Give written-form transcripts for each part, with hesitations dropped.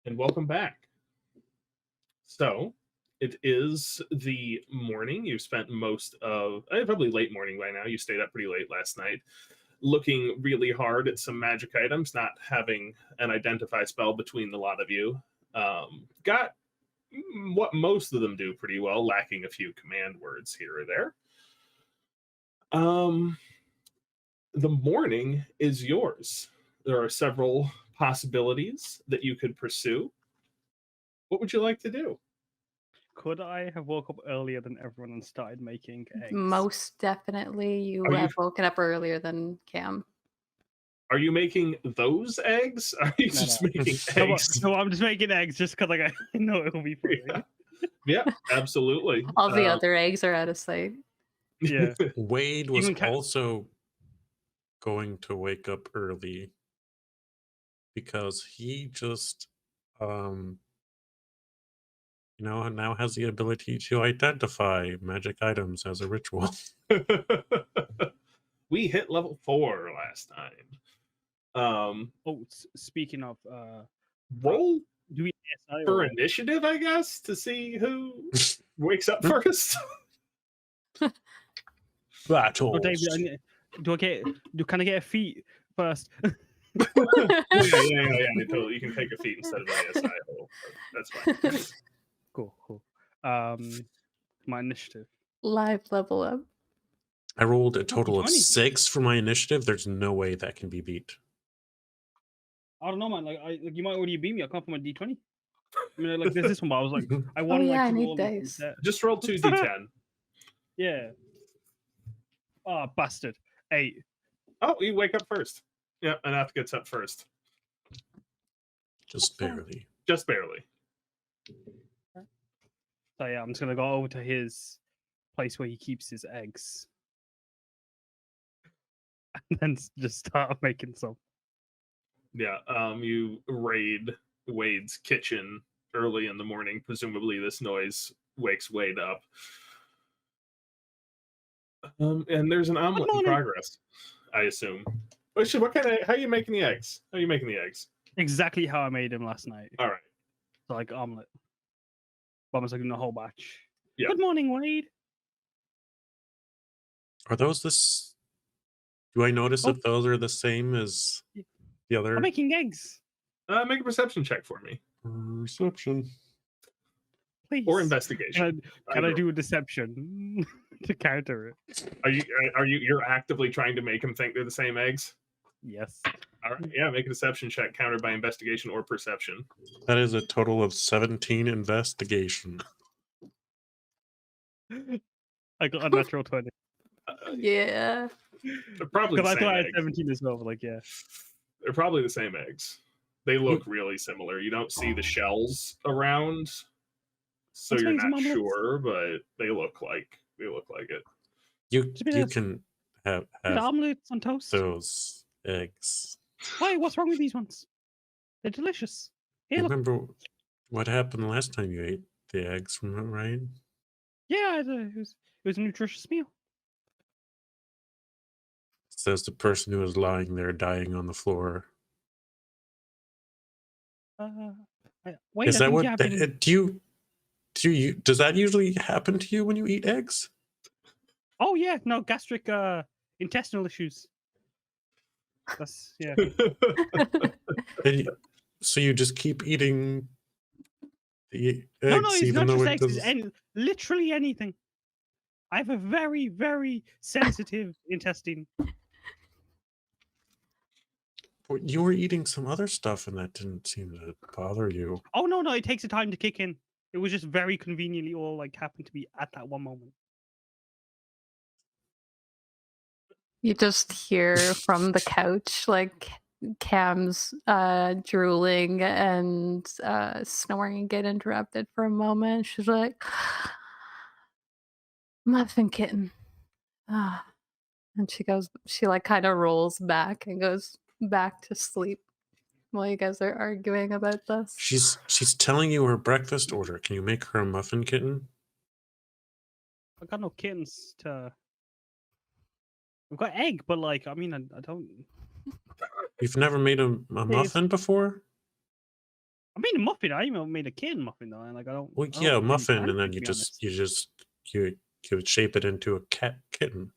And welcome back. So, it is the morning. You've spent most of probably late morning by now. You stayed up pretty late last night, looking really hard at some magic items, not having an identify spell between a lot of you. Got what most of them do pretty well, lacking a few command words here or there. Um, the morning is yours. There are several possibilities that you could pursue. What would you like to do? Could I have woke up earlier than everyone and started making eggs? Most definitely, you Are you have woken up earlier than Cam. Are you making those eggs? Are you No, just no. making No, eggs? no, I'm just making eggs just because I know it'll be funny. Yeah, yeah, absolutely. All the other eggs are out of sight. Yeah. Wade was Even also going to wake up early because he just, now has the ability to identify magic items as a ritual. We hit level 4 last time. Oh, speaking of, Roll do we for initiative, I guess, to see who wakes up first. Battles. Oh, David, can I get a feat first? Yeah, totally. You can take a feat instead of an ASI. That's fine. Cool. My initiative. Live level up. I rolled a total of 20. 6 for my initiative. There's no way that can be beat. I don't know, man. You might already beat me. I come from a D20. I mean, there's this one, but I was like, I want yeah, I to need roll dice. Just roll 2d10. Yeah. Oh, bastard. 8. Oh, you wake up first. Yeah, enough gets up first. Just barely. Just barely. So yeah, I'm just gonna go over to his place where he keeps his eggs, and then just start making some. Yeah, you raid Wade's kitchen early in the morning. Presumably, this noise wakes Wade up. And there's an omelet in progress, I assume. What kind of? How are you making the eggs? How are you making the eggs? Exactly how I made them last night. All right. So like omelet. But I'm just like in a whole batch. Yeah. Good morning, Wade. Are those this? Do I notice if those are the same as the other? I'm making eggs. Make a perception check for me. Perception. Please. Or investigation. Can I do a deception to counter it? You're actively trying to make them think they're the same eggs? Yes. All right. Yeah, make a deception check countered by investigation or perception. That is a total of 17 investigation. I got a natural 20. Yeah. They're probably the Because I same thought I had eggs. 17 as well, but yeah. They're probably the same eggs. They look really similar. You don't see the shells around, so you're not sure, but they look like it. You can have omelets on toast. Those eggs. Why? What's wrong with these ones? They're delicious. Hey, remember what happened last time you ate the eggs, right? Yeah, it was a nutritious meal. Says the person who was lying there dying on the floor. Wait, is that what does that usually happen to you when you eat eggs? Oh yeah, no, gastric intestinal issues. That's yeah. So you just keep eating the eggs, no, it's even not though just it eggs. does... It's literally anything. I have a very, very sensitive intestine. But you were eating some other stuff, and that didn't seem to bother you. Oh no, it takes a time to kick in. It was just very conveniently all happened to be at that one moment. You just hear from the couch Cam's drooling and snoring and get interrupted for a moment. She's like, "Muffin kitten." And she kind of rolls back and goes back to sleep while you guys are arguing about this. She's telling you her breakfast order. Can you make her a muffin kitten? I got no kittens to... I've got egg, but I don't... You've never made a muffin before? I made a muffin. I even made a kitten muffin though, and like I don't. Well, I don't yeah, really muffin, fancy and then it, you to be just honest. you would shape it into a kitten.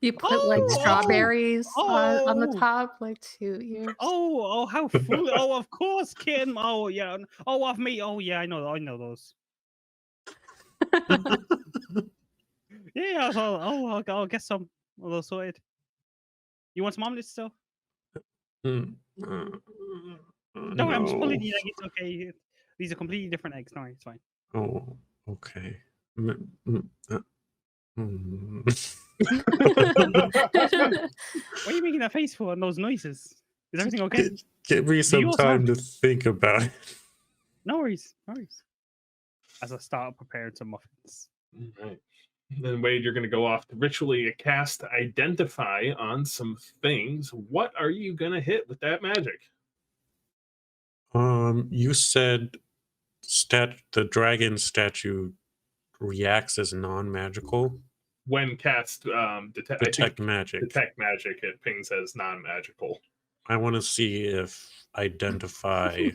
You put like Oh, strawberries on the oh, top, like 2 ears. oh, how foolish! Oh, of course, kitten. Oh, yeah. Oh, of me. Oh, yeah. I know those. Yeah. So, I'll get some of those sorted. You want some omelets still? Mm, Don't worry, I'm just pulling no. the egg. It's okay. These are completely different eggs. No, it's fine. Oh, okay. Mm. What are you making that face for and those noises? Is everything okay? Give me some you also time have- to think about it. No worries. No worries. As I start preparing some muffins. Right. Then Wade, you're going to go off to ritually cast Identify on some things. What are you going to hit with that magic? You said the dragon statue reacts as non-magical. When cast Detect magic. detect magic, it pings as non-magical. I want to see if Identify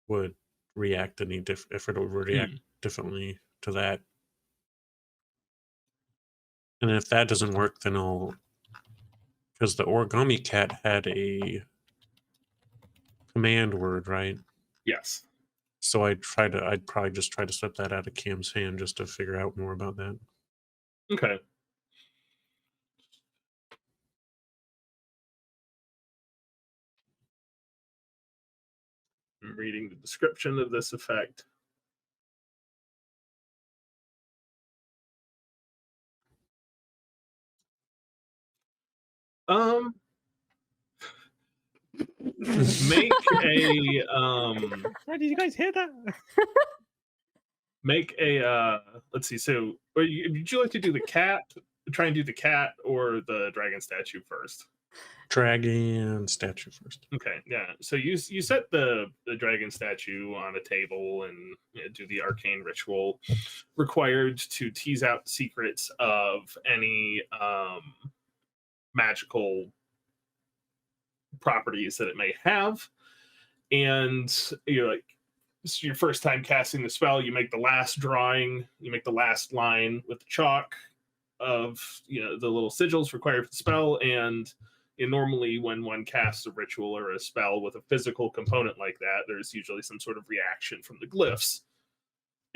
would react if it would react differently to that. And if that doesn't work, then I'll, because the origami cat had a command word, right? Yes. So I'd probably just try to slip that out of Cam's hand just to figure out more about that. Okay. I'm reading the description of this effect. Make a Did you guys hear that? make a let's see. So, would you like to do the cat? Try and do the cat or the dragon statue first. Dragon statue first. Okay, yeah. So you set the dragon statue on a table and do the arcane ritual required to tease out the secrets of any magical properties that it may have. And you're like, this is your first time casting the spell. You make the last drawing. You make the last line with the chalk of the little sigils required for the spell. And normally when one casts a ritual or a spell with a physical component like that, there's usually some sort of reaction from the glyphs,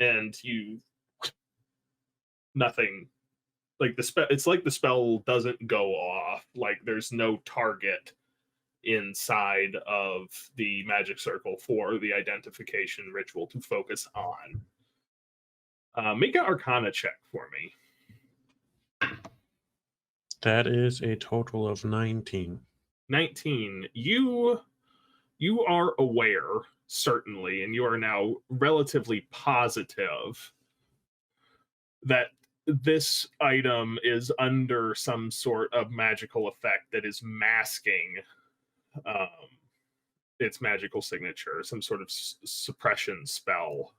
and nothing, like the spell, it's like the spell doesn't go off, like there's no target inside of the magic circle for the identification ritual to focus on. Make an arcana check for me. That is a total of 19. 19. You are aware, certainly, and you are now relatively positive that this item is under some sort of magical effect that is masking its magical signature, some sort of suppression spell.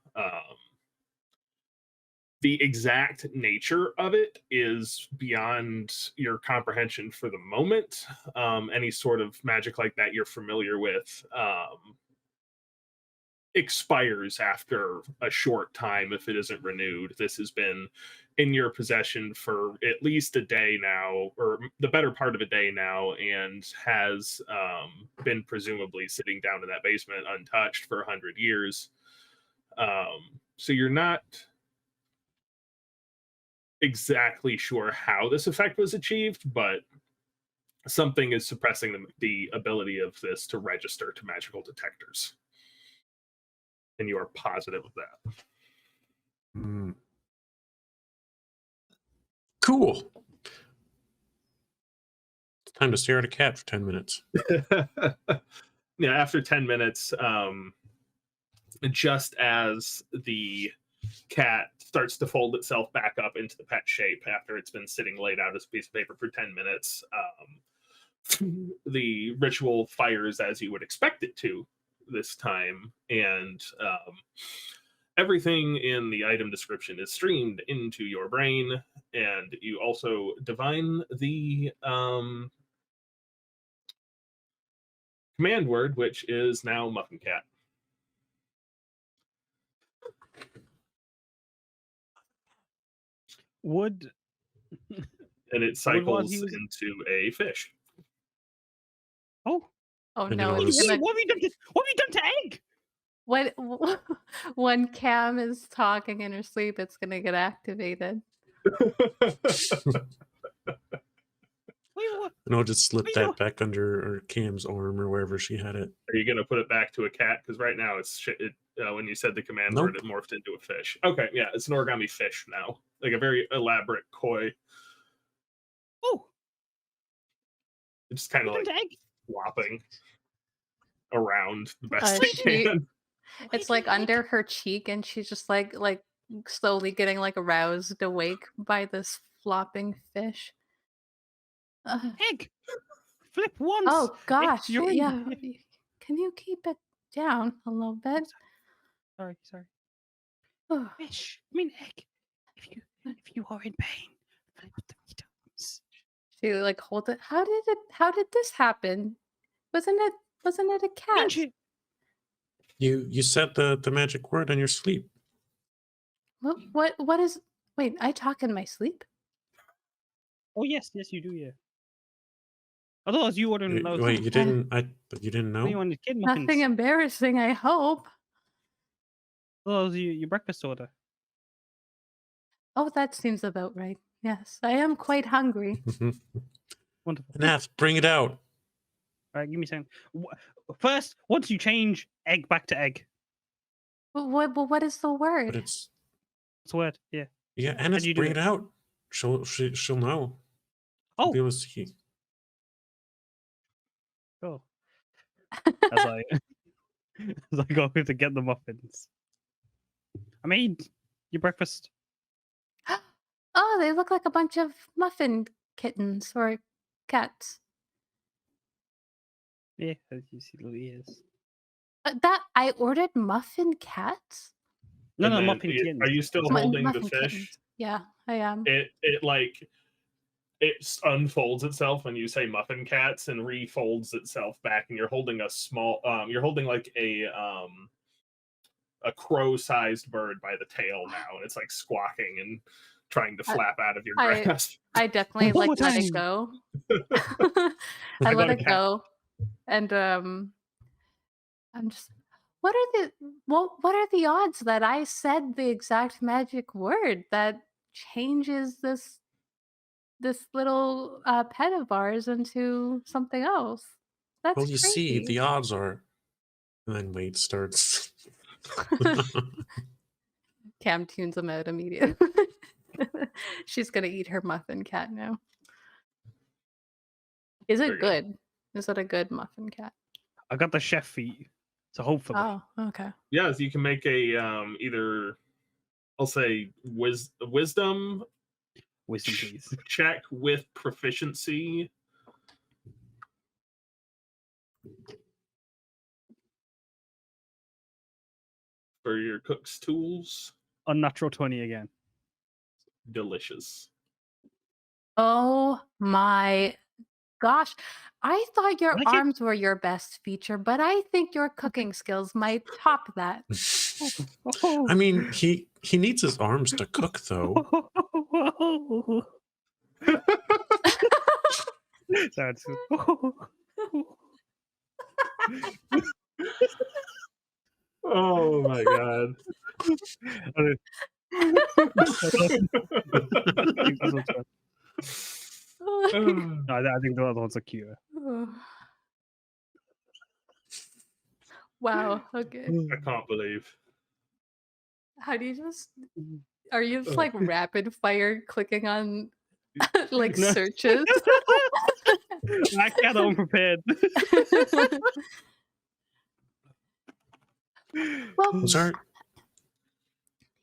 The exact nature of it is beyond your comprehension for the moment. Any sort of magic like that you're familiar with expires after a short time if it isn't renewed. This has been in your possession for at least a day now, or the better part of a day now, and has been presumably sitting down in that basement untouched for 100 years. So you're not exactly sure how this effect was achieved, but something is suppressing the ability of this to register to magical detectors. And you are positive of that. Cool. It's time to stare at a cat for 10 minutes. Yeah, after 10 minutes, just as the cat starts to fold itself back up into the pet shape after it's been sitting laid out as a piece of paper for 10 minutes, the ritual fires as you would expect it to this time, and everything in the item description is streamed into your brain, and you also divine the command word, which is now Muffin Cat. Would And it Would cycles was- into a fish. oh Oh And no, it it's was- gonna what have you done? What have you done to Egg? when Cam is talking in her sleep, it's gonna get activated. Wait, what? And I'll just slip What are you that back under her Cam's arm or wherever she had it. Are you going to put it back to a cat? Because right now when you said the command word, Nope. it morphed into a fish. Okay, yeah, it's an origami fish now, like a very elaborate koi. Oh, It's just kind of what have like you done to Egg? flopping around the best it she- can. It's like under her cheek, and she's just like slowly getting like aroused awake by this flopping fish. Egg. Flip once. Oh gosh, you're in. yeah. Can you keep it down a little bit? Sorry. Oh, Fish. I mean, Egg. If you are in pain, flip 3 times. she like hold it. How did this happen? Wasn't it a I mean, cat? You said the magic word in your sleep. What is? Wait, I talk in my sleep. Oh yes, you do, yeah. Otherwise, you wouldn't know. Wait, you didn't? But you didn't know? You wanted kid muffins. Nothing embarrassing, I hope. Otherwise, your breakfast order. Oh, that seems about right. Yes, I am quite hungry. Wonderful. Nath, bring it out. All right, give me a second. First, once you change Egg back to Egg, What is the But word? it's that's a word. Yeah. yeah, Anna, do you do bring it? it out. She'll know. She'll Oh, be able to see. cool. As I as I go to get the muffins. I made your breakfast. Oh, they look like a bunch of muffin kittens or cats. Yeah, as you see the ears. That I ordered muffin cats. No, And then muffin Are kittens. you still Mu- holding the muffin fish? kittens. Yeah, I am. It unfolds itself when you say muffin cats and refolds itself back, and you're holding a small you're holding like a crow-sized bird by the tail now, and it's like squawking and trying to flap out of your I- grasp. I definitely One more let it time. go. I I let got a it cat. go, and I'm just. What are the odds that I said the exact magic word that changes this little pet of ours into something else? That's Well, you see, crazy. the odds are. And then Wade starts. Cam tunes him out immediately. She's gonna eat her muffin cat now. Is Very it good. good? Is it a good muffin cat? I got the chef feet, so hopefully. Oh, okay. Yes, you can make a either I'll say wisdom Wisdom, please. check with proficiency. For your cook's tools. Unnatural 20 again. Delicious. Oh my gosh. I thought your Like it? arms were your best feature, but I think your cooking skills might top that. Oh. I mean, he needs his arms to cook, though. That's Oh my god. I think the other ones are cuter. Wow. Okay. I can't believe. How do you just are you just like rapid fire clicking on like No. searches? I got unprepared. Well, Was our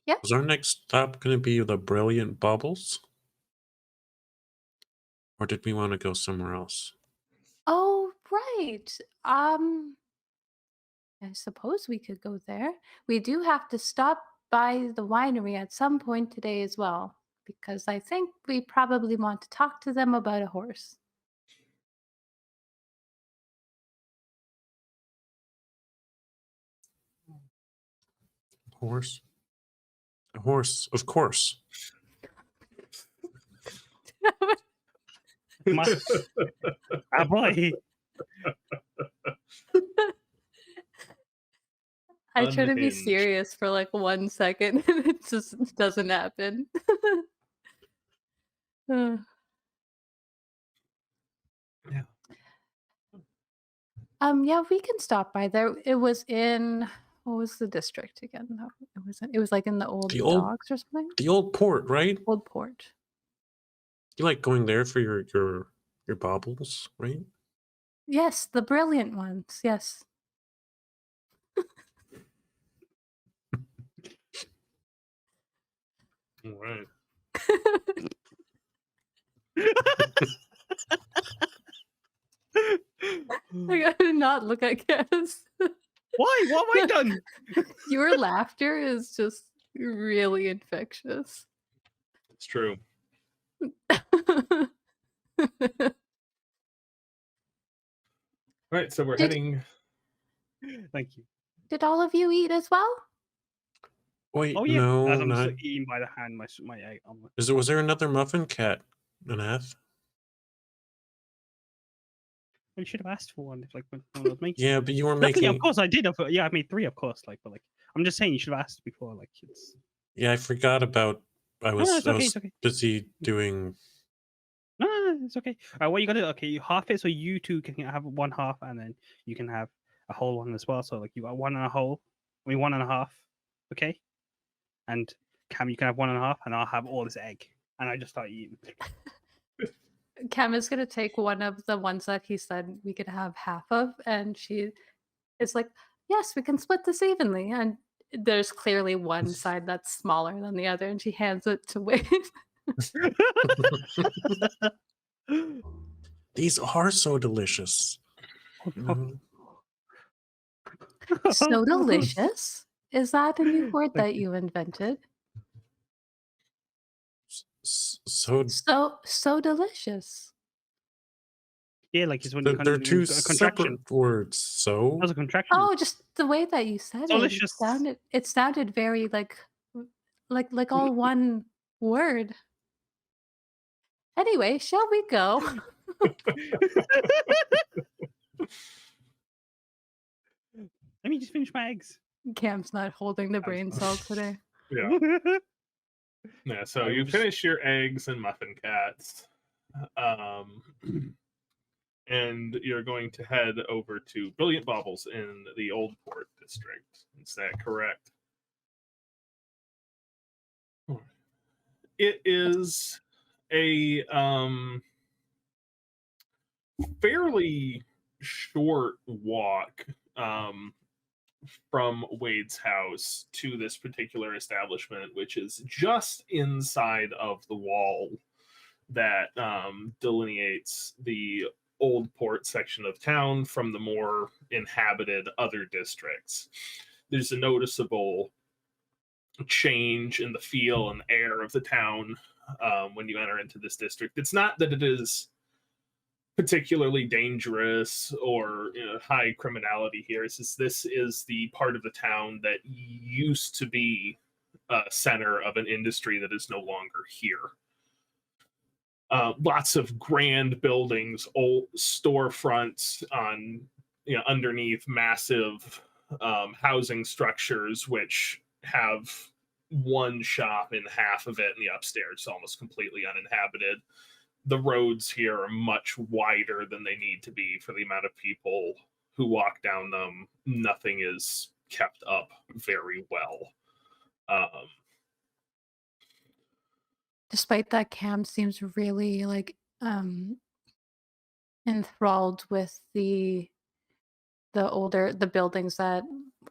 Yeah. Was our next stop going to be the brilliant Baubles? Or did we want to go somewhere else? oh right. I suppose we could go there. We do have to stop by the winery at some point today as well, because I think we probably want to talk to them about a horse. Horse. A horse, of course. Ah, boy. I try to be Unhinged. serious for like 1 second and it just doesn't happen. Uh, Yeah. yeah, we can stop by there. It was in what was the district again? No, it was like in the old The old- docks or something. The old port, right? Old port. You like going there for your baubles, right? Yes, the brilliant ones. Yes. All right. I did not look at Kaz. Why? What have I done? Your laughter is just really infectious. It's true. All right, so we're Did- heading. Thank you. Did all of you eat as well? Wait, Oh yeah. no, As I'm not. just eating by the hand my egg omelet. Was there another muffin cat? Anath? You should have asked for one if like when I was making. Yeah, but you were Luckily, making. of course, I did. Yeah, I made 3, of course. Like, but like, I'm just saying, you should have asked before. Like, it's. Yeah, I forgot about. I No, was, it's I okay. was It's okay. busy doing. No, it's okay. What you gotta okay, you half it so you two can have 1/2, and then you can have a whole one as well. So like you got 1 and a whole, 1 and a half, okay? And Cam, you can have 1 and a half, and I'll have all this egg, and I just start eating. Cam is gonna take one of the ones that he said we could have half of, and she is like, "Yes, we can split this evenly." And there's clearly one side that's smaller than the other, and she hands it to Wade. These are so delicious. Mhm. So delicious. Is that a new word Thank that you invented? So So delicious. Yeah, like it's when you they're two a contraction. separate words. So That was a contraction. Oh, just the way that you said Delicious. it sounded very like all one word. Anyway, shall we go? Let me just finish my eggs. Cam's not holding the I'm brain sorry. cell today. Yeah. Yeah. So you I'm just- finish your eggs and muffin cats. And you're going to head over to Brilliant Baubles in the Old Port District. Is that correct? It is a fairly short walk from Wade's house to this particular establishment, which is just inside of the wall that delineates the Old Port section of town from the more inhabited other districts. There's a noticeable change in the feel and air of the town when you enter into this district. It's not that it is particularly dangerous or high criminality here. It's just this is the part of the town that used to be a center of an industry that is no longer here. Lots of grand buildings, old storefronts on underneath massive housing structures, which have one shop in half of it, and the upstairs almost completely uninhabited. The roads here are much wider than they need to be for the amount of people who walk down them. Nothing is kept up very well. Despite that, Cam seems really like enthralled with the buildings that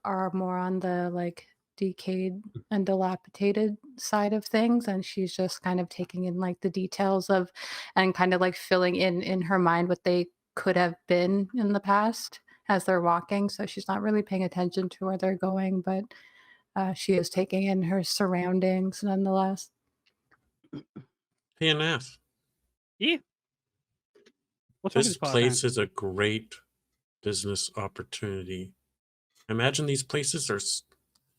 are more on the like decayed and dilapidated side of things, and she's just kind of taking in like the details of and kind of like filling in her mind what they could have been in the past as they're walking. So she's not really paying attention to where they're going, but she is taking in her surroundings nonetheless. hey, Anath, Yeah. What's wrong with this part place hand? is a great business opportunity. Imagine these places are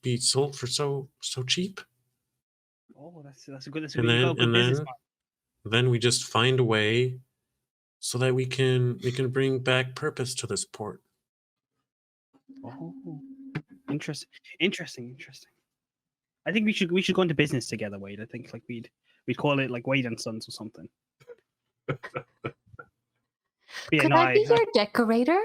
be sold for so cheap? Oh, that's a good. That's a And good. You got a then good and business then mind. then we just find a way so that we can bring back purpose to this port. Oh, interesting. Interesting. I think we should go into business together, Wade. I think like we'd call it like Wade and Sons or something. But yeah, Could no, I be your decorator?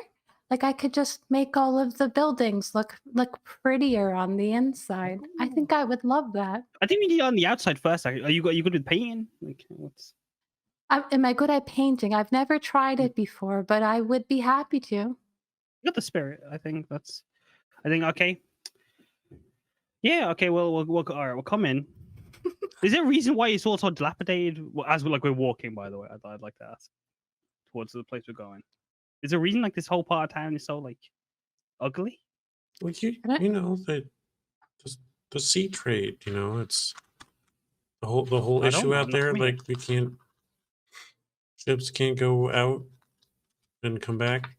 Like I could just make all of the buildings look prettier on the inside. I think I would love that. I think we need it on the outside first. Are you good with painting? Like, what's... Am I good at painting? I've never tried it before, but I would be happy to. You got the spirit. I think okay. Yeah. Okay. Well, all right. We'll come in. Is there a reason why it's all so dilapidated? As we're walking, by the way, I'd like to ask towards the place we're going. Is there a reason like this whole part of town is so like ugly? Well, you know that the sea trade, you know, it's the whole I don't issue know, out I'm not there. from here. Like ships can't go out and come back.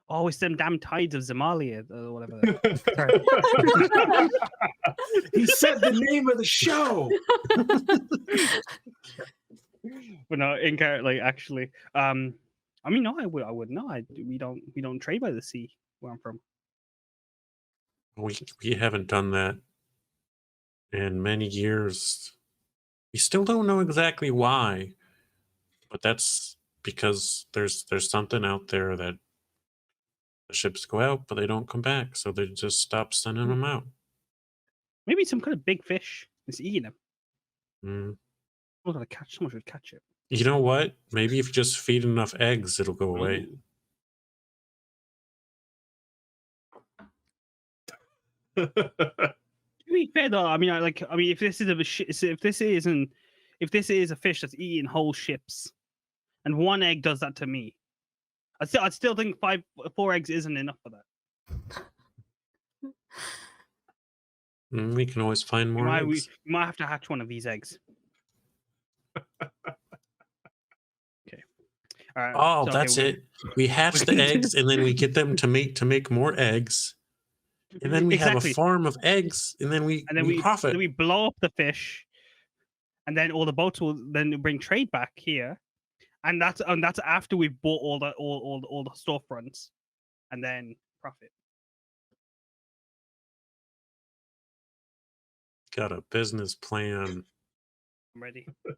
Oh, it's them damn tides of Zemali or whatever. Sorry. He said the name of the show. But no, in character, like actually, I mean, no, I would not. We don't trade by the sea where I'm from. We haven't done that in many years. We still don't know exactly why, but that's because there's something out there that the ships go out, but they don't come back, so they just stop sending them out. Maybe some kind of big fish is eating them. Mm. Someone should catch it. You know what? Maybe if you just feed enough eggs, it'll go away. To be fair though, I mean, if this is a fish that's eating whole ships, and one egg does that to me, I'd still think 4 eggs isn't enough for that. We can always find more eggs. We might have to hatch one of these eggs. Okay. All right. Oh, that's it. We hatch the eggs, and then we get them to make more eggs, and then we have a farm of eggs, and then we profit. Then we blow up the fish, and then all the boats will then bring trade back here, and that's after we've bought all the storefronts, and then profit. Got a business plan. I'm ready. I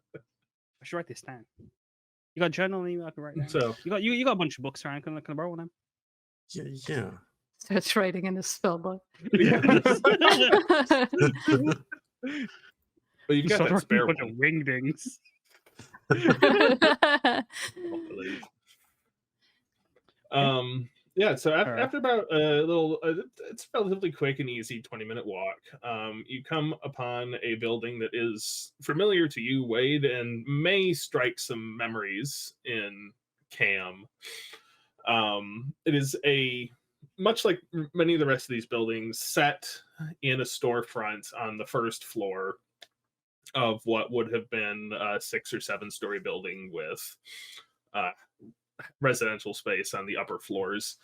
should write this down. You got a journal and I can write down. So you got a bunch of books around. Can I borrow one of them? Yeah. Starts writing in his spell book. Yeah. Well, you've got that spare bunch one. of wingdings. Yeah, so right. after about a little, it's a relatively quick and easy 20-minute walk. You come upon a building that is familiar to you, Wade, and may strike some memories in Cam. It is much like many of the rest of these buildings, set in a storefront on the first floor of what would have been a 6 or 7 story building with residential space on the upper floors.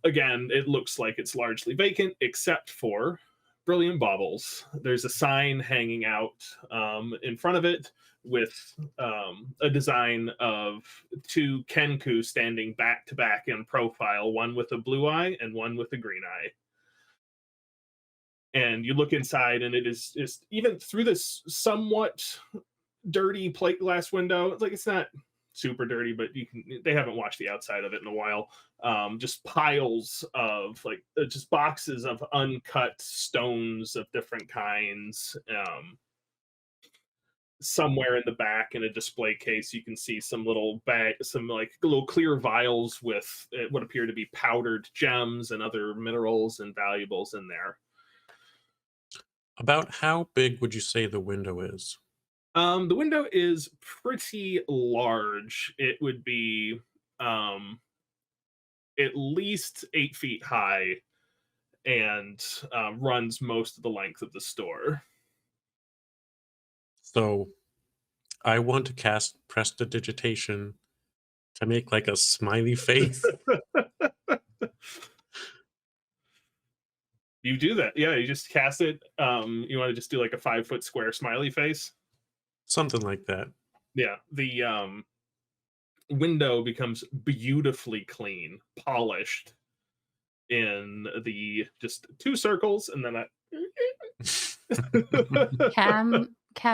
Again, it looks like it's largely vacant except for Brilliant Baubles. There's a sign hanging out in front of it with a design of 2 Kenku standing back to back in profile, one with a blue eye and one with a green eye. And you look inside, and it is just, even through this somewhat dirty plate glass window, it's like it's not super dirty, but they haven't washed the outside of it in a while. Just piles of just boxes of uncut stones of different kinds. Somewhere in the back in a display case, you can see some little little clear vials with what appear to be powdered gems and other minerals and valuables in there. About how big would you say the window is? The window is pretty large. It would be at least 8 feet high and runs most of the length of the store. So I want to cast prestidigitation to make like a smiley face. You do that. Yeah, you just cast it. You want to just do like a 5-foot square smiley face? Something like that. Yeah. The window becomes beautifully clean, polished in the just 2 circles, and then Cam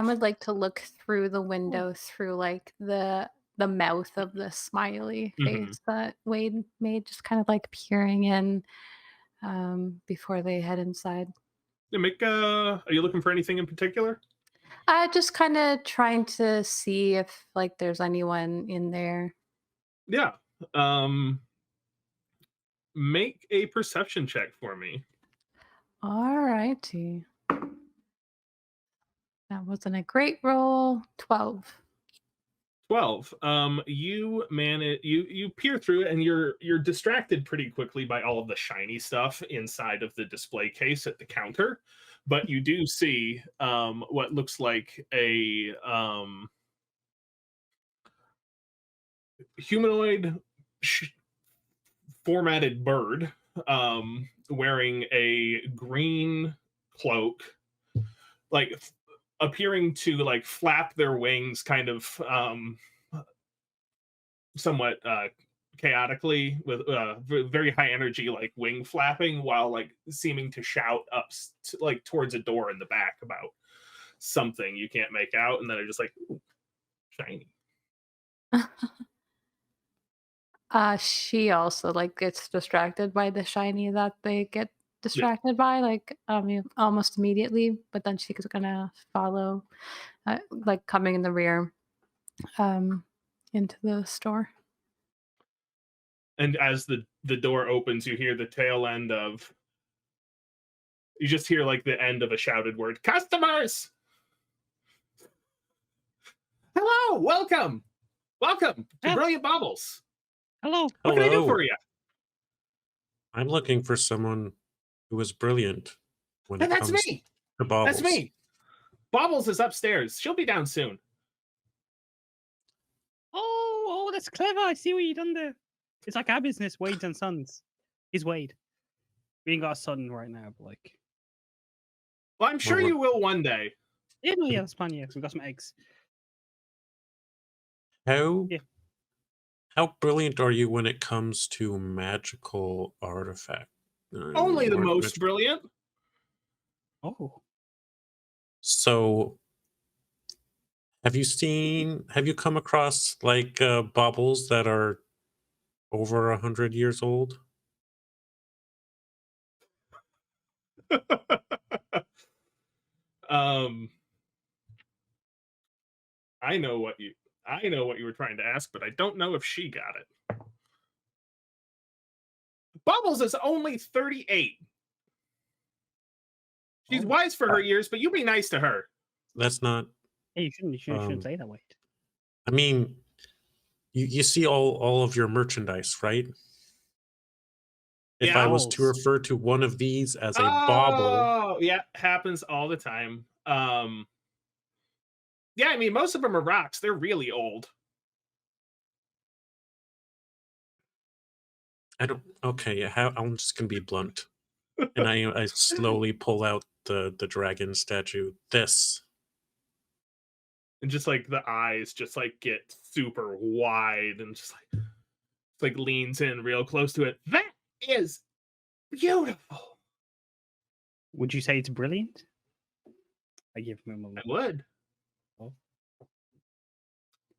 would like to look through the window through like the mouth of the smiley face that Wade made, just kind of like peering in before they head inside. Yeah, are you looking for anything in particular? Just kind of trying to see if like there's anyone in there. Yeah. Make a perception check for me. All righty. That wasn't a great roll. 12. 12. You manage you peer through it, and you're distracted pretty quickly by all of the shiny stuff inside of the display case at the counter, but you do see what looks like a humanoid formatted bird wearing a green cloak, like appearing to like flap their wings kind of somewhat chaotically with very high energy, like wing flapping, while like seeming to shout up like towards a door in the back about something you can't make out, and then they're just like, ooh, shiny. She also like gets distracted by the shiny that they get distracted by, like almost immediately. But then she's gonna follow, like coming in the rear, into the store. And as the door opens, you hear the tail end of. You just hear like the end of a shouted word: "Customers! Hello, welcome to Brilliant Baubles. Hello. What can I do for you?" I'm looking for someone who is brilliant when it That's comes me. to Baubles. That's me. Baubles is upstairs. She'll be down soon. Oh, that's clever. I see what you done there. It's like our business, Wade and Sons. He's Wade. We ain't got a son right now, but like. Well, I'm sure you will one day. Yeah, no, yeah, that's fine. Yeah, we got some eggs. How Yeah. How brilliant are you when it comes to magical artifact? Only the most brilliant. Oh. So, have you come across like baubles that are over 100 years old? I know what you were trying to ask, but I don't know if she got it. Baubles is only 38. She's wise for her years, but you be nice to her. That's not. Hey, you shouldn't say that, Wade. I mean, you see all of your merchandise, right? If Yeah. I was to refer to one of these as a bauble, Oh, yeah, happens all the time. Yeah, I mean, most of them are rocks. They're really old. I don't. Okay, yeah, I'm just gonna be blunt, and I slowly pull out the dragon statue. This. And just like the eyes just like get super wide and just like leans in real close to it. That is beautiful. Would you say it's brilliant? I give him a look. I would. I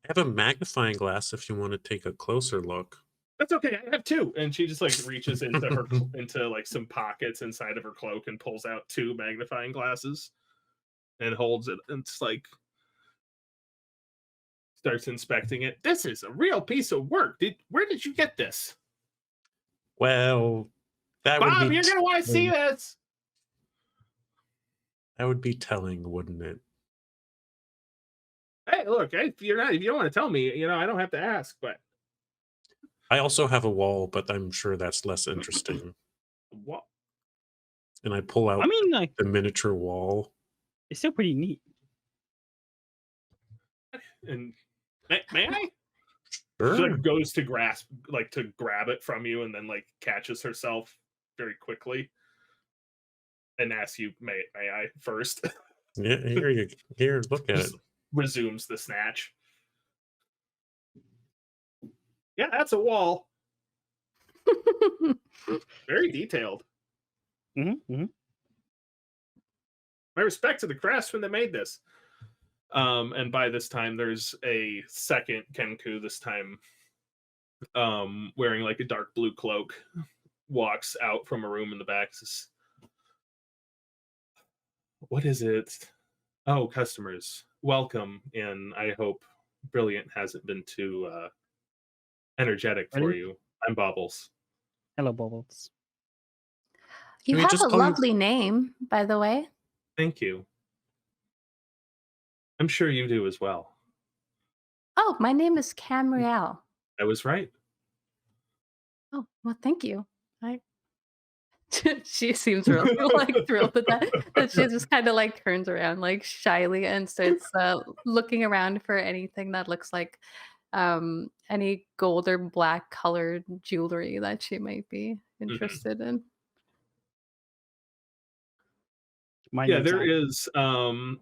have a magnifying glass if you want to take a closer look. That's okay. I have 2. And she just like reaches into her into like some pockets inside of her cloak and pulls out 2 magnifying glasses and holds it, and it's like starts inspecting it. This is a real piece of work. Where did you get this? Well, that Bob, would be you're gonna want to see this. That would be telling, wouldn't it? Hey, look, if you don't want to tell me, I don't have to ask, but I also have a wall, but I'm sure that's less interesting. what? And I pull out like the miniature wall. It's still pretty neat. And may I? Sure. She like goes to grab it from you, and then like catches herself very quickly. and asks you, may I first? Yeah, here, look at it. Just resumes the snatch. Yeah, that's a wall. Very detailed. Mm-hmm. My respect to the craftsmen that made this. And by this time, there's a second Kenku, this time wearing like a dark blue cloak, walks out from a room in the back. Says, what is it? Oh, customers, welcome. And I hope Brilliant hasn't been too energetic for Ready? you. I'm Baubles. Hello, Baubles. You we have just a call you- lovely name, by the way. Thank you. I'm sure you do as well. Oh, my name is Camriel. I was right. Oh, well, thank you. She seems really like thrilled at that. That she just kind of like turns around like shyly and starts looking around for anything that looks like any gold or black colored jewelry that she might be interested in. My Yeah, name's there Anne. is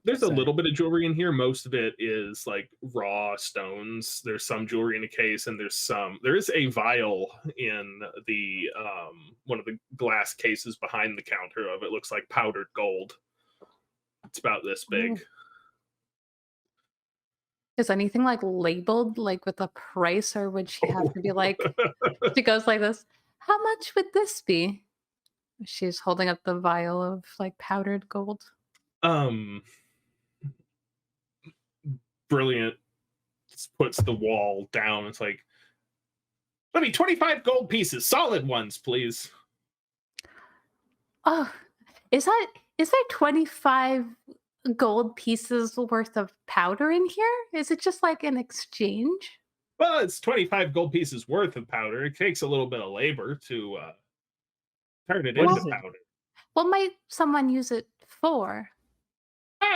there's a So- little bit of jewelry in here. Most of it is like raw stones. There's some jewelry in a case, and there is a vial in the one of the glass cases behind the counter of it. Looks like powdered gold. It's about this big. Is anything like labeled like with a price, or would she have to be like, she goes like this, how much would this be? She's holding up the vial of like powdered gold. Brilliant puts the wall down. It's like, let me 25 gold pieces, solid ones, please. Oh, is there 25 gold pieces worth of powder in here? Is it just like an exchange? Well, it's 25 gold pieces worth of powder. It takes a little bit of labor to turn it What into is it? powder. What might someone use it for?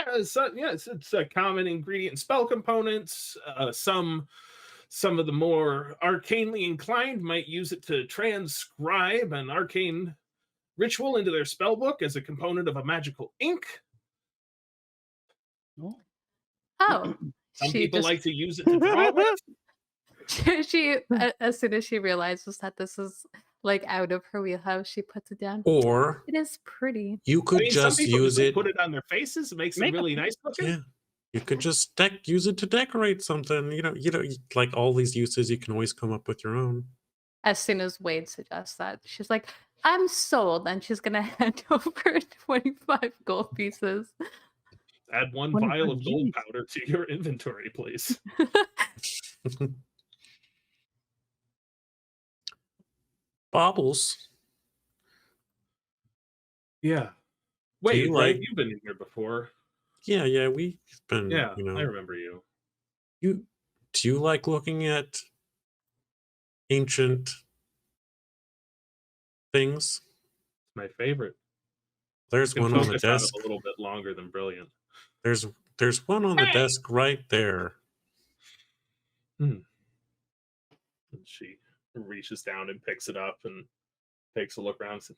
It's a common ingredient in spell components. Some of the more arcanely inclined might use it to transcribe an arcane ritual into their spell book as a component of a magical ink. Oh. Oh, Some she people just like to use it to draw with. as soon as she realizes that this is like out of her wheelhouse, she puts it down. Or It is pretty. you I could mean, some just people use like, it. put it on their faces. It makes them Makeup. really nice looking. Yeah, you could just use it to decorate something. Like all these uses, you can always come up with your own. As soon as Wade suggests that, she's like, I'm sold. And she's going to hand over 25 gold pieces. Add one 25 vial of gold Gs. powder to your inventory, please. Baubles. Yeah. Wait, you right? like- You've been in here before. Yeah, we've been. Yeah, I remember you. Do you like looking at ancient things? My favorite. There's Can one on the focus on it desk. a little bit longer than Brilliant. There's one on the desk right there. And she reaches down and picks it up and takes a look around and says,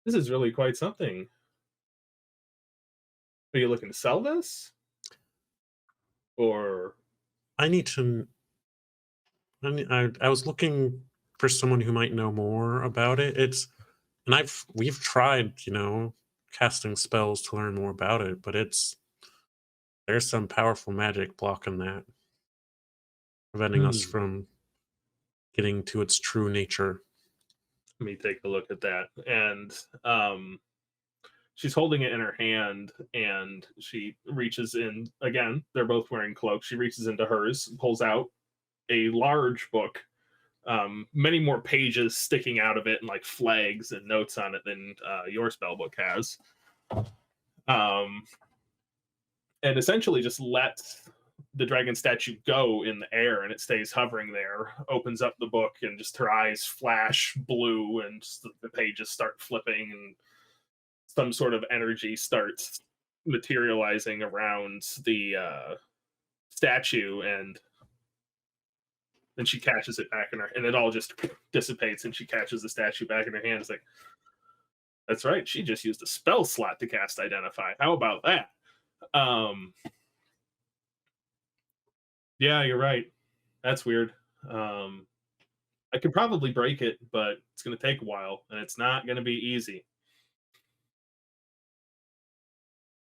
this is really quite something. Are you looking to sell this? Or I was looking for someone who might know more about it. We've tried, casting spells to learn more about it, but there's some powerful magic blocking that, preventing us from getting to its true nature. let me take a look at that. And she's holding it in her hand and she reaches in again. They're both wearing cloaks. She reaches into hers, pulls out a large book, many more pages sticking out of it and like flags and notes on it than your spell book has. And essentially just lets the dragon statue go in the air and it stays hovering there, opens up the book and just her eyes flash blue and just the pages start flipping and some sort of energy starts materializing around the statue, and then she catches it back in her, and it all just dissipates and she catches the statue back in her hand. It's like, That's right. She just used a spell slot to cast Identify. How about that? Yeah, you're right. That's weird. I could probably break it, but it's going to take a while, and it's not going to be easy.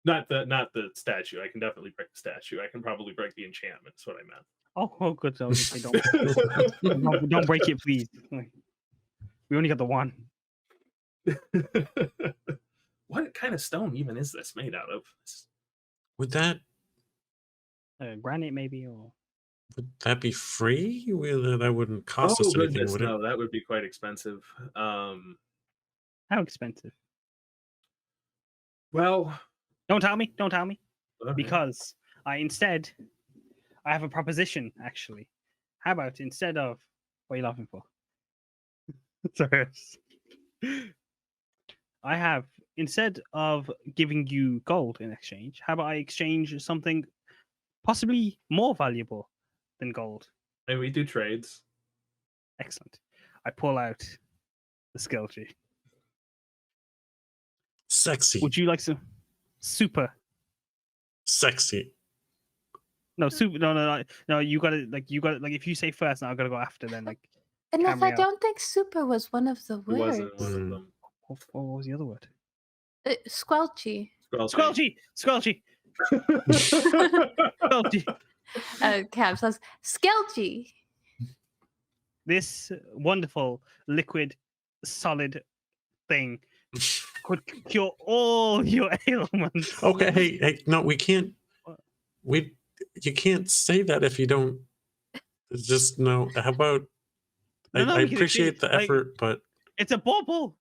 Not the statue. I can definitely break the statue. I can probably break the enchantment. That's what I meant. Oh, good. So okay, don't break it, please. We only got the one. What kind of stone even is this made out of? Would that Granite, maybe, or be free? That wouldn't cost Oh us anything, goodness, would it? no, that would be quite expensive. how expensive? Well, Don't tell me. Don't tell me. okay. Because I have a proposition actually. How about instead of what are you laughing for? Sorry. I have instead of giving you gold in exchange, how about I exchange something possibly more valuable than gold? And we do trades. Excellent. I pull out the Skelgy. Sexy. Would you like some super? Sexy. No, super. No. You got to like. If you say first, now I got to go after. Then like. And if I Cameo. don't think super was one of the It words. wasn't one of Mm. them. What was the other word? Squelchy. Squelchy. Cab says Skelgy. This wonderful liquid, solid thing could cure all your ailments. Okay, hey, no, we can't. You can't say that if you don't. Just no. How about? No, I because appreciate the like, effort, but it's a bauble.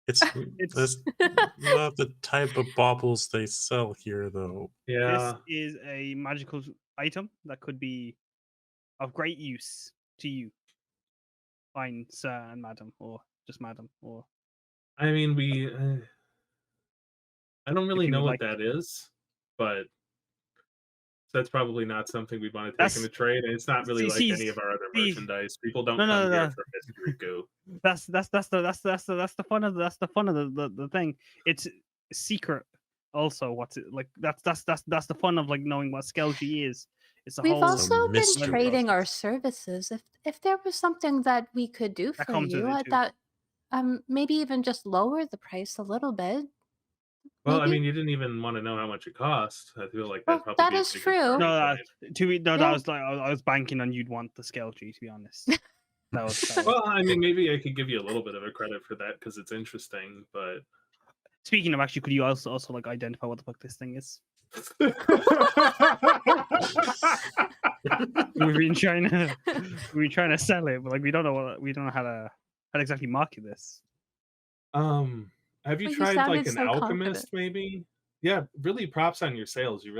that's not the type of baubles they sell here, though. Yeah. This is a magical item that could be of great use to you, fine sir and madam, or just madam, or I mean, I don't really you know would what like- that is, but that's probably not something we'd want to take That's- in a trade, and it's not really like see, any of our other see- merchandise. People don't No, come no, here no. for mystery goo. that's the fun of the thing. It's secret. Also, what's it like? That's the fun of like knowing what Skelgy is. It's a We've whole. also been mystery trading our process. services. If there was something that we could do That for comes with you, it, too. that maybe even just lower the price a little bit. Well, I Maybe? mean, you didn't even want to know how much it cost. I feel like Well, that'd probably that be a is big true. starting No, point. that Yeah. was like I was banking on you'd want the Skelgy, to be honest. That was Well, I mean, maybe I could give you a little bit of a credit for that because it's interesting, but Speaking of actually, could you also like identify what the fuck this thing is? We've been trying to sell it, but like we don't know how to exactly market this. Have you Well, you tried like sounded an so alchemist confident. maybe? Yeah, really props on your sales. You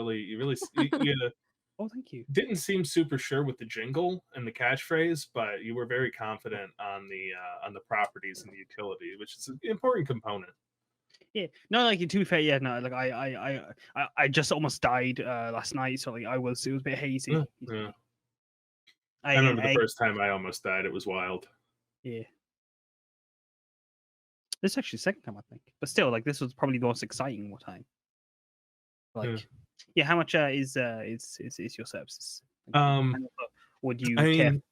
Oh, thank you. didn't seem super sure with the jingle and the catchphrase, but you were very confident on the properties and the utility, which is an important component. Yeah, no, like to be fair, yeah, no, like I just almost died last night, so like it was a bit hazy. Yeah. I remember the first time I almost died. It was wild. Yeah. This is actually the second time I think, but still, like this was probably the most exciting time. Like, yeah, how much is your services? Like, would you I care mean,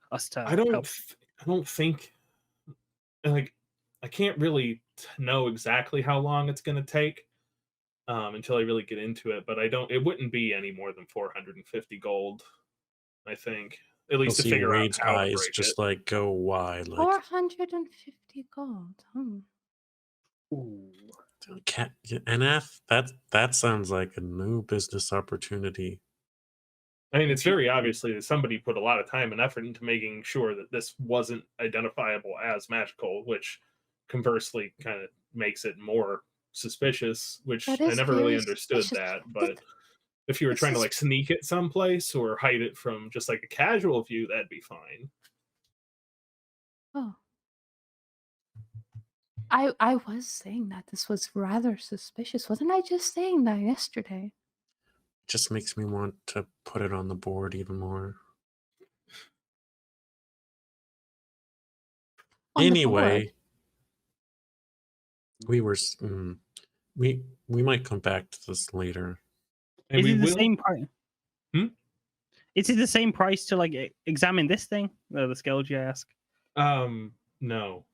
for us to I don't help? I don't think like I can't really know exactly how long it's going to take until I really get into it, but it wouldn't be any more than 450 gold, I think. At You'll least to see figure out Raid's how to eyes break just it. like go wide, like 450 gold. Ooh. NF. That sounds like a new business opportunity. I mean, it's very obviously that somebody put a lot of time and effort into making sure that this wasn't identifiable as magical, which conversely kind of makes it more suspicious, which That I is never really very understood suspicious. that. But if you were This trying to is- like sneak it someplace or hide it from just like a casual view, that'd be fine. Oh. I was saying that this was rather suspicious. Wasn't I just saying that yesterday? Just makes me want to put it on the board even more. On the board. Anyway, we were we might come back to this later. And Is we it the will. same price? Hmm? Is it the same price to like examine this thing? The Skelgy, I ask. No.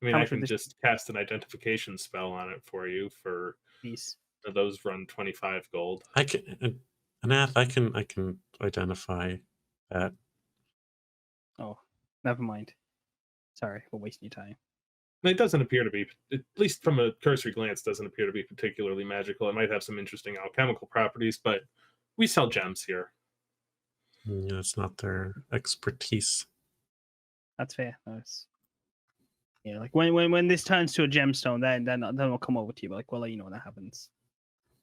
I mean, How I much would can this just cast an identification spell on it for you. For piece? those run 25 gold. I can, Anath, I can identify that. Oh, never mind. Sorry, we're wasting your time. It doesn't appear to be, at least from a cursory glance, doesn't appear to be particularly magical. It might have some interesting alchemical properties, but we sell gems here. Yeah, it's not their expertise. That's fair. That's... Yeah, like when this turns to a gemstone, then we'll come over to you. But like, we'll let you know when that happens.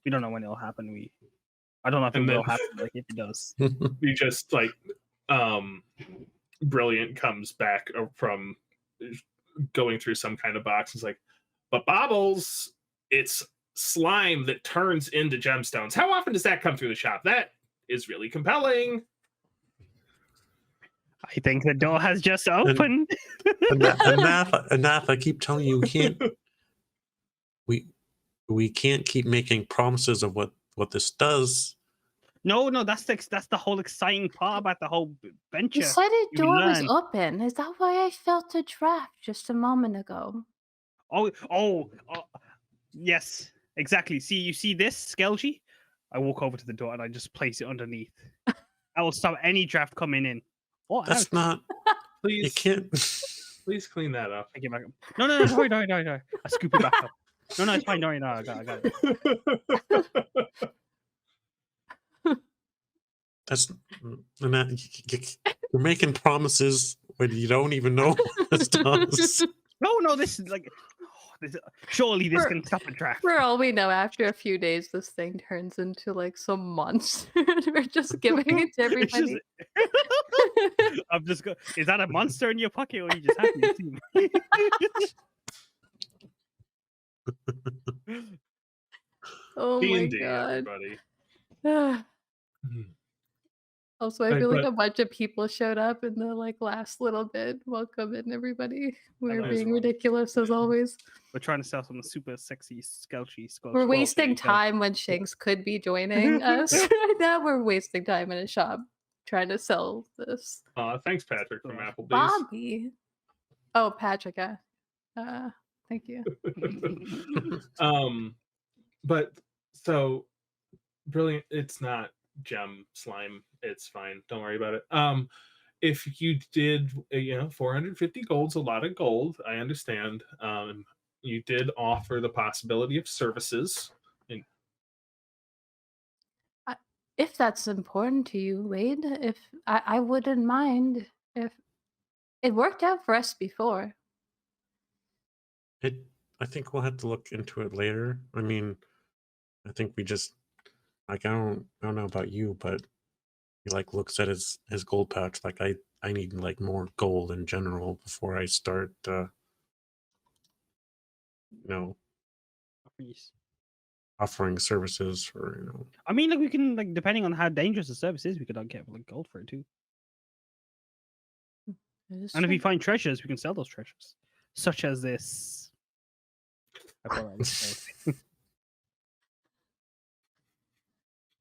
We don't know when it'll happen. I don't know if it And then- will happen. Like if it does, You just like, Brilliant comes back from going through some kind of box. It's like, but Baubles, it's slime that turns into gemstones. How often does that come through the shop? That is really compelling. I think the door has just opened. Anath, I keep telling you, we can't keep making promises of what this does. No, that's the whole exciting part about the whole venture. You said the You door was learn. open. Is that why I felt a draft just a moment ago? Oh, yes, exactly. You see this, Skelgy? I walk over to the door and I just place it underneath. I will stop any draft coming in. Oh, That's ouch. not. You Please, can't. please clean that up. I get back up. No, no. I scoop it back up. No, it's fine. No, I got it. That's Anath, you're making promises when you don't even know what this does. No, this is like. Surely this can stop a draft. For all we know, after a few days, this thing turns into like some monster. We're just giving it to It's everybody. I'm just go. Is that a monster in your pocket, or are you just happy to see me? Oh my D&D, god. everybody. Also, I Right, feel like but- a bunch of people showed up in the like last little bit. Welcome in, everybody. We're Hello, being everyone. ridiculous as always. We're trying to sell some super sexy, skelchy. We're wasting you go. time when Shanks could be joining us. Right now, we're wasting time in a shop trying to sell this. Thanks, Patrick from Applebee's. Bobby. Oh, Patrick. Thank you. But so Brilliant. It's not gem slime. It's fine. Don't worry about it. If you did, 450 gold's a lot of gold. I understand. You did offer the possibility of services. If that's important to you, Wade, if I wouldn't mind if it worked out for us before. I think we'll have to look into it later. I mean, I think we just like I don't know about you, but he like looks at his gold pouch like I need like more gold in general before I start offering services for I mean, like we can, like depending on how dangerous the service is, we could get like gold for it too. And if we find treasures, we can sell those treasures, such as this. I thought that was safe.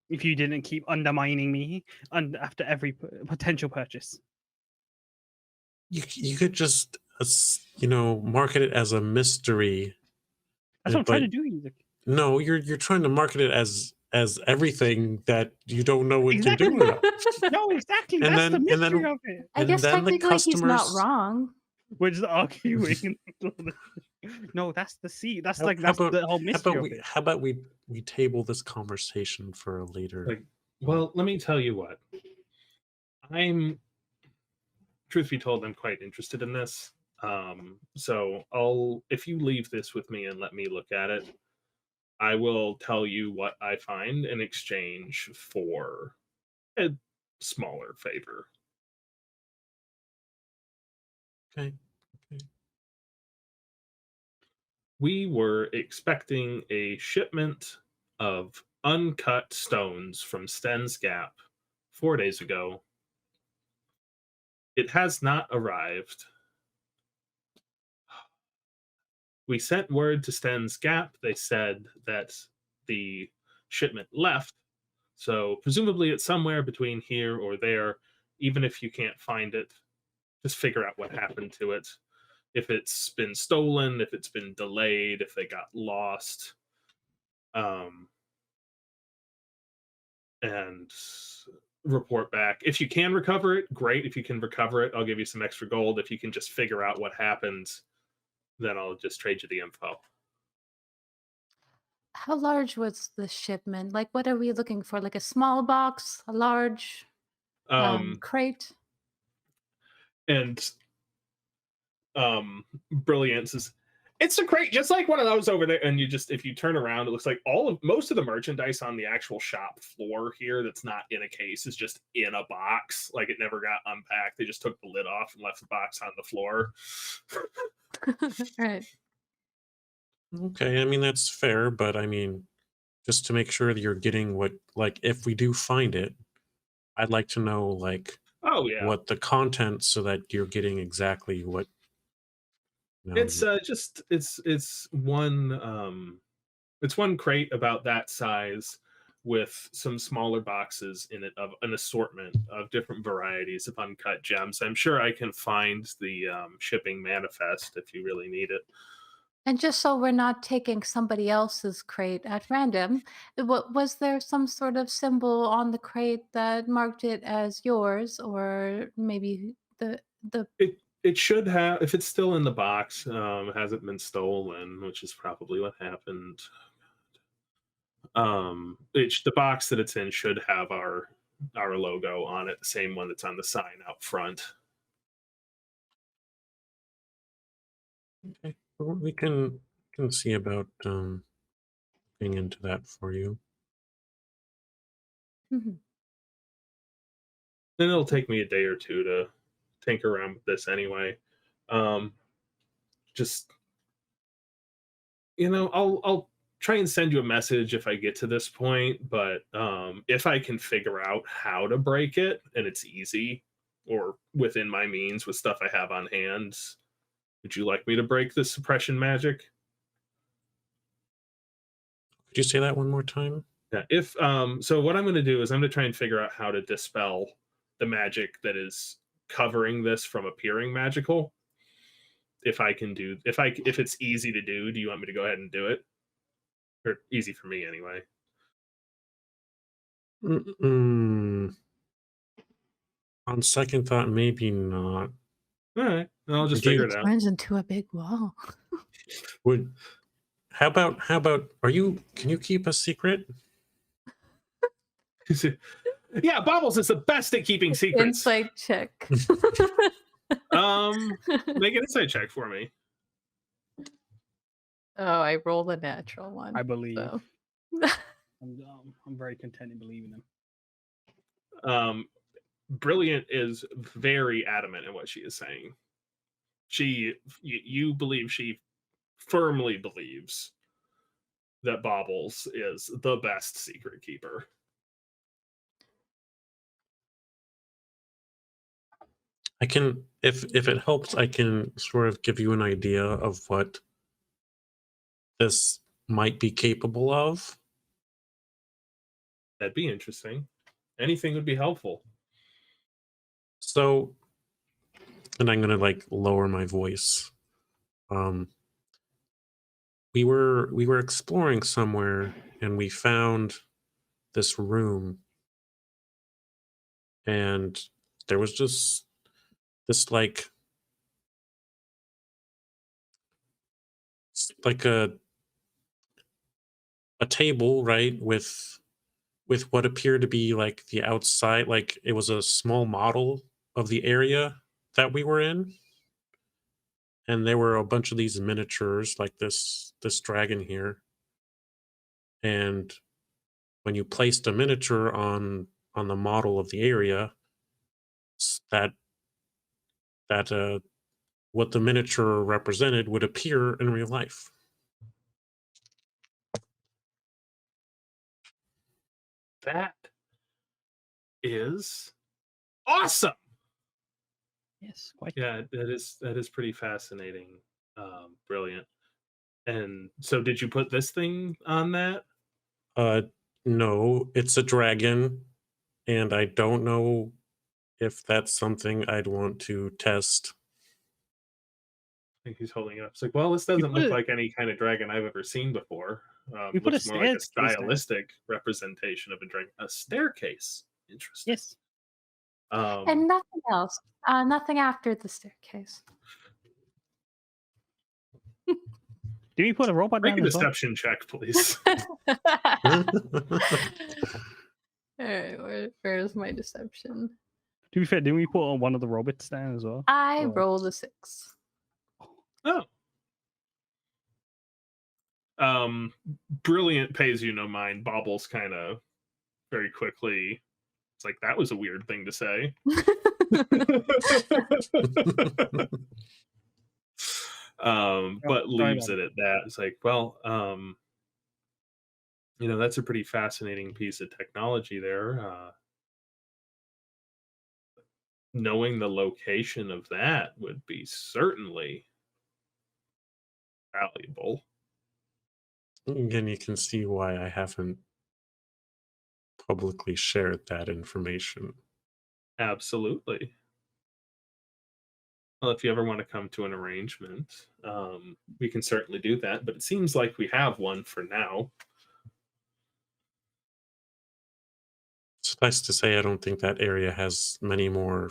If you didn't keep undermining me after every potential purchase. you could just market it as a mystery. That's what I'm trying to but- do. Like, No, you're trying to market it as everything that you don't know what Exactly. to do with it. no, exactly. And That's the then- and then- mystery of it. I And guess then the technically he's not customers- wrong. We're just arguing. No, that's the C. That's How- like how that's about- the whole mystery of it. How about we table this conversation for a later? Like, well, let me tell you what. Truth be told, I'm quite interested in this. So if you leave this with me and let me look at it, I will tell you what I find in exchange for a smaller favor. Okay. We were expecting a shipment of uncut stones from Sten's Gap 4 days ago. It has not arrived. We sent word to Sten's Gap. They said that the shipment left. So presumably it's somewhere between here or there. Even if you can't find it, just figure out what happened to it. If it's been stolen, if it's been delayed, if they got lost. And report back. If you can recover it, great. If you can recover it, I'll give you some extra gold. If you can just figure out what happened, then I'll just trade you the info. How large was the shipment? Like, what are we looking for? Like a small box, a large crate? And Brilliance is, it's a crate just like one of those over there. And you just, if you turn around, it looks like most of the merchandise on the actual shop floor here that's not in a case is just in a box. Like, it never got unpacked. They just took the lid off and left the box on the floor. Right. Okay, I mean that's fair, but I mean, just to make sure that you're getting what, like, if we do find it, I'd like to know, like, Oh yeah, what the content, so that you're getting exactly what. it's just it's one crate about that size with some smaller boxes in it of an assortment of different varieties of uncut gems. I'm sure I can find the shipping manifest if you really need it. And just so we're not taking somebody else's crate at random, was there some sort of symbol on the crate that marked it as yours, or maybe the It should have, if it's still in the box, hasn't been stolen, which is probably what happened. The box that it's in should have our logo on it, the same one that's on the sign out front. Okay, well, we can see about looking into that for you. Mhm. Then it'll take me a day or two to tinker around with this anyway. Just, I'll try and send you a message if I get to this point, but if I can figure out how to break it and it's easy or within my means with stuff I have on hand, would you like me to break the suppression magic? Could you say that one more time? Yeah. If so what I'm going to do is I'm going to try and figure out how to dispel the magic that is covering this from appearing magical. If it's easy to do you want me to go ahead and do it? Or easy for me anyway. On second thought, maybe not. All right, I'll just Do you- figure it It out. turns into a big wall. Would how about can you keep a secret? Yeah, Baubles is the best at keeping secrets. Insight check. Make an insight check for me. Oh, I rolled a natural one. I believe. so. I'm very content in believing them. Brilliant is very adamant in what she is saying. You believe she firmly believes that Baubles is the best secret keeper. I can, if it helps, I can sort of give you an idea of what this might be capable of. That'd be interesting. Anything would be helpful. So, and I'm gonna like lower my voice. We were exploring somewhere and we found this room, and there was just this like a table, right, with what appeared to be like the outside, like it was a small model of the area that we were in, and there were a bunch of these miniatures like this dragon here, and when you placed a miniature on the model of the area, that what the miniature represented would appear in real life. That is awesome. Yes, quite. Yeah, that is pretty fascinating. Brilliant. And so did you put this thing on that? No, it's a dragon, and I don't know if that's something I'd want to test. I think he's holding it up. It's like, well, this You doesn't put look it, like any kind of dragon I've ever seen before. you put a Looks more like a staircase there. stylistic representation of a dragon. A staircase. Interesting. Yes. And nothing else. Nothing after the staircase. Do we put a robot Make down a as well? deception check, please. Alright, where's my deception? To be fair, didn't we put on one of the robots down as well? I Or- rolled a 6. Oh. Brilliant pays you no mind. Baubles kind of very quickly. It's like, that was a weird thing to say. But leaves it at that. It's like, well, that's a pretty fascinating piece of technology there. Knowing the location of that would be certainly valuable. Again, you can see why I haven't publicly shared that information. Absolutely. Well, if you ever want to come to an arrangement, we can certainly do that. But it seems like we have one for now. Suffice to say, I don't think that area has many more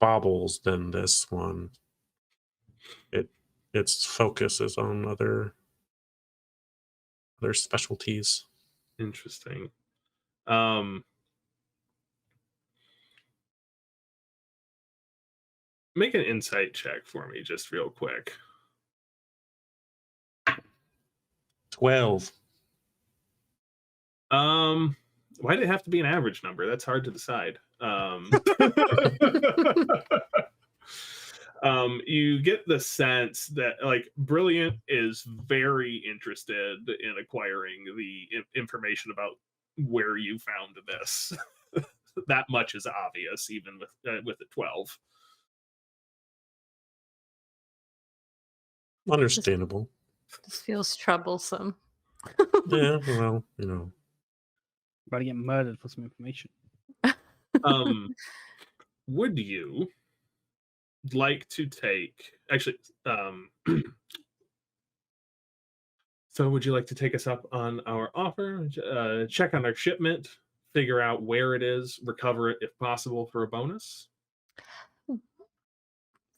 baubles than this one. Its focus is on other specialties. Interesting. Make an insight check for me, just real quick. 12. Why did it have to be an average number? That's hard to decide. You get the sense that Brilliant is very interested in acquiring the information about where you found this. That much is obvious, even with the 12. Understandable. This feels troublesome. Yeah, well, About to get murdered for some information. Would you like to take so would you like to take us up on our offer, check on our shipment, figure out where it is, recover it if possible for a bonus?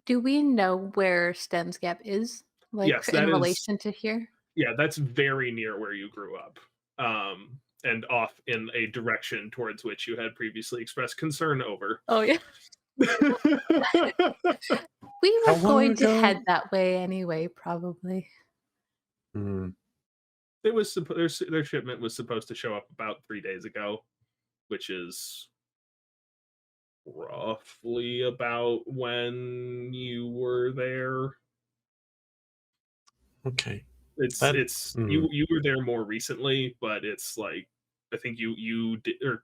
Do we know where Sten's Gap is? Yes, that in is- relation to here? Yeah, that's very near where you grew up, and off in a direction towards which you had previously expressed concern over. Oh yeah. We How were long going to ago? head that way anyway, probably. It was their shipment was supposed to show up about 3 days ago, which is roughly about when you were there. Okay. It's you were there more recently, but it's like I think you did, or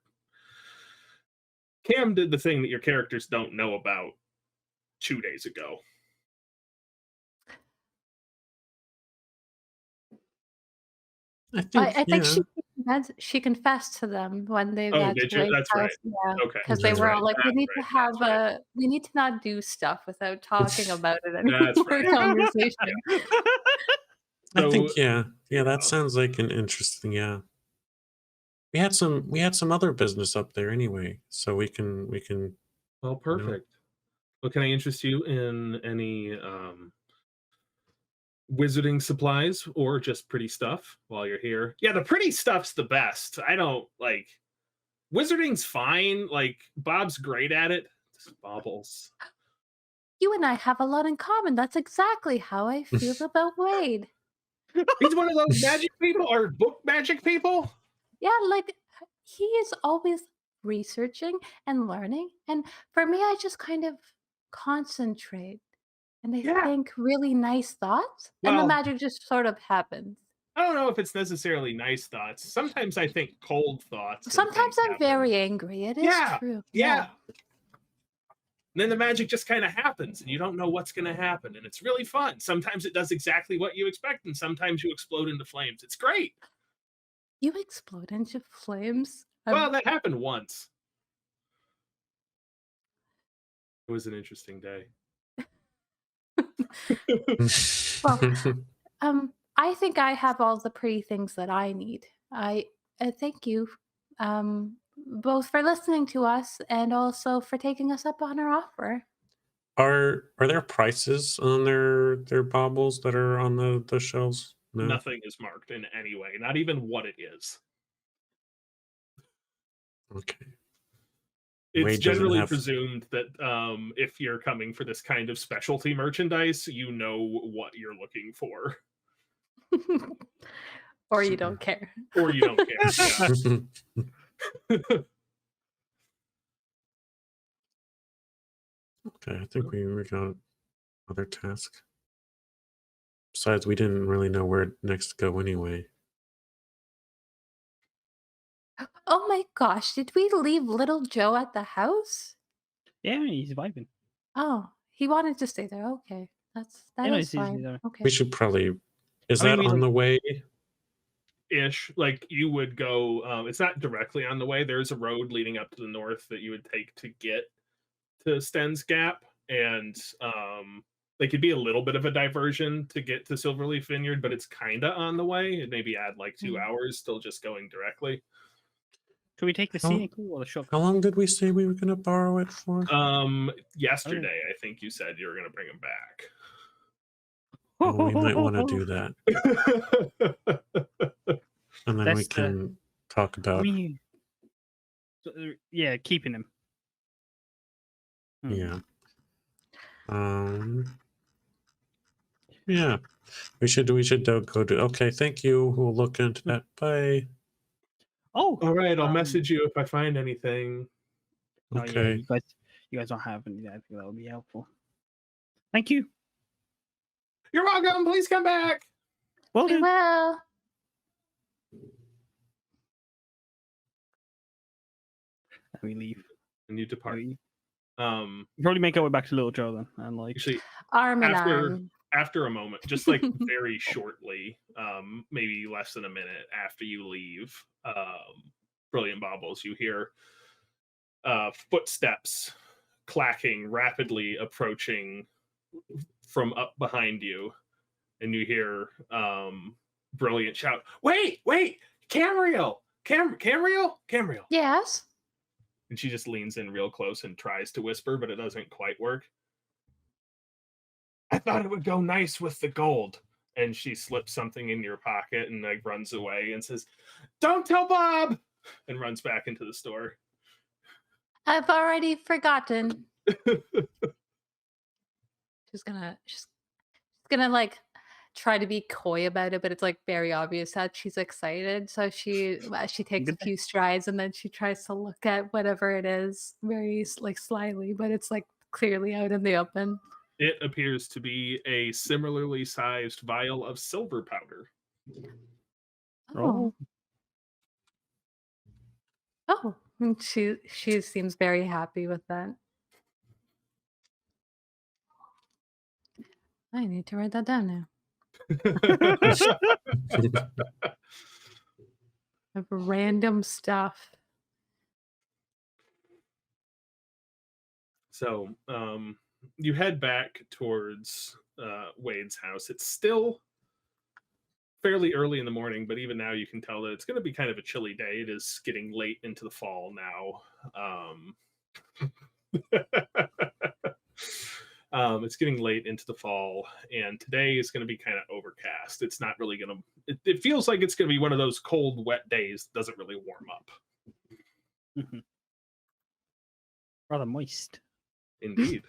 Cam did the thing that your characters don't know about 2 days ago. I think, she confessed to them when they Oh, got did to you? Lake That's House. right. Yeah, Okay, because they that's were right. all like, "We That's need to right. have That's we need to not do stuff without talking about it anymore." That's right. Conversation. I think, So, yeah, that sounds like an interesting, We had some other business up there anyway, so we can. well, perfect. Well, can I interest you in any wizarding supplies or just pretty stuff while you're here? Yeah, the pretty stuff's the best. I don't wizarding's fine. Bob's great at it. Just Baubles. You and I have a lot in common. That's exactly how I feel about Wade. He's one of those magic people or book magic people. Yeah, he is always researching and learning. And for me, I just kind of concentrate and I think really nice thoughts. And the Well- magic just sort of happens. I don't know if it's necessarily nice thoughts. Sometimes I think cold thoughts. and Sometimes things I'm happen. very angry. It is Yeah, true. Yeah. And then the magic just kind of happens, and you don't know what's going to happen, and it's really fun. Sometimes it does exactly what you expect, and sometimes you explode into flames. It's great. You explode into flames? Well, that happened once. It was an interesting day. I think I have all the pretty things that I need. I thank you, both for listening to us and also for taking us up on our offer. Are there prices on their baubles that are on the shelves? No. Nothing is marked in any way, not even what it is. Okay. It's Wade doesn't generally have- presumed that if you're coming for this kind of specialty merchandise, you know what you're looking for. Or you don't care. Or you don't care. Yeah. Okay, I think we got another task. Besides, we didn't really know where next to go anyway. Oh my gosh, did we leave little Joe at the house? Yeah, he's vibing. Oh, he wanted to stay there. Okay. That no, is he's fine. there. Okay. We should probably. Is I mean, that we on like- the way? Ish. Like you would go, it's not directly on the way. There's a road leading up to the north that you would take to get to Sten's Gap. And like it'd be a little bit of a diversion to get to Silverleaf Vineyard, but it's kind of on the way. It'd maybe add like 2 hours still just going directly. Could we take the How- scenic route or the short? How long did we say we were going to borrow it for? Yesterday, I think you said you were going to bring him back. Well, we might want to do that, and then we That's the- can talk about. Yeah, keeping him. Yeah. Yeah. We should go do. Okay, thank you. We'll look into that. Bye. Oh, All right, I'll message you if I find anything. oh, yeah, Okay. you guys don't have any. I think that would be helpful. Thank you. You're welcome. Please come back. Well We done. will. And we leave. And you depart. We Um, probably make our way back to Little Joe then, and like. actually, Arm in After- arm. after a moment, just like very shortly, maybe less than a minute after you leave, Brilliant Baubles, you hear footsteps clacking, rapidly approaching from up behind you, and you hear Brilliant shout, "Wait, Camriel! Camriel!" Yes. And she just leans in real close and tries to whisper, but it doesn't quite work. I thought it would go nice with the gold. And she slips something in your pocket and like runs away and says, "Don't tell Bob!" and runs back into the store. I've already forgotten. She's gonna like try to be coy about it, but it's like very obvious that she's excited. So she takes a Good. few strides and then she tries to look at whatever it is very like slyly, but it's like clearly out in the open. It appears to be a similarly sized vial of silver powder. Oh. Oh. And she seems very happy with that. I need to write that down now. Of random stuff. So you head back towards Wade's house. It's still fairly early in the morning, but even now you can tell that it's going to be kind of a chilly day. It is getting late into the fall now. It's getting late into the fall, and today is going to be kind of overcast. It's not really going to, it feels like it's going to be one of those cold, wet days that doesn't really warm up. Rather moist. Indeed.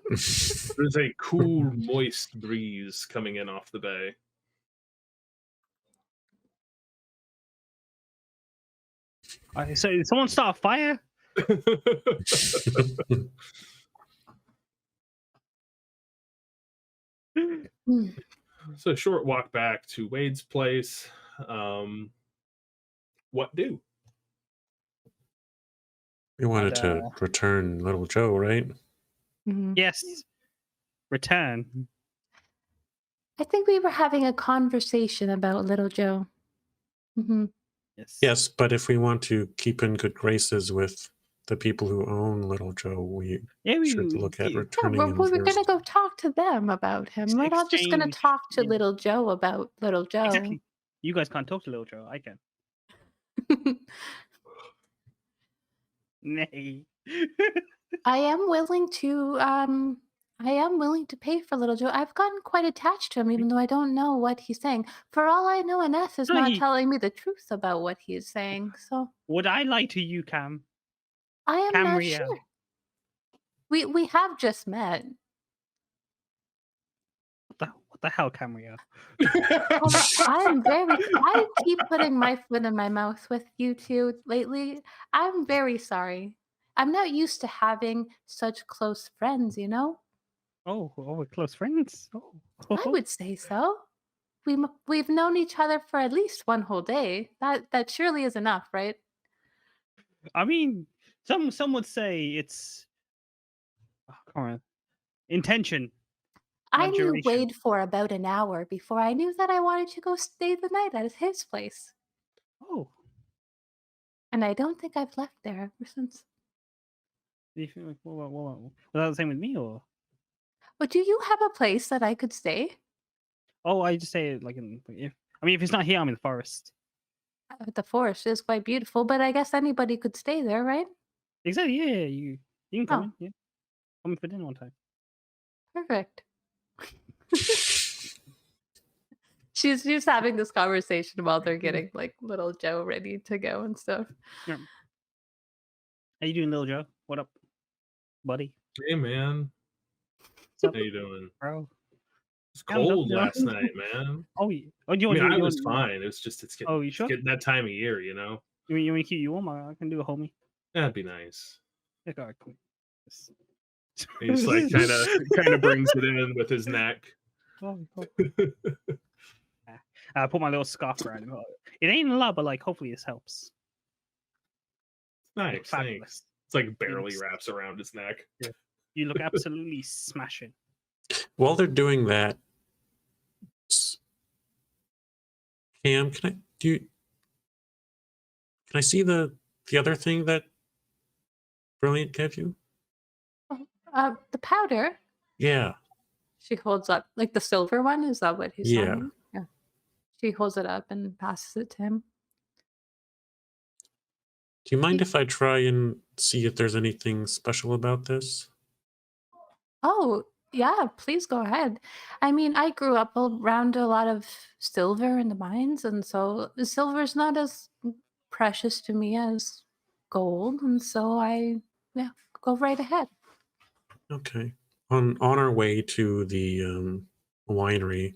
There's a cool, moist breeze coming in off the bay. So did someone start a fire? So a short walk back to Wade's place. What do? We wanted to And, return little Joe, right? Mhm. Yes. Return. I think we were having a conversation about little Joe. Hmm. Yes. Yes, but if we want to keep in good graces with the people who own Little Joe, we Yeah, we should look at Yeah, returning him we're gonna first. go talk to them about him. We're not just gonna exchange. talk to Yeah. little Joe about little Joe. Exactly. You guys can't talk to Little Joe. I can. Nay. I am willing to pay for little Joe. I've gotten quite attached to him, even though I don't know what he's saying. For all I know, Aneth is No, not he- telling me the truth about what he's saying. So Would I lie to you, Cam? I am not Camriel. sure. We have just met. What the hell, Camriel? I keep putting my foot in my mouth with you two lately. I'm very sorry. I'm not used to having such close friends, you know? Oh, we're close friends. Oh. I would say so. We've known each other for at least one whole day. That surely is enough, right? I mean, some would say it's come on, intention. I Not knew duration. Wade for about an hour before I knew that I wanted to go stay the night at his place. Oh, And I don't think I've left there ever since. do you feel like was that the same with me or? But do you have a place that I could stay? Oh, I just say it like if it's not here, I'm in the forest. The forest is quite beautiful, but I guess anybody could stay there, right? Exactly. Yeah, you can come Oh. in. Yeah, come in for dinner one time. Perfect. She's having this conversation while they're getting like little Joe ready to go and stuff. Yeah. How you doing, Little Joe? What up, buddy? Hey, man. What's up, How you doing? bro? It's Yeah, I'm done, cold you know? last night, man. Oh, I mean, I was you fine. It was just it's Oh, you it's sure? getting that time of year, you know. You want to keep you warm? I can do a homie. That'd be nice. Yeah, all right, cool. Yes. He's like kind of brings it in with his neck. Oh, I put my little scarf around him. It ain't a lot, but like hopefully this helps. Nice, Look fabulous. thanks. It's like barely Thanks. wraps around his neck. You look absolutely smashing. While they're doing that, Cam, can I see the other thing that Brilliant gave you? The powder. Yeah. She holds up like the silver one. Is that what he's Yeah. talking? Yeah. She holds it up and passes it to him. Do you mind if I try and see if there's anything special about this? Oh, yeah, please go ahead. I mean, I grew up around a lot of silver in the mines, and so the silver's not as precious to me as gold, and so go right ahead. Okay. On our way to the winery,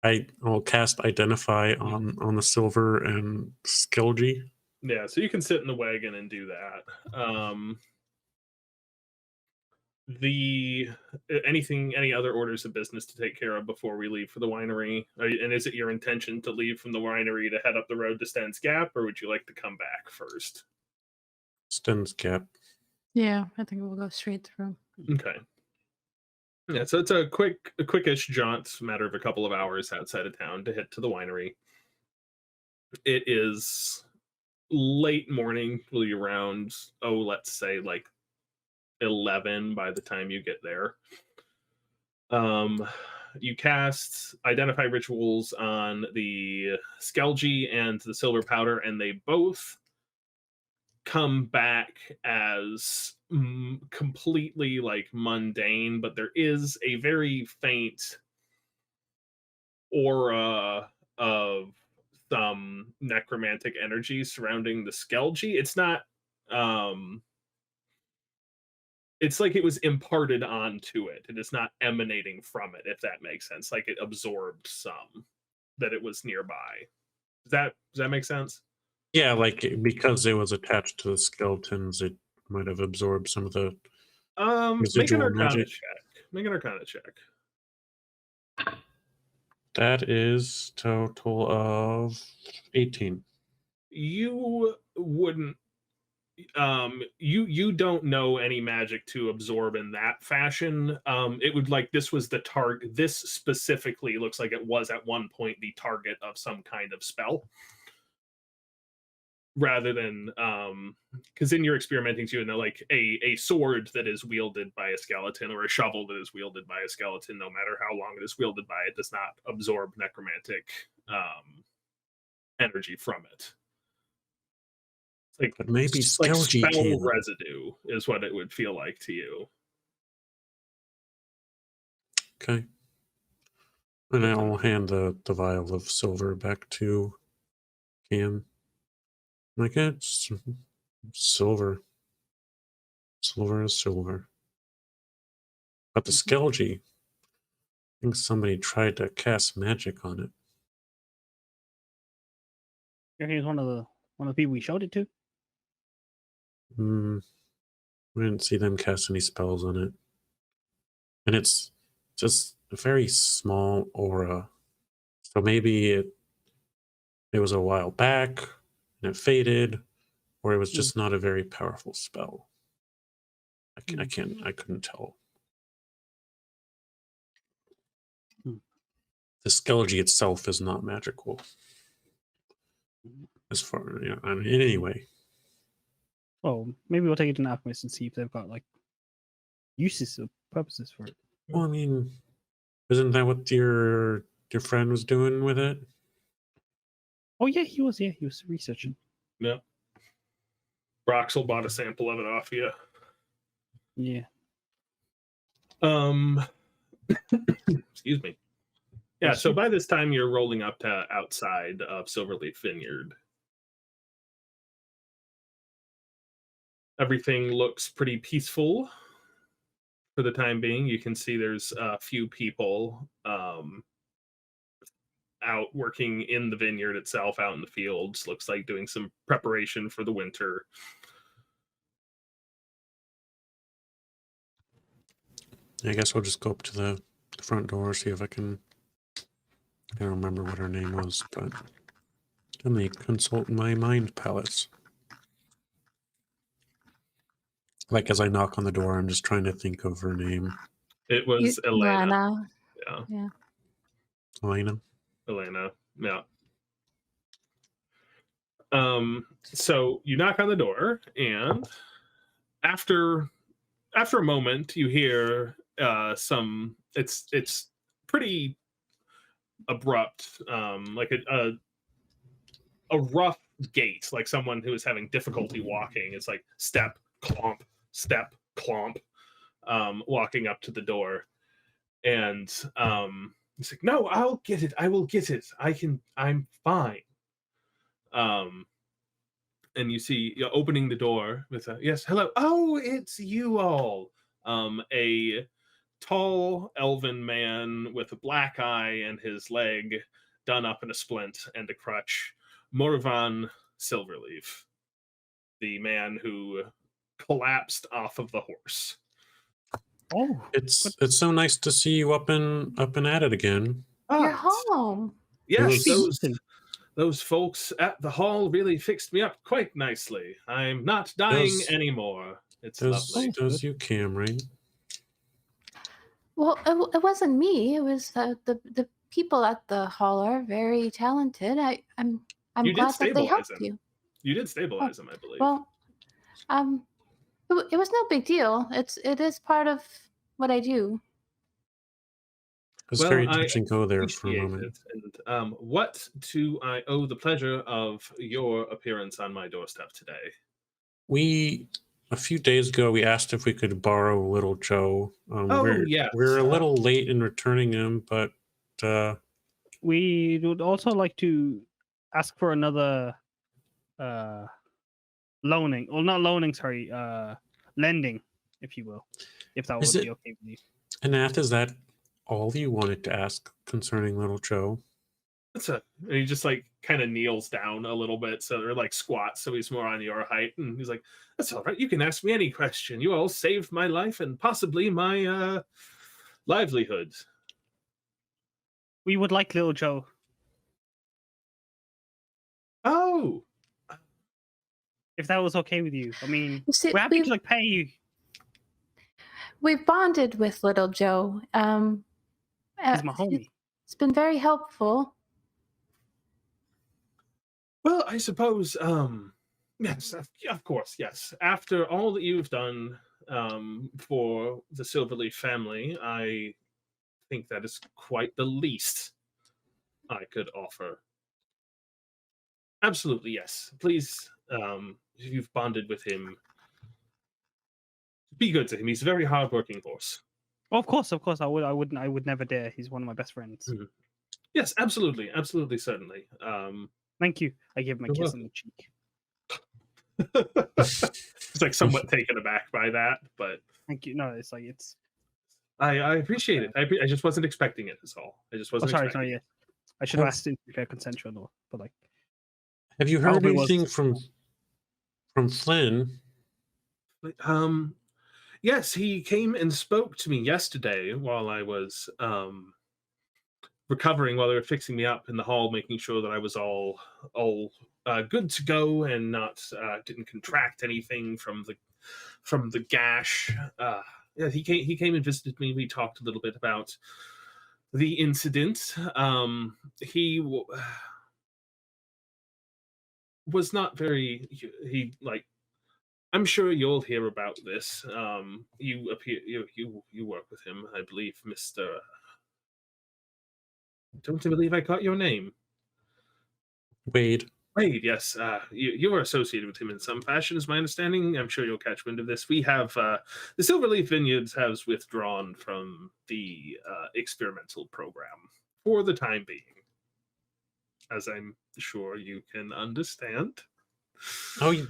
I'll cast Identify on the silver and Skilgy. Yeah, so you can sit in the wagon and do that. Any other orders of business to take care of before we leave for the winery? And is it your intention to leave from the winery to head up the road to Sten's Gap, or would you like to come back first? Sten's Gap. Yeah, I think we'll go straight through. Okay. Yeah, so it's a quickish jaunt, matter of a couple of hours outside of town to hit to the winery. It is late morning, really around, let's say like 11 by the time you get there. You cast Identify Rituals on the Skelgy and the Silver Powder, and they both come back as completely like mundane, but there is a very faint aura of some necromantic energy surrounding the Skelgy. It's not it's like it was imparted onto it. It is not emanating from it, if that makes sense. Like it absorbed some that it was nearby. Does that make sense? Yeah, like because it was attached to the skeletons, it might have absorbed some of the Make an residual Arcana magic. check. Make an Arcana check. That is total of 18. You wouldn't You don't know any magic to absorb in that fashion. It would like this was the target. This specifically looks like it was at one point the target of some kind of spell, rather than because in your experimenting you know like a sword that is wielded by a skeleton or a shovel that is wielded by a skeleton, no matter how long it is wielded by, it does not absorb necromantic energy from it. Like, But maybe like Skelgy spell can. residue is what it would feel like to you. Okay. And I'll hand the vial of silver back to Cam. Like, it's silver. Silver is silver. But the Skelgy, I think somebody tried to cast magic on it. He's one of the people we showed it to. We didn't see them cast any spells on it. And it's just a very small aura. So maybe it was a while back and it faded, or it was just not a very powerful spell. I couldn't tell. The Skelgy itself is not magical. As far, I mean, anyway. Well, maybe we'll take it to an alchemist and see if they've got like uses or purposes for it. Well, I mean, isn't that what your friend was doing with it? Oh yeah, he was researching. Yeah. Broxel bought a sample of it off you. Yeah. Excuse me. Yeah, so by this time you're rolling up to outside of Silverleaf Vineyard. Everything looks pretty peaceful for the time being. You can see there's a few people out working in the vineyard itself, out in the fields. Looks like doing some preparation for the winter. I guess I'll just go up to the front door, see if I can. I don't remember what her name was, but let me consult my mind palace. Like as I knock on the door, I'm just trying to think of her name. It was Elena. Yeah. Elena. Yeah. So you knock on the door, and after a moment, you hear some. It's pretty abrupt, like a rough gait, like someone who is having difficulty walking. It's like step, clomp, walking up to the door, and he's like, "No, I'll get it. I will get it. I'm fine." And you see opening the door with a yes, hello. Oh, it's you all. A tall elven man with a black eye and his leg done up in a splint and a crutch. Morvan Silverleaf, the man who collapsed off of the horse. Oh, it's so nice to see you up and at it again. You're home. Yes, those folks at the hall really fixed me up quite nicely. I'm not dying anymore. It's lovely. Does you, Cam, right? Well, it wasn't me. It was the people at the hall are very talented. I'm glad that they helped you. You did stabilize him, I believe. Well, it was no big deal. It is part of what I do. It was very touch and go there for a moment. And what do I owe the pleasure of your appearance on my doorstep today? A few days ago, we asked if we could borrow Little Joe. Yes. We're a little late in returning him, but we would also like to ask for another loaning. Well, not loaning, sorry, lending, if you will, if that would be okay with you. Anath, is that all you wanted to ask concerning Little Joe? And he just like kind of kneels down a little bit, so they're like squats, so he's more on your height, and he's like, "That's all right. You can ask me any question. You all saved my life and possibly my livelihood." We would like Little Joe. Oh, if that was okay with you. I mean, You see, we're happy we've, to like pay you. we've bonded with little Joe. He's my homie. It's been very helpful. Well, I suppose, yes, of course, yes. After all that you've done for the Silverleaf family, I think that is quite the least I could offer. Absolutely, yes. Please, if you've bonded with him, be good to him. He's a very hardworking horse. Oh, of course. I would never dare. He's one of my best friends. Mhm. Yes, absolutely, certainly. Thank you. I give him a You're kiss on the cheek. It's like somewhat taken aback by that, but Thank you. No, it's like it's. I appreciate it. I just wasn't expecting it. Is all. I just Oh, wasn't. sorry. expecting Yeah. it. I should have asked if they're consensual, but like. Have you I heard hope it was. anything from Flynn? Yes, he came and spoke to me yesterday while I was recovering, while they were fixing me up in the hall, making sure that I was all good to go and not didn't contract anything from the gash. Yeah, he came and visited me. We talked a little bit about the incident. He was not very. He like. I'm sure you'll hear about this. You appear you work with him, I believe, Mr. Don't believe I caught your name. Wade. Wade, yes. You are associated with him in some fashion, is my understanding. I'm sure you'll catch wind of this. We have the Silverleaf Vineyards has withdrawn from the experimental program for the time being, as I'm sure you can understand. Oh, you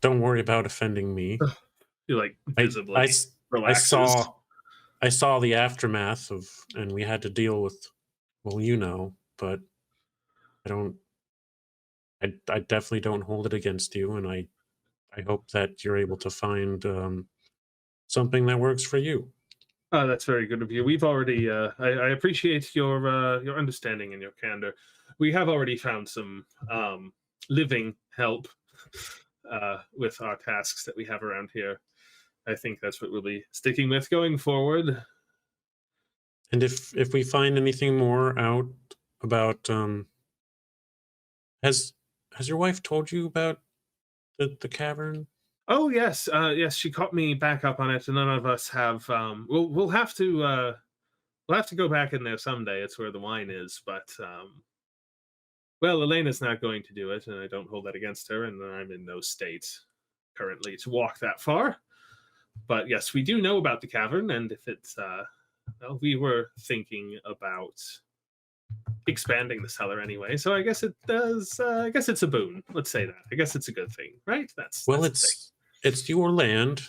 don't worry about offending me. You're like visibly I relaxes. saw the aftermath and we had to deal with, well, but I definitely don't hold it against you, and I hope that you're able to find something that works for you. That's very good of you. We've already. I appreciate your understanding and your candor. We have already found some living help with our tasks that we have around here. I think that's what we'll be sticking with going forward. And if we find anything more out about, has your wife told you about the cavern? Oh yes, yes. She caught me back up on it, and none of us have. We'll have to go back in there someday. It's where the wine is, but well, Elena's not going to do it, and I don't hold that against her. And I'm in no state currently to walk that far. But yes, we do know about the cavern, and if it's well, we were thinking about expanding the cellar anyway. So I guess it does. I guess it's a boon. Let's say that. I guess it's a good thing, right? That's the thing. It's your land.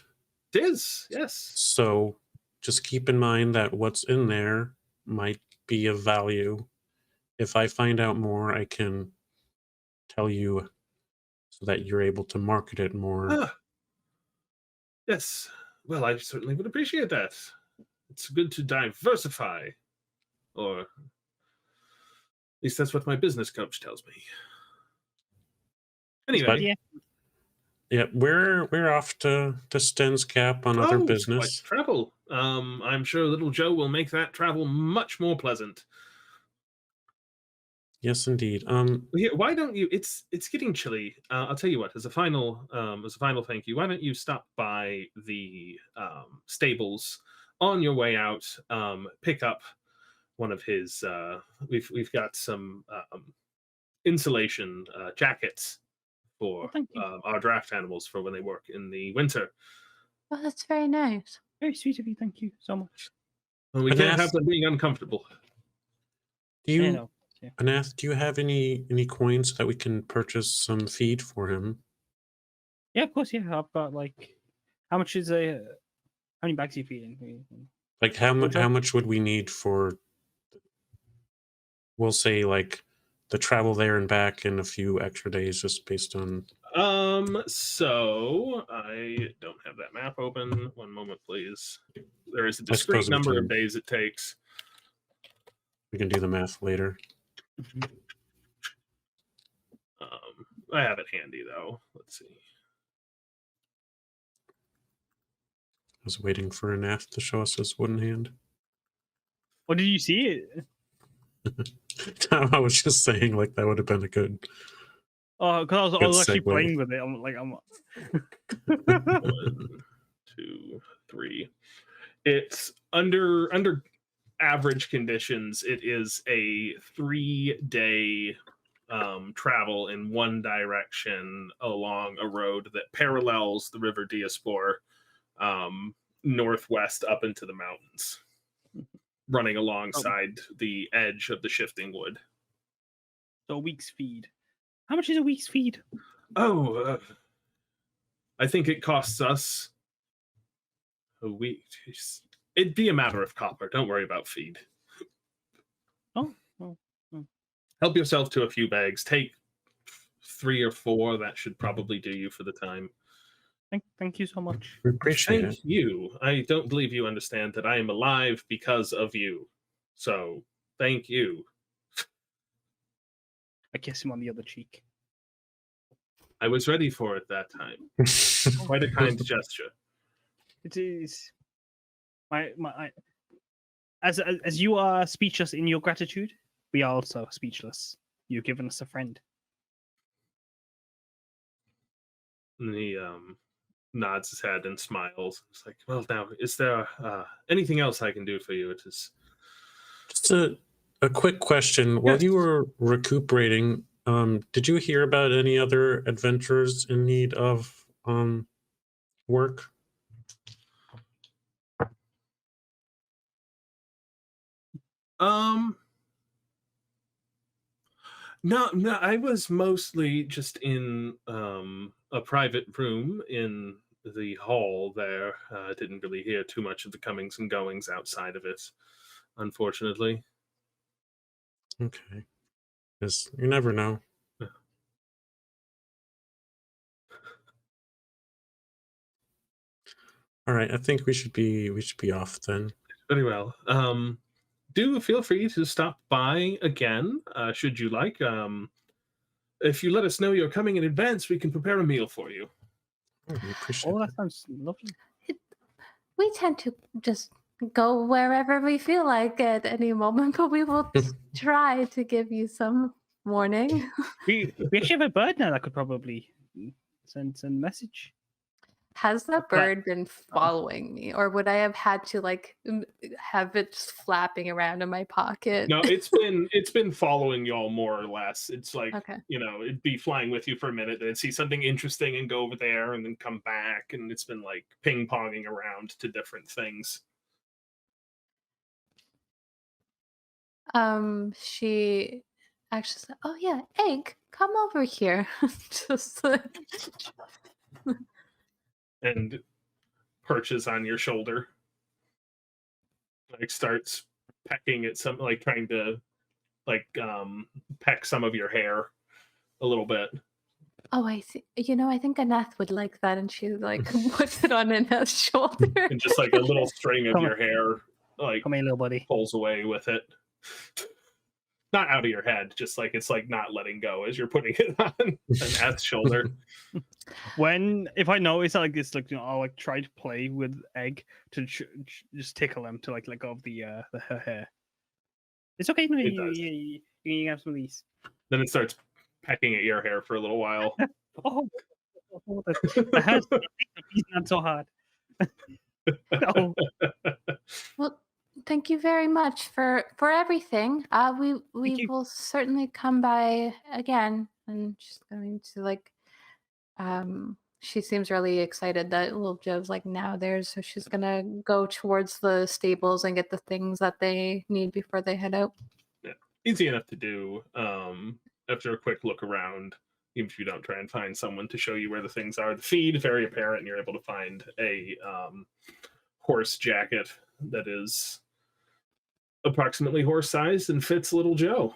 It is, yes. So just keep in mind that what's in there might be of value. If I find out more, I can tell you so that you're able to market it more. Yes. Well, I certainly would appreciate that. It's good to diversify, or at least that's what my business coach tells me. Anyway, yeah, we're off to Sten's Cap on other business. Travel. I'm sure little Joe will make that travel much more pleasant. Yes, indeed. Why don't you? It's getting chilly. I'll tell you what. As a final thank you, why don't you stop by the stables on your way out? Pick up one of his. We've got some insulation jackets for our draft animals for when they work in the winter. Oh, that's very nice. Very sweet of you. Thank you so much. Well, we can't have them being uncomfortable. Do you? Anath, do you have any coins so that we can purchase some feed for him? Yeah, of course. Yeah, I've got like, how much is how many bags are you feeding? Like how much would we need for? We'll say like the travel there and back in a few extra days, just based on. So I don't have that map open. One moment, please. There is a discrete number of days it takes. We can do the math later. I have it handy though. Let's see. I was waiting for Anath to show us his wooden hand. Or did you see it? I was just saying, like, that would have been a good. Oh, because I Good was actually segue. playing with it. I'm like, 1, 2, 3. It's under average conditions. It is a 3-day travel in one direction along a road that parallels the River Diaspor, northwest up into the mountains, running alongside the edge of the shifting wood. so a week's feed. How much is a week's feed? Oh, I think it costs us a week. It'd be a matter of copper. Don't worry about feed. Oh. Help yourself to a few bags. Take 3 or 4. That should probably do you for the time. Thank you so much. We appreciate Thank it. you. I don't believe you understand that I am alive because of you. So, thank you. I kiss him on the other cheek. I was ready for it that time. Quite a kind gesture. It is as you are speechless in your gratitude, we are also speechless. You've given us a friend. And he nods his head and smiles. It's like, well, now, is there anything else I can do for you? It is Just a quick question. While you were recuperating, did you hear about any other adventurers in need of work? No, I was mostly just in a private room in the hall there. Didn't really hear too much of the comings and goings outside of it, unfortunately. Okay. Because you never know. All right, I think we should be off then. Very well. Do feel free to stop by again, should you like. If you let us know you're coming in advance, we can prepare a meal for you. Oh, we appreciate Oh, that. that sounds lovely. We tend to just go wherever we feel like at any moment, but we will try to give you some warning. We actually have a bird now that could probably send a message. Has that Fla- bird been following me, or would I have had to like have it flapping around in my pocket? No, it's been following y'all more or less. It's like, Okay. It'd be flying with you for a minute, then see something interesting and go over there and then come back, and it's been like ping-ponging around to different things. She actually said, "Oh yeah, Egg, come over here." Just like And perches on your shoulder, like starts pecking at some, like trying to like peck some of your hair a little bit. oh, I see. I think Anath would like that, and she like puts it on Anath's shoulder. And just like a little string of Come your hair like Come here, little buddy. pulls away with it. Not out of your head, just like it's like not letting go as you're putting it on Anath's shoulder. If I notice that like this, like I'll like try to play with Egg to just tickle him to like let go of her hair. It's okay. No, It you does. you can have some of these. Then it starts pecking at your hair for a little while. Oh, the hair's not so hard. Oh, Well, thank you very much for everything. We you. will certainly come by again. And she's going to like, she seems really excited that little Joe's like now there, so she's gonna go towards the stables and get the things that they need before they head out. Yeah, easy enough to do. After a quick look around, even if you don't try and find someone to show you where the things are, the feed very apparent, and you're able to find a horse jacket that is approximately horse-sized and fits little Joe.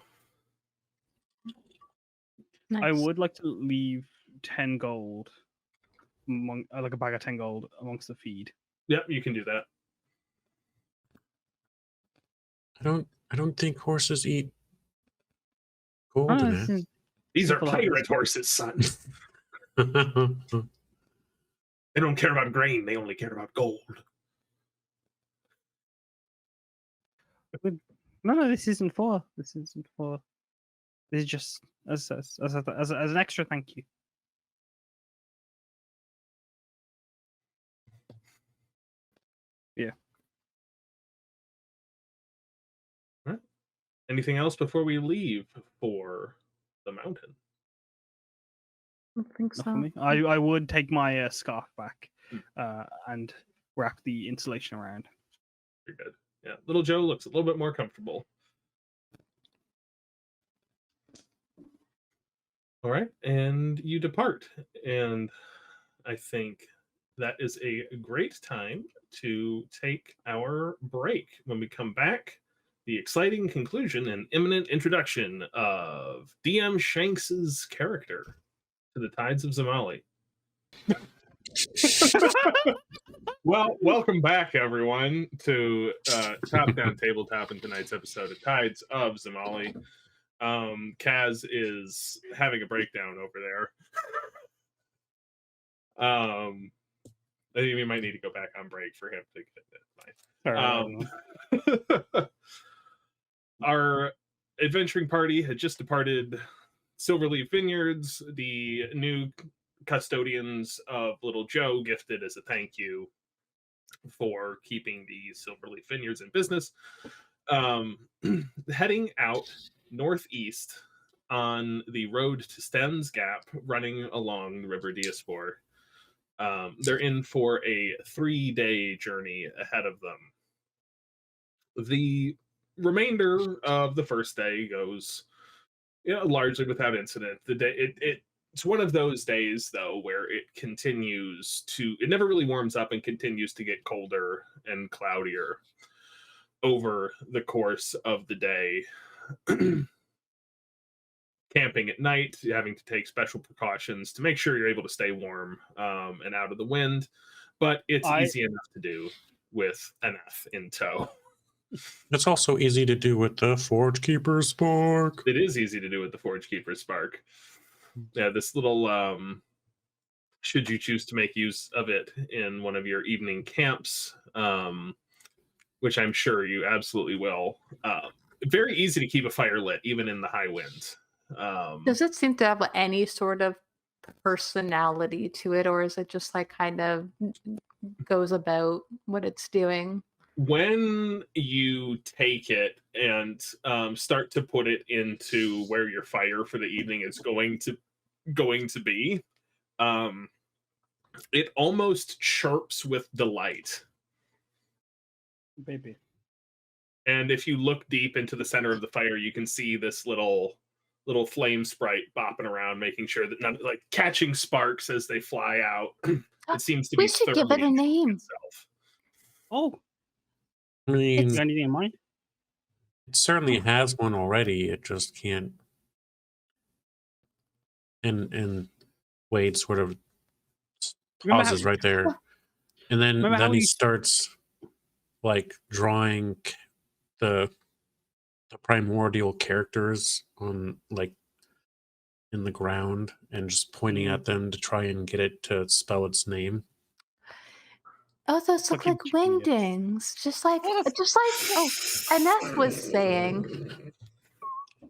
Nice. I would like to leave 10 gold, like a bag of 10 gold amongst the feed. Yep, you can do that. I don't think horses eat gold in it. These are People like pirate this. horses, son. They don't care about grain. They only care about gold. No, this isn't for. This isn't for. This is just as an extra thank you. Yeah. All right. Anything else before we leave for the mountain? I don't think Not so. for me. I would take my scarf back, and wrap the insulation around. You're good. Yeah, little Joe looks a little bit more comfortable. All right, and you depart. And I think that is a great time to take our break. When we come back, the exciting conclusion and imminent introduction of DM Shanks's character to the Tides of Zemali. Well, welcome back, everyone, to Down Tabletop in tonight's episode of Tides of Zemali. Kaz is having a breakdown over there. I think we might need to go back on break for him to get it. Sorry, Our adventuring party had just departed Silverleaf Vineyards. The new custodians of Little Joe gifted as a thank you for keeping the Silverleaf Vineyards in business. Heading out northeast on the road to Sten's Gap, running along the River Diaspor. They're in for a 3-day journey ahead of them. The remainder of the first day goes largely without incident. The day it's one of those days, though, where it never really warms up and continues to get colder and cloudier over the course of the day. Camping at night, having to take special precautions to make sure you're able to stay warm and out of the wind, but it's easy enough to do with an F in tow. It's also easy to do with the Forge Keeper's Spark. It is easy to do with the Forge Keeper's Spark. Yeah, this little, should you choose to make use of it in one of your evening camps, which I'm sure you absolutely will. Very easy to keep a fire lit, even in the high winds. Does it seem to have any sort of personality to it, or is it just like kind of goes about what it's doing? When you take it and start to put it into where your fire for the evening is going to be, it almost chirps with delight. Baby. And if you look deep into the center of the fire, you can see this little flame sprite bopping around, making sure that none, like catching sparks as they fly out. It seems to be. We should give it a name. Itself. Oh, I mean, you got anything in mind? it certainly has one already. It just can't. And Wade sort of pauses right there, and then he starts like drawing the primordial characters on like in the ground and just pointing at them to try and get it to spell its name. Oh, those look like wingdings, just like Annette was saying.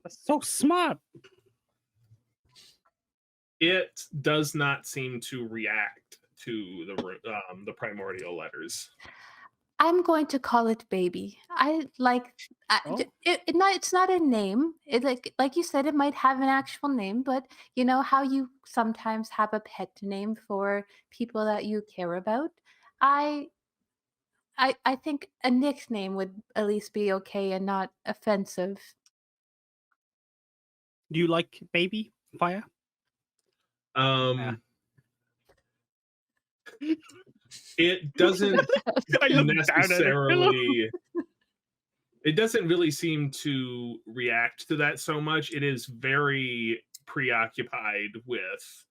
That's so smart. It does not seem to react to the primordial letters. I'm going to call it Baby. It's not a name. It like you said, it might have an actual name, but you know how you sometimes have a pet name for people that you care about. I think a nickname would at least be okay and not offensive. Do you like Baby Fire? It doesn't necessarily. It doesn't really seem to react to that so much. It is very preoccupied with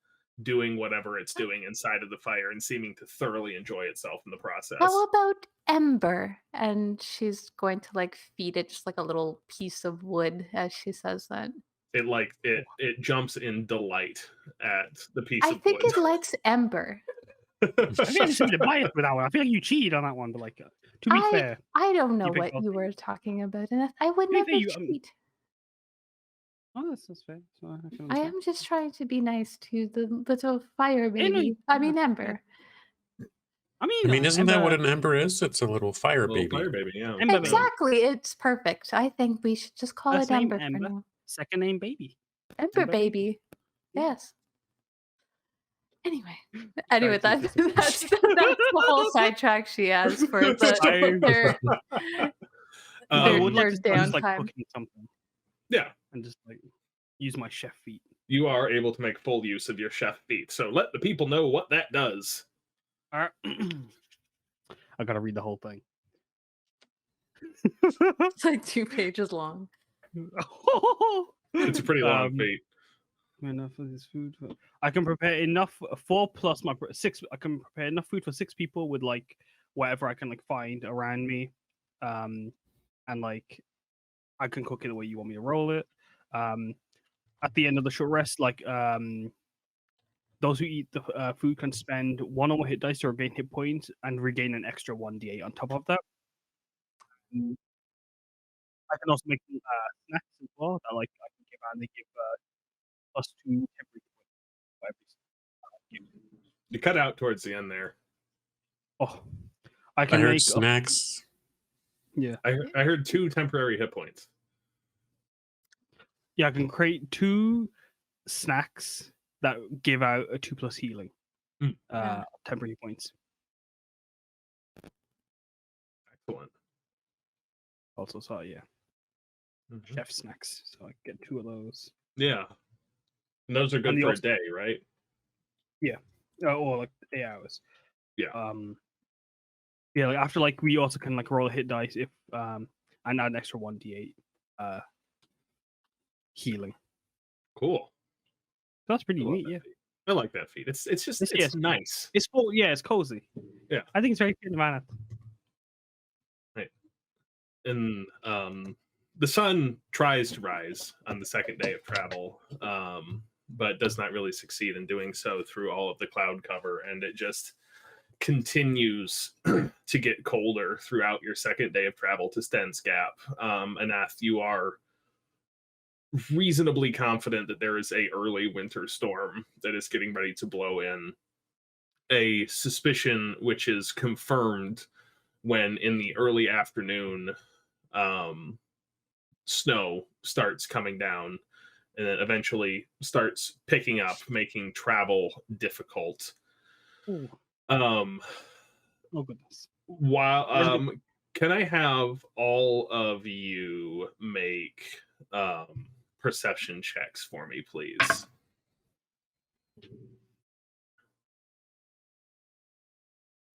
doing whatever it's doing inside of the fire and seeming to thoroughly enjoy itself in the process. How about Ember? And she's going to like feed it just like a little piece of wood as she says that. it jumps in delight at the piece I of think wood. it likes Ember. I think I decided to bias with that one. I feel like you cheated on that one, but like, to be fair, I don't know picked what both you of were talking about, and I would To be never fair, you, cheat. oh, that's fair. So I can I understand. am just trying to be nice to the little fire Yeah, no, baby. I mean yeah. Ember. I I mean, isn't that what Ember, an ember is? It's a little fire Little baby. fire baby, yeah. Ember baby. Exactly, it's perfect. I think we should just call First it name Ember for Ember, now. second name Baby. Ember Ember baby. baby. Yeah. Yes. Anyway, Sorry to that's disappoint. that's the whole sidetrack she has for their I would like their to start just like downtime. cooking something Yeah, and just like use my chef feet. you are able to make full use of your chef feat. So let the people know what that does. I gotta read the whole thing. It's like 2 pages long. It's a pretty long feat. Enough of this food. I can prepare enough 4 plus my 6. I can prepare enough food for 6 people with like whatever I can like find around me, and like I can cook it the way you want me to roll it. At the end of the short rest, like those who eat the food can spend 1 or more hit dice to regain hit points and regain an extra 1d8 on top of that. I can also make snacks as well that like I can give, and they give +2 temporary points for every You cut out towards the end there. Oh, I I can heard make snacks. yeah. I heard 2 temporary hit points. Yeah, I can create 2 snacks that give out a 2+ healing. Yeah. Temporary points. Excellent. Also saw yeah. Mhm. Chef snacks. So I get 2 of those. Yeah. And those are good And the for a also- day, right? Or like 8 hours. Yeah. Yeah, like after like we also can like roll a hit dice if and add an extra 1d8 healing. Cool. That's pretty I love neat, that yeah. feat. I like that feat. It's just It's- it's yeah. nice. It's it's cozy. Yeah. I think it's very good man. And the sun tries to rise on the second day of travel, but does not really succeed in doing so through all of the cloud cover, and it just continues to get colder throughout your second day of travel to Sten's Gap. Anath, you are reasonably confident that there is a early winter storm that is getting ready to blow in. A suspicion which is confirmed when in the early afternoon snow starts coming down and then eventually starts picking up, making travel difficult. Ooh. Um Oh goodness. while can I have all of you make perception checks for me, please?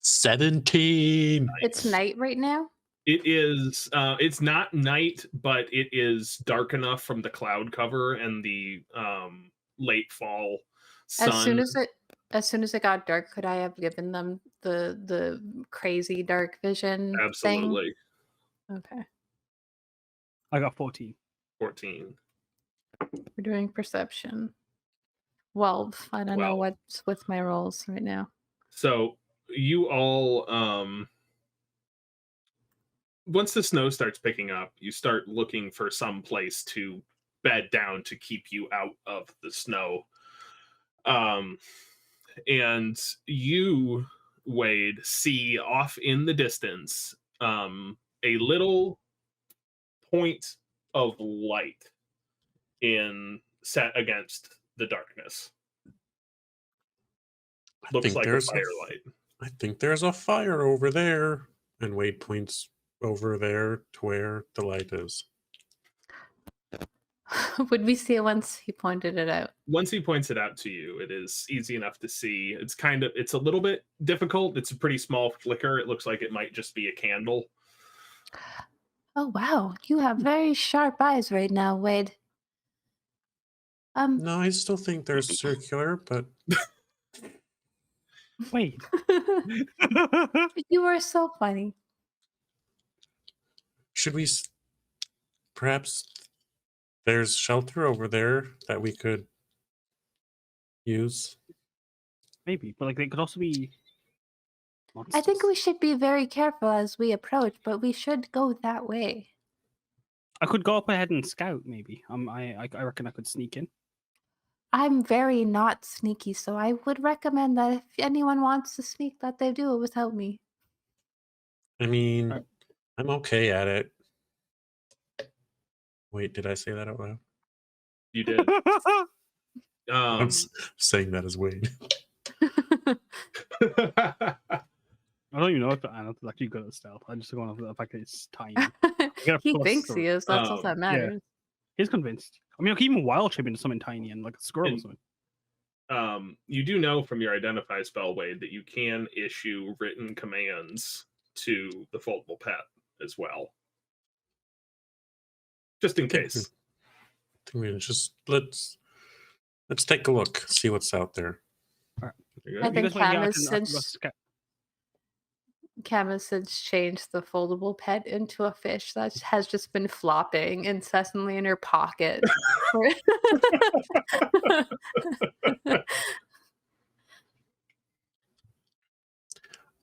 $17. It's night right now. It is it's not night, but it is dark enough from the cloud cover and the late fall sun. As soon as it got dark, could I have given them the crazy dark vision thing? Absolutely. Okay. I got 14. 14. We're doing perception. 12. I don't know 12. what's with my rolls right now. So you all once the snow starts picking up, you start looking for some place to bed down to keep you out of the snow. And you, Wade, see off in the distance a little point of light set against the darkness. Looks like a firelight. I think there's a fire over there. And Wade points over there to where the light is. Would we see it once he pointed it out? Once he points it out to you, it is easy enough to see. It's a little bit difficult. It's a pretty small flicker. It looks like it might just be a candle. Oh wow, you have very sharp eyes right now, Wade. No, I still think there's circular, but Wait. You are so funny. should we perhaps there's shelter over there that we could use. Maybe, but like they could also be monsters. I think we should be very careful as we approach, but we should go that way. I could go up ahead and scout. Maybe. I reckon I could sneak in. I'm very not sneaky, so I would recommend that if anyone wants to sneak, that they do it without me. I mean, Right. I'm okay at it. Wait, did I say that out loud? You did. I'm saying that as Wade. I don't even know if Anna's actually good at stealth. I'm just going off the fact that it's tiny. get a He plus thinks or- he is. That's all that matters. He's convinced. I mean, like even wild shape into something tiny and like a squirrel or And- something. You do know from your identify spell, Wade, that you can issue written commands to the foldable pet as well. Just in case. I think we just let's take a look, see what's out there. You're I good? think You guys wanna Cam get has out and go since scout? Cam has since changed the foldable pet into a fish that has just been flopping incessantly in her pocket.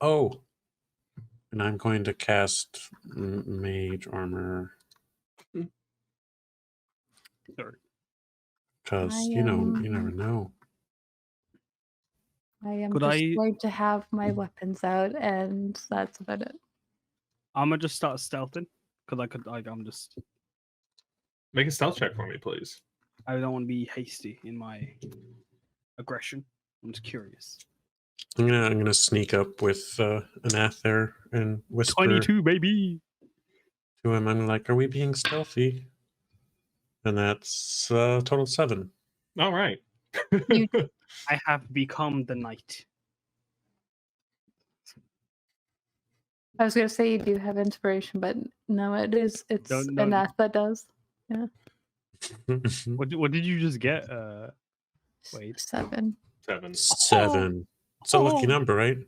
Oh, and I'm going to cast Mage Armor Sorry. because I, you never know. I am Could just I- going to have my weapons out, and that's about it. I'm gonna just start stealthing because I'm just. Make a stealth check for me, please. I don't want to be hasty in my aggression. I'm just curious. I'm gonna sneak up with Anath there and whisper 22, baby. to him. I'm like, "Are we being stealthy?" And that's total 7. All right. I have become the knight. I was going to say you do have inspiration, but no, it's No. Anath that does. What did you just get? Wait. 7. 7. 7. It's a lucky Oh. number, right?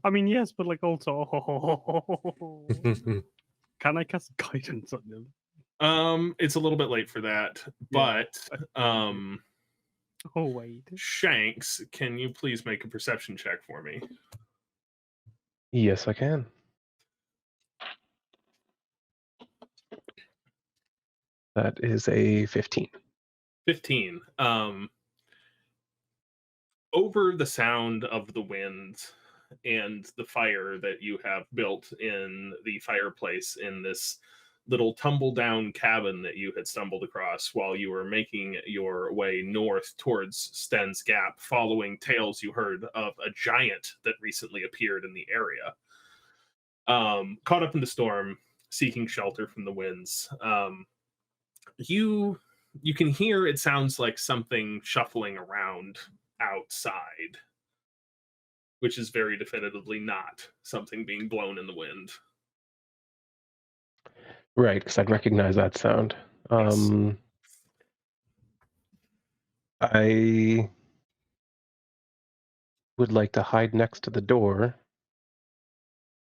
I mean, yes, but like also, can I cast guidance on them? It's a little bit late for that, Yeah. but Oh wait. Shanks, can you please make a perception check for me? Yes, I can. That is a 15. 15. Over the sound of the wind and the fire that you have built in the fireplace in this little tumble down cabin that you had stumbled across while you were making your way north towards Sten's Gap, following tales you heard of a giant that recently appeared in the area. Caught up in the storm, seeking shelter from the winds. You can hear, it sounds like something shuffling around outside, which is very definitively not something being blown in the wind. Right, because I'd recognize that sound. Yes. I would like to hide next to the door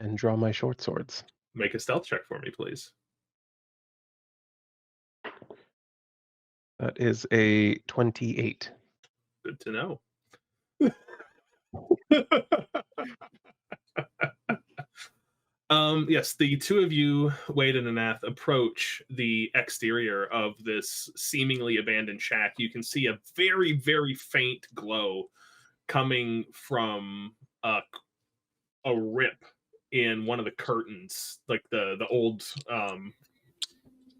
and draw my short swords. Make a stealth check for me, please. That is a 28. Good to know. Yes, the two of you, Wade and Anath, approach the exterior of this seemingly abandoned shack. You can see a very, very faint glow coming from a rip in one of the curtains, like the old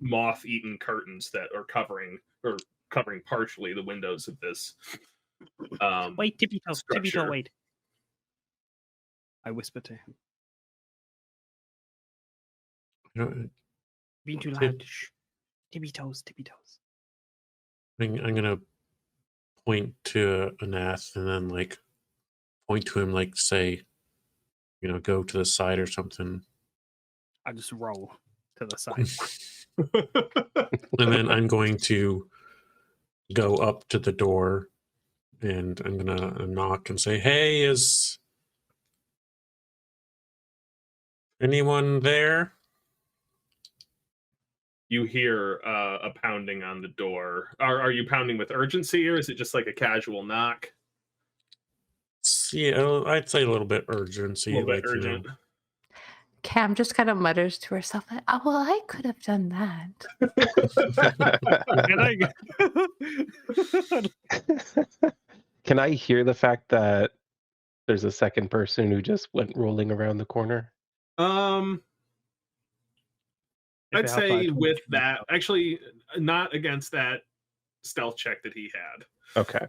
moth-eaten curtains that are covering partially the windows of this. Wait, tippy toe, structure. wait. I whisper to him. You know, Being too Tip- loud. Shh. Tippy toes. I'm gonna point to Anath and then like point to him, like say, go to the side or something. I just roll to the side. And then I'm going to go up to the door and I'm gonna knock and say, "Hey, is anyone there?" you hear a pounding on the door. Are you pounding with urgency, or is it just like a casual knock? Yeah, I'd say a little bit urgency. A little bit like, you know. urgent. Cam just kind of mutters to herself, like, "Oh, well, I could have done that." Can I hear the fact that there's a second person who just went rolling around the corner? I'd say with that, actually, not against that stealth check that he had. Okay.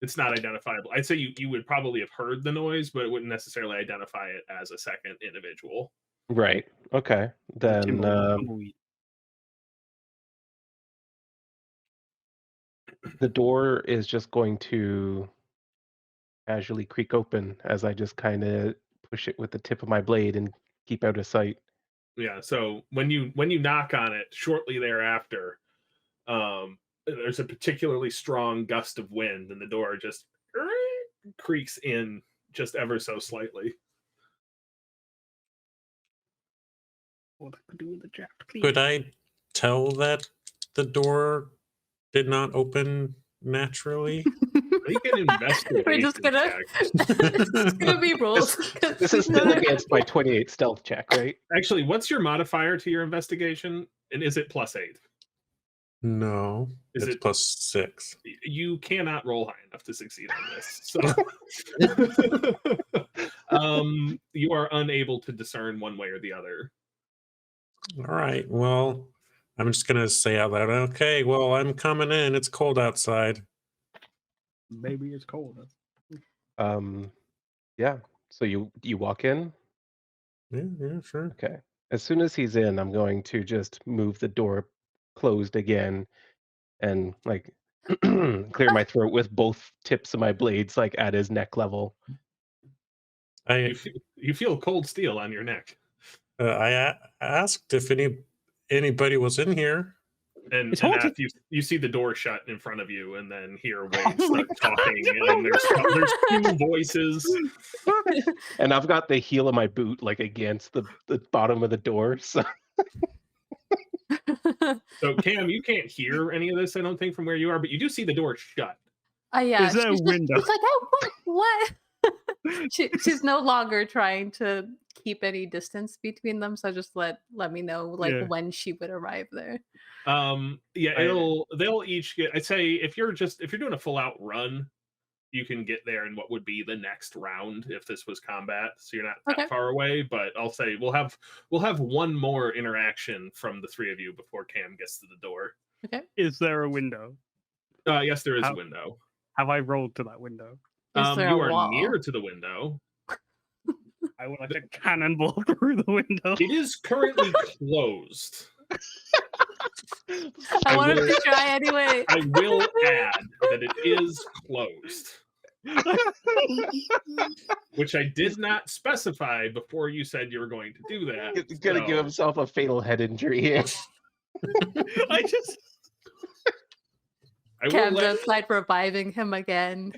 It's not identifiable. I'd say you would probably have heard the noise, but it wouldn't necessarily identify it as a second individual. Right. Okay. Then the door is just going to casually creak open as I just kind of push it with the tip of my blade and keep out of sight. Yeah. So when you knock on it, shortly thereafter, there's a particularly strong gust of wind, and the door just creaks in just ever so slightly. What I could do with the draft, please. Could I tell that the door did not open naturally? You can investigate. We're just gonna, it's gonna be rolls. This is still against my 28 stealth check, right? Actually, what's your modifier to your investigation? And is it +8? No, Is it's it +6. You cannot roll high enough to succeed on this. So you are unable to discern one way or the other. All right. Well, I'm just gonna say out loud, okay, well, I'm coming in. It's cold outside. Maybe it's cold. Yeah. So you walk in? Yeah, sure. Okay. As soon as he's in, I'm going to just move the door closed again and like clear my throat with both tips of my blades like at his neck level. You feel cold steel on your neck. I asked if anybody was in here. And after you see the door shut in front of you, and then hear Wade start talking, and there's two voices. And I've got the heel of my boot like against the bottom of the door. So Cam, you can't hear any of this, I don't think, from where you are, but you do see the door shut. Yeah. Is there a window? She's like, oh, what? She's no longer trying to keep any distance between them, so just let me know when she would arrive there. They'll each get, I'd say if you're doing a full out run, you can get there in what would be the next round if this was combat, so you're not that far away. But I'll say we'll have one more interaction from the three of you before Cam gets to the door. Okay. Is there a window? Yes, there is a window. Have I rolled to that window? You are near to the window. I would like to cannonball through the window. It is currently closed. I wanted to try anyway. I will add that it is closed. Which I did not specify before you said you were going to do that. He's gonna give himself a fatal head injury here. Cam's outside reviving him again.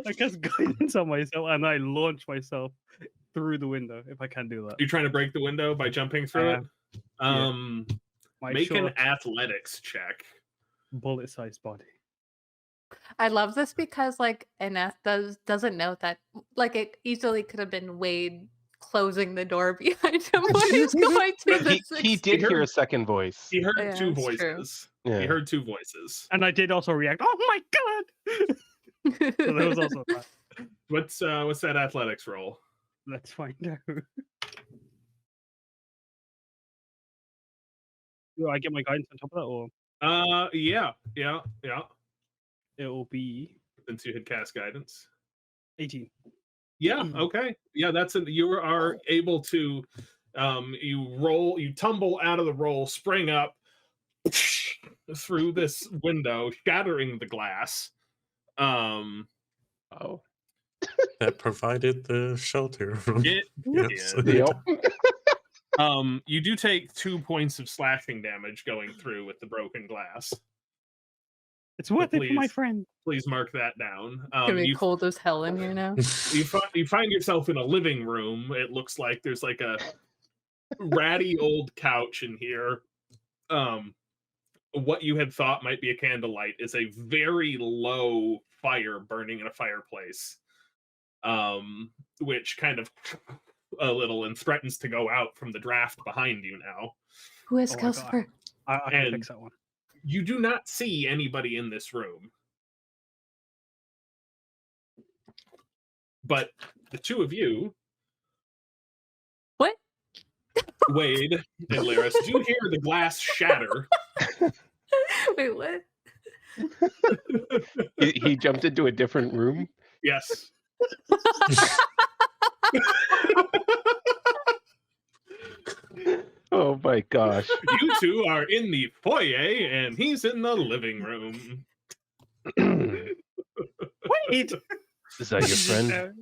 I cast guidance on myself and I launch myself through the window if I can do that. You're trying to break the window by jumping through it? Make an athletics check. Bullet-sized body. I love this because Annette doesn't know that it easily could have been Wade closing the door behind him when he's going to he did hear a second voice. He heard two voices. Yeah. He heard two voices. And I did also react, oh my god! So there was also that. What's that athletics roll? Let's find out. Do I get my guidance on top of that, or? Yeah. It will be since you had cast guidance. 18. Yeah. Okay. Yeah, you are able to. You tumble out of the roll, spring up through this window, shattering the glass. That provided the shelter. You do take 2 points of slashing damage going through with the broken glass. It's worth it for my please. friend. Please mark that down. It's gonna be You cold as hell in here now. you find yourself in a living room. It looks like there's like a ratty old couch in here. What you had thought might be a candlelight is a very low fire burning in a fireplace, which kind of a little and threatens to go out from the draft behind you now. Who is Oh my God. Calcifer? I can And- fix that one. You do not see anybody in this room. But the two of you, What? Wade and Laris, do hear the glass shatter. Wait, what? He jumped into a different room. Yes. Oh my gosh. You two are in the foyer and he's in the living room. Wait! Is that your friend?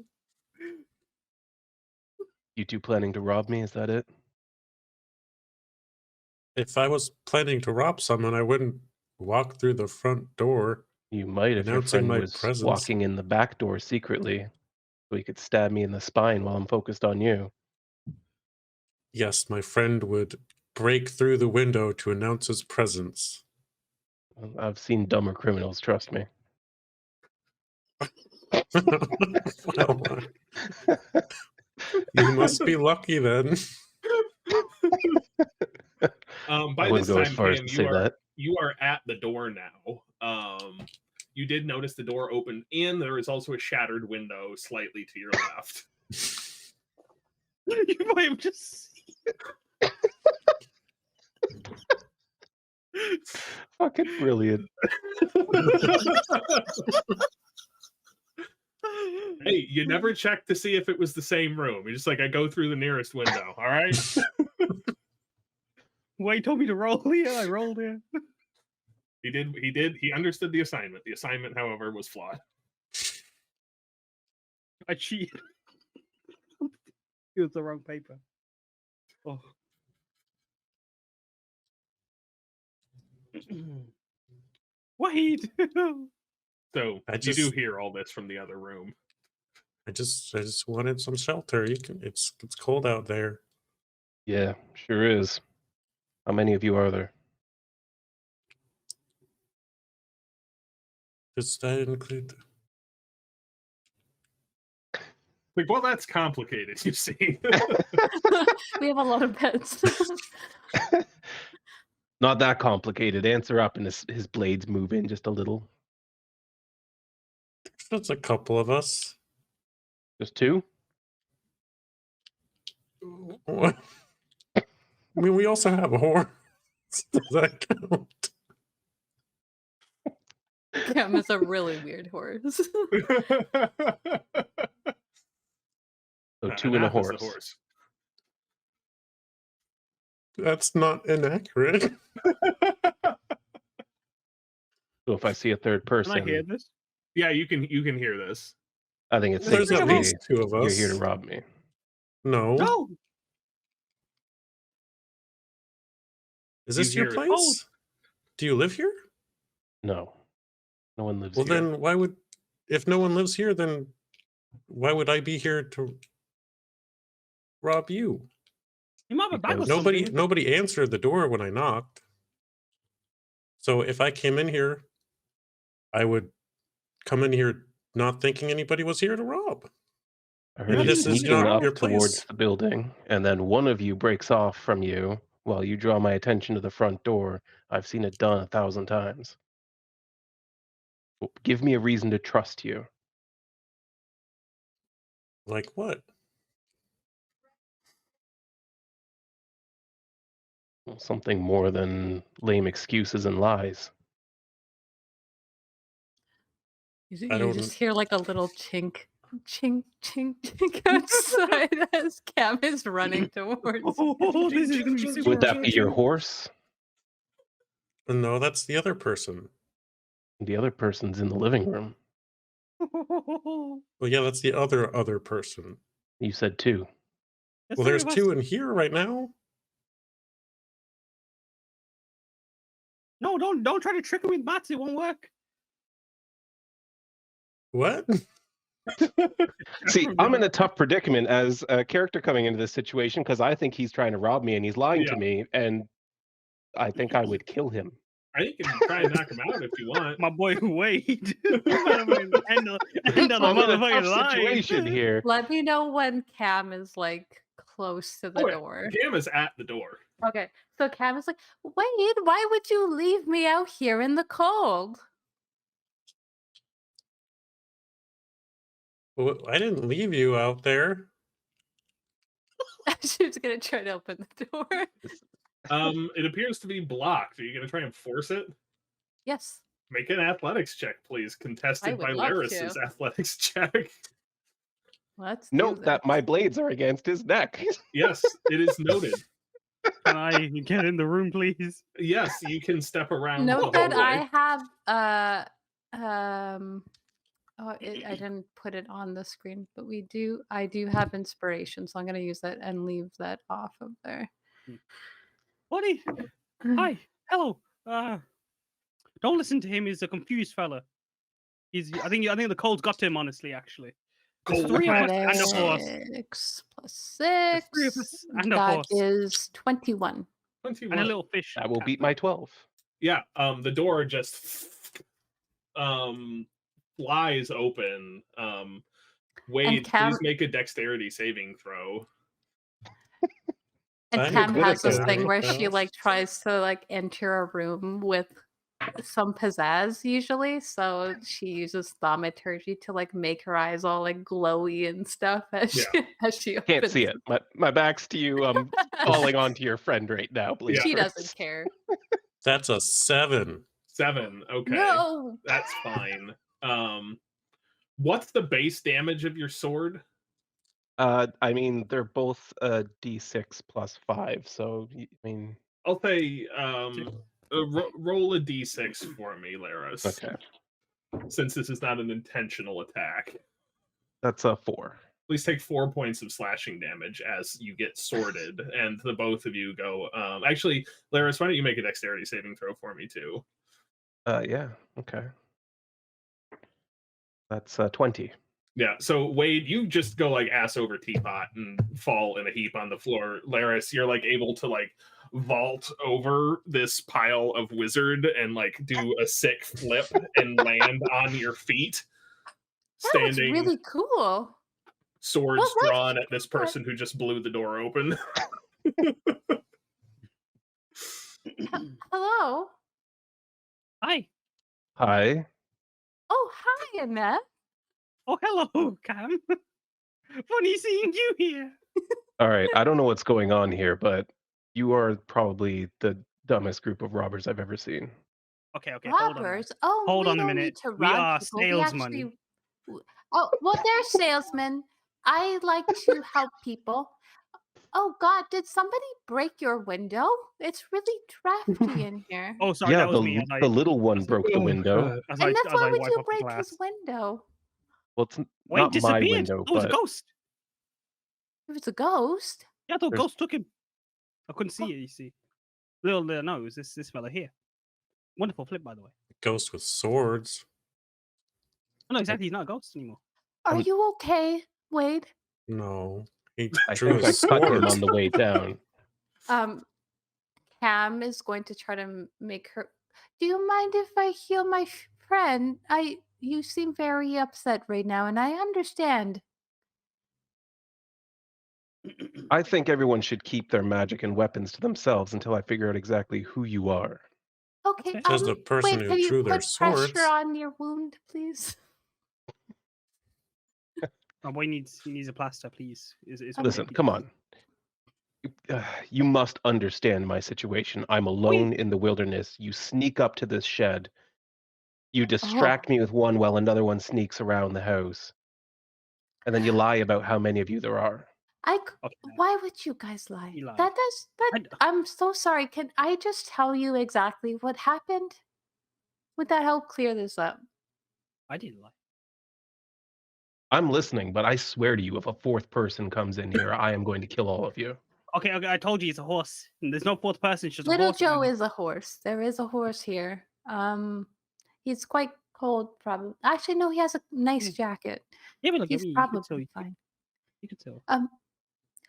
You two planning to rob me? Is that it? If I was planning to rob someone, I wouldn't walk through the front door. You might if your Announcing friend my was presence. walking in the back door secretly, so he could stab me in the spine while I'm focused on you. Yes, my friend would break through the window to announce his presence. Well, I've seen dumber criminals, trust me. Well, you must be lucky then. I By wouldn't this go as time, far as Cam, to say that. you are at the door now. You did notice the door opened in. There is also a shattered window slightly to your left. You might have just. Fucking brilliant. Hey, you never checked to see if it was the same room. You're just like, I go through the nearest window. All right. Well, he told me to roll here. I rolled here. He did. He understood the assignment. The assignment, however, was flawed. I cheated. It was the wrong paper. Oh. Wait. So I you do just- hear all this from the other room. I just wanted some shelter. It's cold out there. Yeah, sure is. How many of you are there? Does that include? Like, well, that's complicated. You see. We have a lot of pets. Not that complicated. Answer up, and his blades move in just a little. That's a couple of us. Just two? What? I mean, we also have a horse. Does that count? Cam is a really weird horse. So two and a Anath is the horse. That's not inaccurate. So if I see a third Can I hear person, this? Yeah, you can hear this. I think it's safe There's to at say least two of us. you're here to rob me. No. No. Is this You your hear it. place? Do you live here? No. No one lives Well, here. then why would, if no one lives here, then why would I be here to rob you? You might have a bag or Because something. Nobody answered the door when I knocked. So if I came in here, I would come in here not thinking anybody was here to rob. I heard you this is sneaking not up your towards place. the building, and then one of you breaks off from you while you draw my attention to the front door. I've seen it done 1,000 times. Give me a reason to trust you. Like what? Well, something more than lame excuses and lies. You I don't- just hear like a little chink, chink, chink, chink outside as Cam is running towards. Oh, this is gonna be super. Would that be your horse? No, that's the other person. The other person's in the living room. Well, yeah, that's the other person. You said two. Well, there's two in here right now. No, don't try to trick him with bats. It won't work. What? See, I'm in a tough predicament as a character coming into this situation because I think he's trying to rob me and he's lying to Yeah. me, and I think I would kill him. I think you can try and knock him out if you want. My boy Wade. end of the I'm in a motherfucking tough line. situation here. Let me know when Cam is like close to the Oh, yeah. door. Cam is at the door. Okay, so Cam is like, Wade, why would you leave me out here in the cold? Well, I didn't leave you out there. She was gonna try to open the door. It appears to be blocked. Are you going to try and force it? Yes. Make an athletics check, please. Contested would by love Laris's to. athletics check. Let's do Note that this. my blades are against his neck. Yes, it is noted. Can I get in the room, please? Yes, you can step around the Note that hallway. I have I didn't put it on the screen, but I do have inspiration, so I'm gonna use that and leave that off of there. Buddy, hi, hello. Don't listen to him. He's a confused fella. I think the cold's got to him. Honestly, actually, there's Cold. 3 of us and a horse. Athletics plus There's 6. 3 of us and a That horse is 21. 21. and a little fish. That will cat. beat my 12. Yeah, the door just flies open. Wade, Cam- please make a dexterity saving throw. And I'm Cam good has at this that. thing where she like tries to like enter a room with some pizzazz usually, so she uses thaumaturgy to like make her eyes all like glowy and stuff as she opens. Can't see it. My back's to you. I'm falling onto your friend right now. Please. She doesn't care. That's a 7. 7. Okay. No. That's fine. What's the base damage of your sword? I mean, they're both D6 plus 5, so I mean. I'll say roll a d6 for me, Laris. Okay. Since this is not an intentional attack. That's a 4. Please take 4 points of slashing damage as you get sorted, and the both of you go. Actually, Laris, why don't you make a dexterity saving throw for me too? Yeah. Okay. That's 20. Yeah, so Wade, you just go like ass over teapot and fall in a heap on the floor. Laris, you're like able to like vault over this pile of wizard and like do a sick flip and land on your feet, That was standing really cool. swords What? drawn at this person who just blew the door open. Hello. Hi. Hi. Oh, hi, Annette. Oh, hello, Cam. Funny seeing you here. All right. I don't know what's going on here, but you are probably the dumbest group of robbers I've ever seen. Okay, hold on. Robbers. Oh, Hold we on a don't minute. need to We rob are people. We salesmen. actually- Oh, well, they're salesmen. I like to help people. Oh God, did somebody break your window? It's really drafty in here. Oh, sorry, Yeah, that was me. the little one broke the window. God. As And that's why would wipe you off the break glass. his window? Well, it's Wait, not my disappeared. window, It was a but ghost. It was a ghost. Yeah, I thought There's- ghost took him. I couldn't see it. You see, little no, it was this fella here. Wonderful flip, by the way. Ghost with swords. Oh, no, exactly. He's not a ghost anymore. Are Um, you okay, Wade? No. He I drew think I his cut him swords. on the way down. Cam is going to try to make her. Do you mind if I heal my friend? You seem very upset right now, and I understand. I think everyone should keep their magic and weapons to themselves until I figure out exactly who you are. Okay. fair. Says the person Wade, who can you drew their put pressure swords. on your wound, please? My boy needs a plaster, please. Listen, come on. You must understand my situation. I'm alone in the wilderness. You sneak up to this shed. You distract me with one while another one sneaks around the house. And then you lie about how many of you there are. Okay. Why would you guys lie? You lied. I'm so sorry. Can I just tell you exactly what happened? Would that help clear this up? I didn't lie. I'm listening, but I swear to you, if a fourth person comes in here, I am going to kill all of you. Okay, I told you it's a horse. There's no fourth person. It's just a Little horse. Joe is a horse. There is a horse here. He's quite cold, probably. Actually, no, he has a nice Yeah. jacket. Yeah, but look, He's you probably can fine. You can still.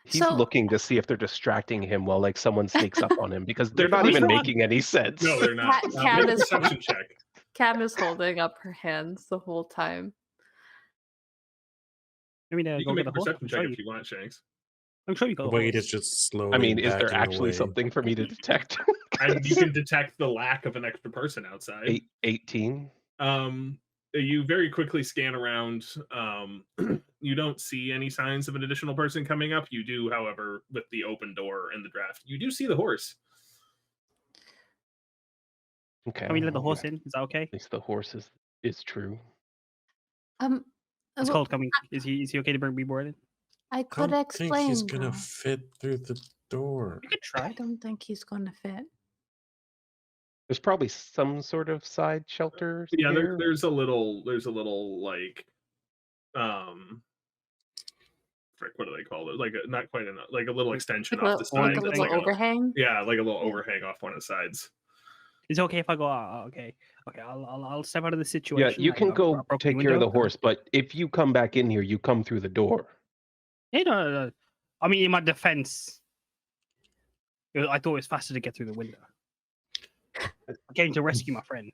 He's So looking to see if they're distracting him while like someone sneaks up on him because they're Make a not even perception- making any sense. No, they're not. Cat Make a is- perception check. Cam is holding up her hands the whole time. I mean, You go can get make a a horse. perception check if you want, Shanks. I'm sure you got a Wade horse. is just slowly. I mean, is there backing actually away. something for me to detect? You can detect the lack of an extra person outside. 18. You very quickly scan around. You don't see any signs of an additional person coming up. You do, however, with the open door and the draft, you do see the horse. Okay. Can we let the well, horse in? Is that okay? At least the horse is true. It's Well, cold coming. Is he okay to bring me board in? I I could don't think explain. he's gonna though. fit through the door. You could I try. don't think he's gonna fit. There's probably some sort of side shelter. Yeah, here. there's a little like frick, what do they call it? Like not quite enough, like a little extension Like off the a, side. like a that's little like overhang. yeah, like a little Yeah. overhang off one of the sides. Is it okay if I go? Okay. I'll step out of the Yeah, situation. you can I'll go broken take care of window. the horse, but if you come back in here, you come through the door. Hey, no. I mean, in my defense, I thought it was faster to get through the window. I came to rescue my friend.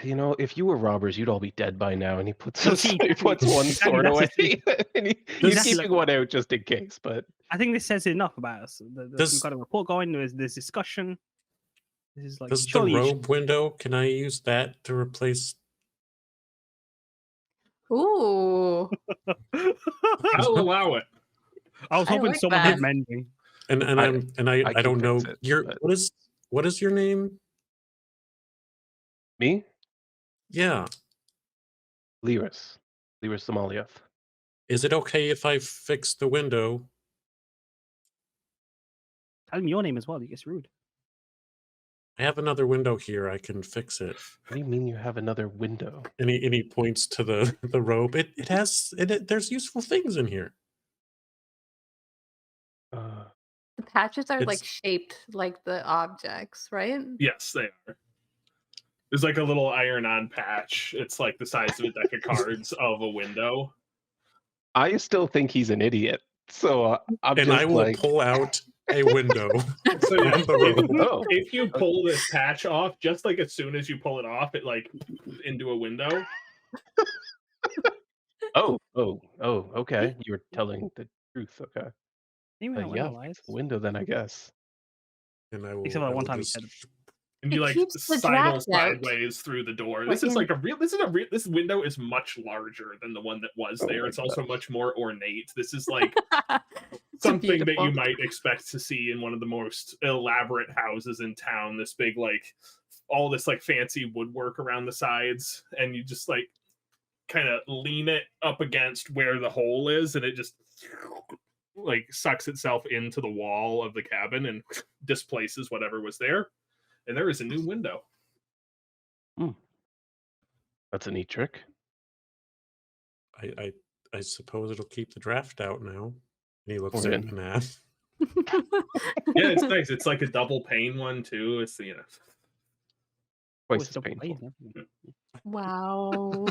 You know, if you were robbers, you'd all be dead by now. And he puts No, his, see, he puts one exactly, sword that's away, the thing. and he's Exactly, keeping one out just in case. But I think this says enough about us. We've Does- got a report going. There's discussion. This is like Does the surely you should- robe window? Can I use that to replace? Ooh. I'll allow it. I was I hoping like someone that. had mending. And I I can don't know fix it, your but- what is your name? me, Yeah. Lyris Somaliev. Is it okay if I fix the window? Tell him your name as well. He gets rude. I have another window here. I can fix it. What do you mean you have another window? And he points to the robe. It has there's useful things in here. The patches are like It's- shaped like the objects, right? Yes, they are. There's like a little iron-on patch. It's like the size of a deck of cards of a window. I still think he's an idiot. So I'm And just I will like, pull out a window So yeah, from the robe. oh, if you pull this patch off, just like as soon as you pull it off, it like into a window. oh, okay. You were telling the truth. Okay. Even But when yeah, I lied. fix the window then, I guess. And I will. Except for that I one will time he just- said, And you It like keeps the sidle draft out. sideways through the door. Like This is in- like a real. This window is much larger than the one that was Oh there. my It's also gosh. much more ornate. This is like It's something that you beautiful. might expect to see in one of the most elaborate houses in town. This big like all this like fancy woodwork around the sides, and you just like kind of lean it up against where the hole is, and it just like sucks itself into the wall of the cabin and displaces whatever was there. And there is a new window. That's a neat trick. I suppose it'll keep the draft out now. And he looks Or at in. Nath. Yeah, it's nice. It's like a double pane one too. It's "Oh, Twice it's as double painful. glazed, isn't it?" Wow.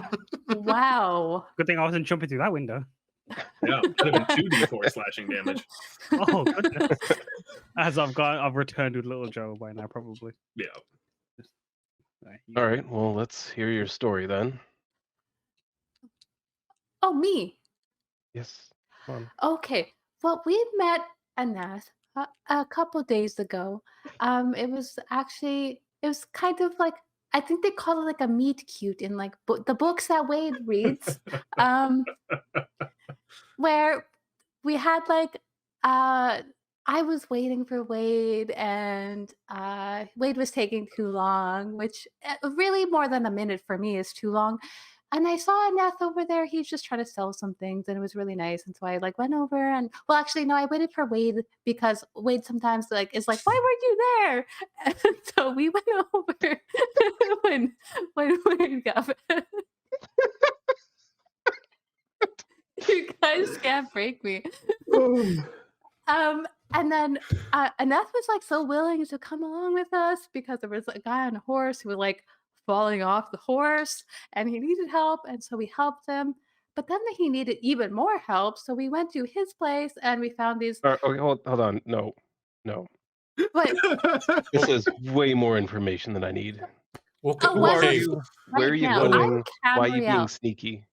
Wow. Good thing I wasn't jumping through that window. yeah, could have been 2d4 slashing damage. Oh goodness! As I've returned with little Joe by now, probably. Yeah. Right, you- All right. Well, let's hear your story then. Oh, me. Yes. Come on. Okay. Well, we met Anath a couple days ago. It was kind of like, I think they call it like a meet cute in like the books that Wade reads. Where we had like I was waiting for Wade, and Wade was taking too long, which really more than a minute for me is too long. And I saw Nath over there. He's just trying to sell some things, and it was really nice. And so I like went over, and well, actually, no, I waited for Wade because Wade sometimes like is like, "Why weren't you there?" And so we went over when Wade got back. You guys can't break me. And then Aneth was like so willing to come along with us because there was a guy on a horse who was like falling off the horse and he needed help. And so we helped him. But then he needed even more help. So we went to his place and we found these. Okay, hold on. No. What? This is way more information than I need. Okay, Oh, Who are okay. you? Where are you now, going? I'm Why are you being Camriel. sneaky?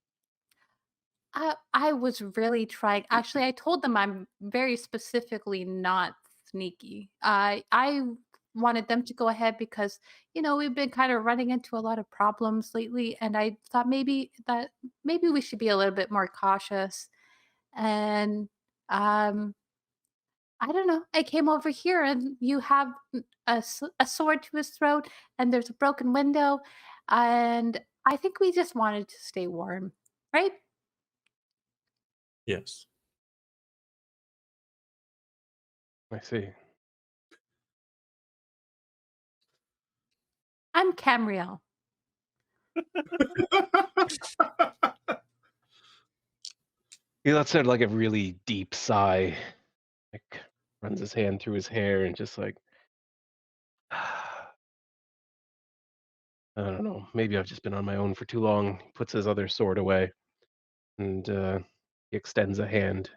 I was really trying. Actually, I told them I'm very specifically not sneaky. I wanted them to go ahead because we've been kind of running into a lot of problems lately, and I thought maybe we should be a little bit more cautious. And I don't know. I came over here, and you have a sword to his throat, and there's a broken window, and I think we just wanted to stay warm, right? Yes. I see. I'm Camriel. He lets out like a really deep sigh, like runs his hand through his hair and just like, I don't know. Maybe I've just been on my own for too long. He puts his other sword away and he extends a hand.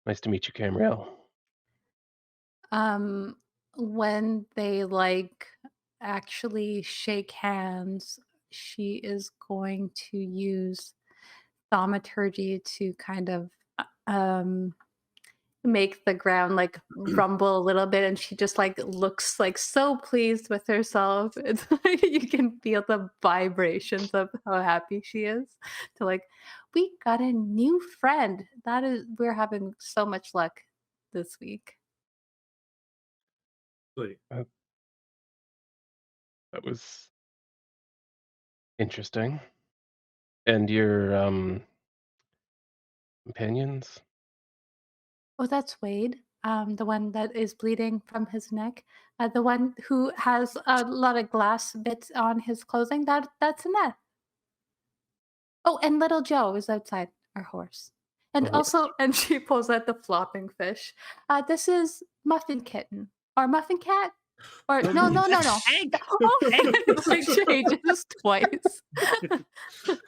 Nice to meet you, Camriel. When they actually shake hands, she is going to use thaumaturgy to kind of make the ground rumble a little bit, and she just looks so pleased with herself. It's like you can feel the vibrations of how happy she is to we got a new friend. We're having so much luck this week. That was interesting. And your companions? Oh, that's Wade, the one that is bleeding from his neck. The one who has a lot of glass bits on his clothing. That's Annette. Oh, and little Joe is outside, our horse. And The horse. also, and she pulls out the flopping fish. This is Muffin Kitten or Muffin Cat. Or no. Egg. It changes twice. That's an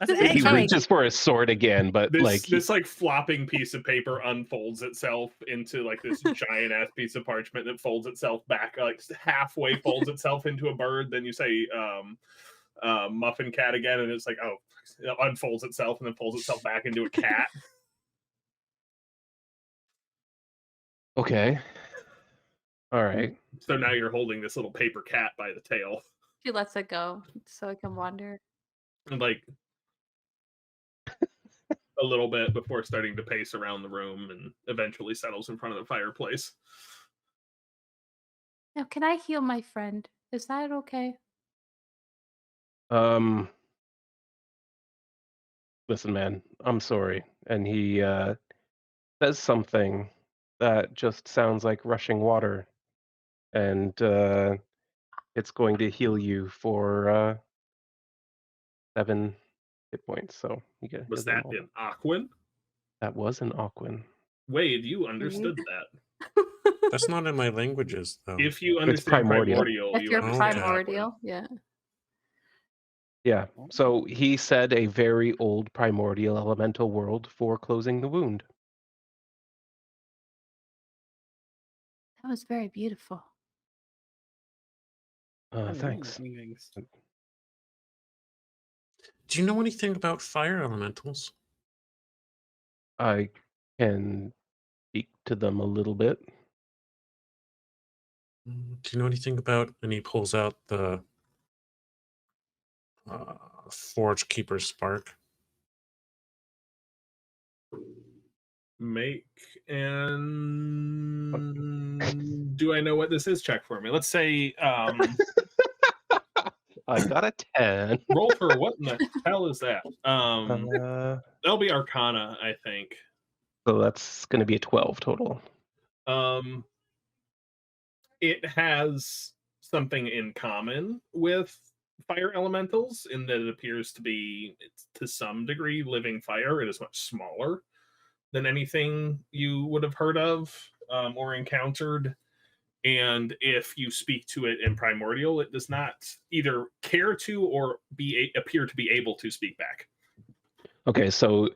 This is He egg. egg. reaches for his sword again, but This flopping piece of paper unfolds itself into this giant ass piece of parchment that folds itself back, halfway folds itself into a bird. Then you say Muffin Cat again, and it's it unfolds itself and then folds itself back into a cat. okay. All right. So now you're holding this little paper cat by the tail. She lets it go so it can wander. And a little bit before starting to pace around the room and eventually settles in front of the fireplace. Now, can I heal my friend? Is that okay? Listen, man, I'm sorry. And he says something that just sounds like rushing water. And it's going to heal you for 7 hit points. So you get Was that in Aquin? That was an Aquin. Wade, you understood that. That's not in my languages, though. If you understand primordial, If you you're understand primordial, Aquin. yeah. Yeah. So he said a very old primordial elemental world for closing the wound. That was very beautiful. Thanks. Do you know anything about fire elementals? I can speak to them a little bit. Do you know anything about? And he pulls out the Forge Keeper Spark. Make and do I know what this is? Check for me. Let's say I got a 10. roll for what in the hell is that? That'll be Arcana, I think. So that's going to be a 12 total. It has something in common with fire elementals in that it appears to be, to some degree, living fire. It is much smaller than anything you would have heard of or encountered. And if you speak to it in Primordial, it does not either care to or appear to be able to speak back. Okay, so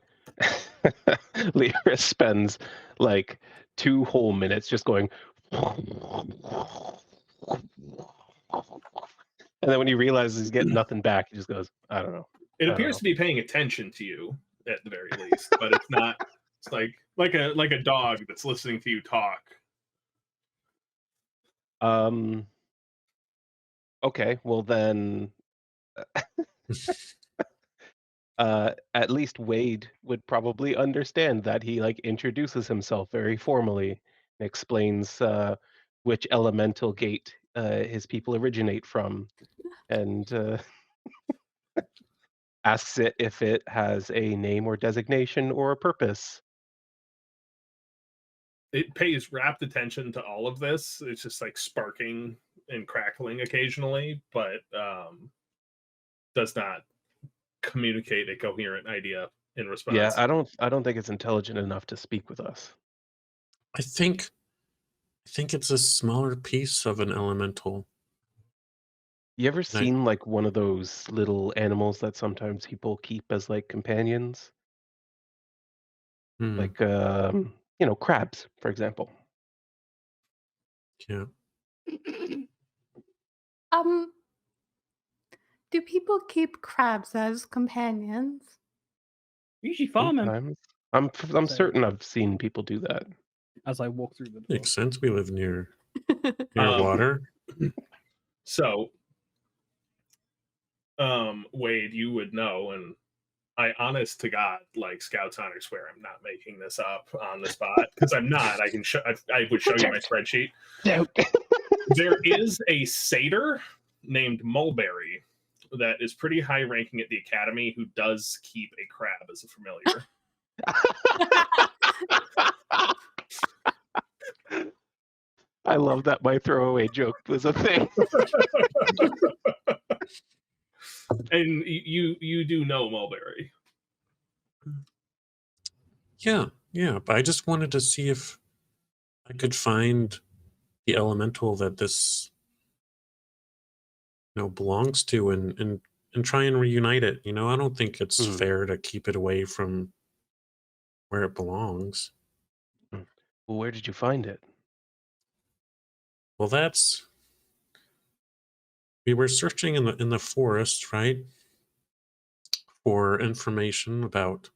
Lyra spends like 2 whole minutes just going, and then when he realizes he's getting nothing back, he just goes, I don't know. It I don't appears know. to be paying attention to you at the very least, but it's not. It's like a dog that's listening to you talk. Okay, well then, at least Wade would probably understand that. He like introduces himself very formally and explains which elemental gate his people originate from, and asks it if it has a name or designation or a purpose. It pays rapt attention to all of this. It's just like sparking and crackling occasionally, but does not communicate a coherent idea in response. Yeah, I don't think it's intelligent enough to speak with us. I think it's a smaller piece of an elemental. You ever seen like one of those little animals that sometimes people keep as like companions? Hmm, Like crabs, for example. yeah. Do people keep crabs as companions? Usually farm them. Sometimes. I'm So- certain I've seen people do that. As I walk through the door. Makes sense. We live near water. So, Wade, you would know, and I, honest to God, like Scouts Honor, swear I'm not making this up on the spot because I'm not. I can show. I would show you my spreadsheet. There is a satyr named Mulberry that is pretty high ranking at the academy who does keep a crab as a familiar. I love that my throwaway joke was a thing. And you do know Mulberry. Yeah, but I just wanted to see if I could find the elemental that this belongs to and try and reunite it. I don't think it's fair to keep it away from where it belongs. Well, where did you find it? Well, we were searching in the forest, right, for information about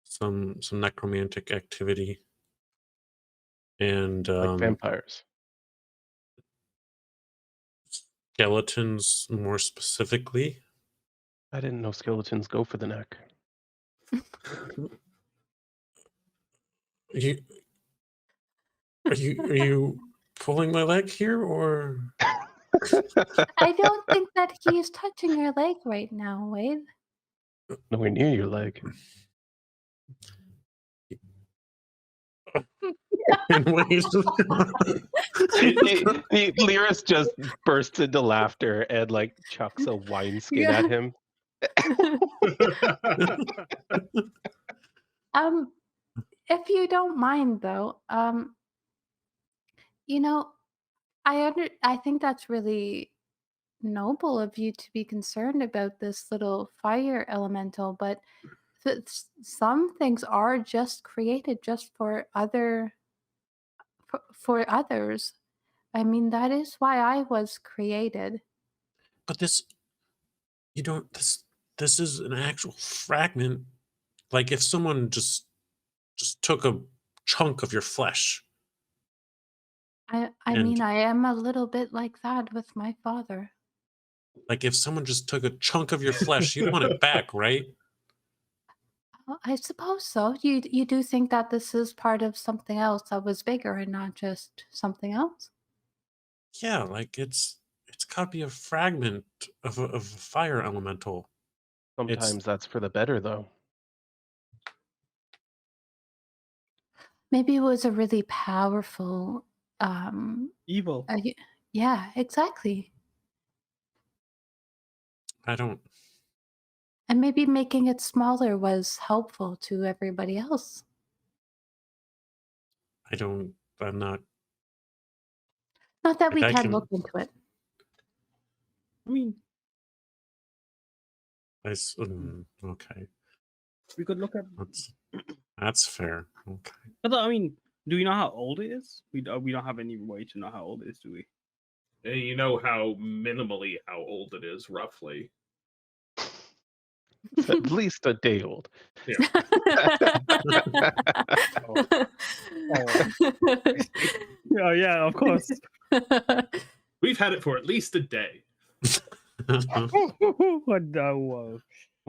some necromantic activity and Like vampires. skeletons more specifically. I didn't know skeletons go for the neck. Are you pulling my leg here, or? I don't think that he's touching your leg right now, Wade. Nowhere near your leg. Lyris just bursts into laughter and like chucks a wineskin at him. If you don't mind, though, I think that's really noble of you to be concerned about this little fire elemental, but some things are just created just for others. I mean, that is why I was created. But this is an actual fragment. Like if someone just took a chunk of your flesh. I mean, I am a little bit like that with my father. Like if someone just took a chunk of your flesh, you'd want it back, right? I suppose so. You do think that this is part of something else that was bigger and not just something else? Yeah, like it's got to be a fragment of a fire elemental. Sometimes that's for the better, though. Maybe it was a really powerful evil. Yeah, exactly. I don't And maybe making it smaller was helpful to everybody else. I'm not. Not that Like, we I can can. look into it. I mean, Okay. we could look at. That's fair. Okay. But I mean, do we know how old it is? We don't have any way to know how old it is, do we? And you know how minimally how old it is, roughly. It's at least a day old. Oh yeah, of course. We've had it for at least a day. What the? Well,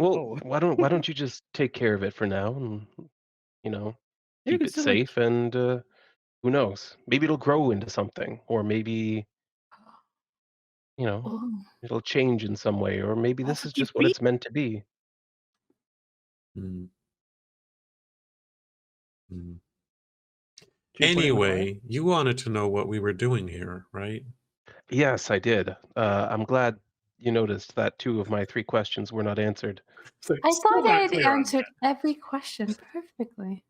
Oh. why don't you just take care of it for now and Yeah, keep we it could still, like- safe and who knows? Maybe it'll grow into something, or maybe Oh, it'll change in some way, or maybe this is Possibly just what it's meant to be. Hmm. Hmm. should we put it in the fire? Anyway, you wanted to know what we were doing here, right? Yes, I did. I'm glad you noticed that 2 of my 3 questions were not answered. So I still thought not I had clear on answered that. every question perfectly.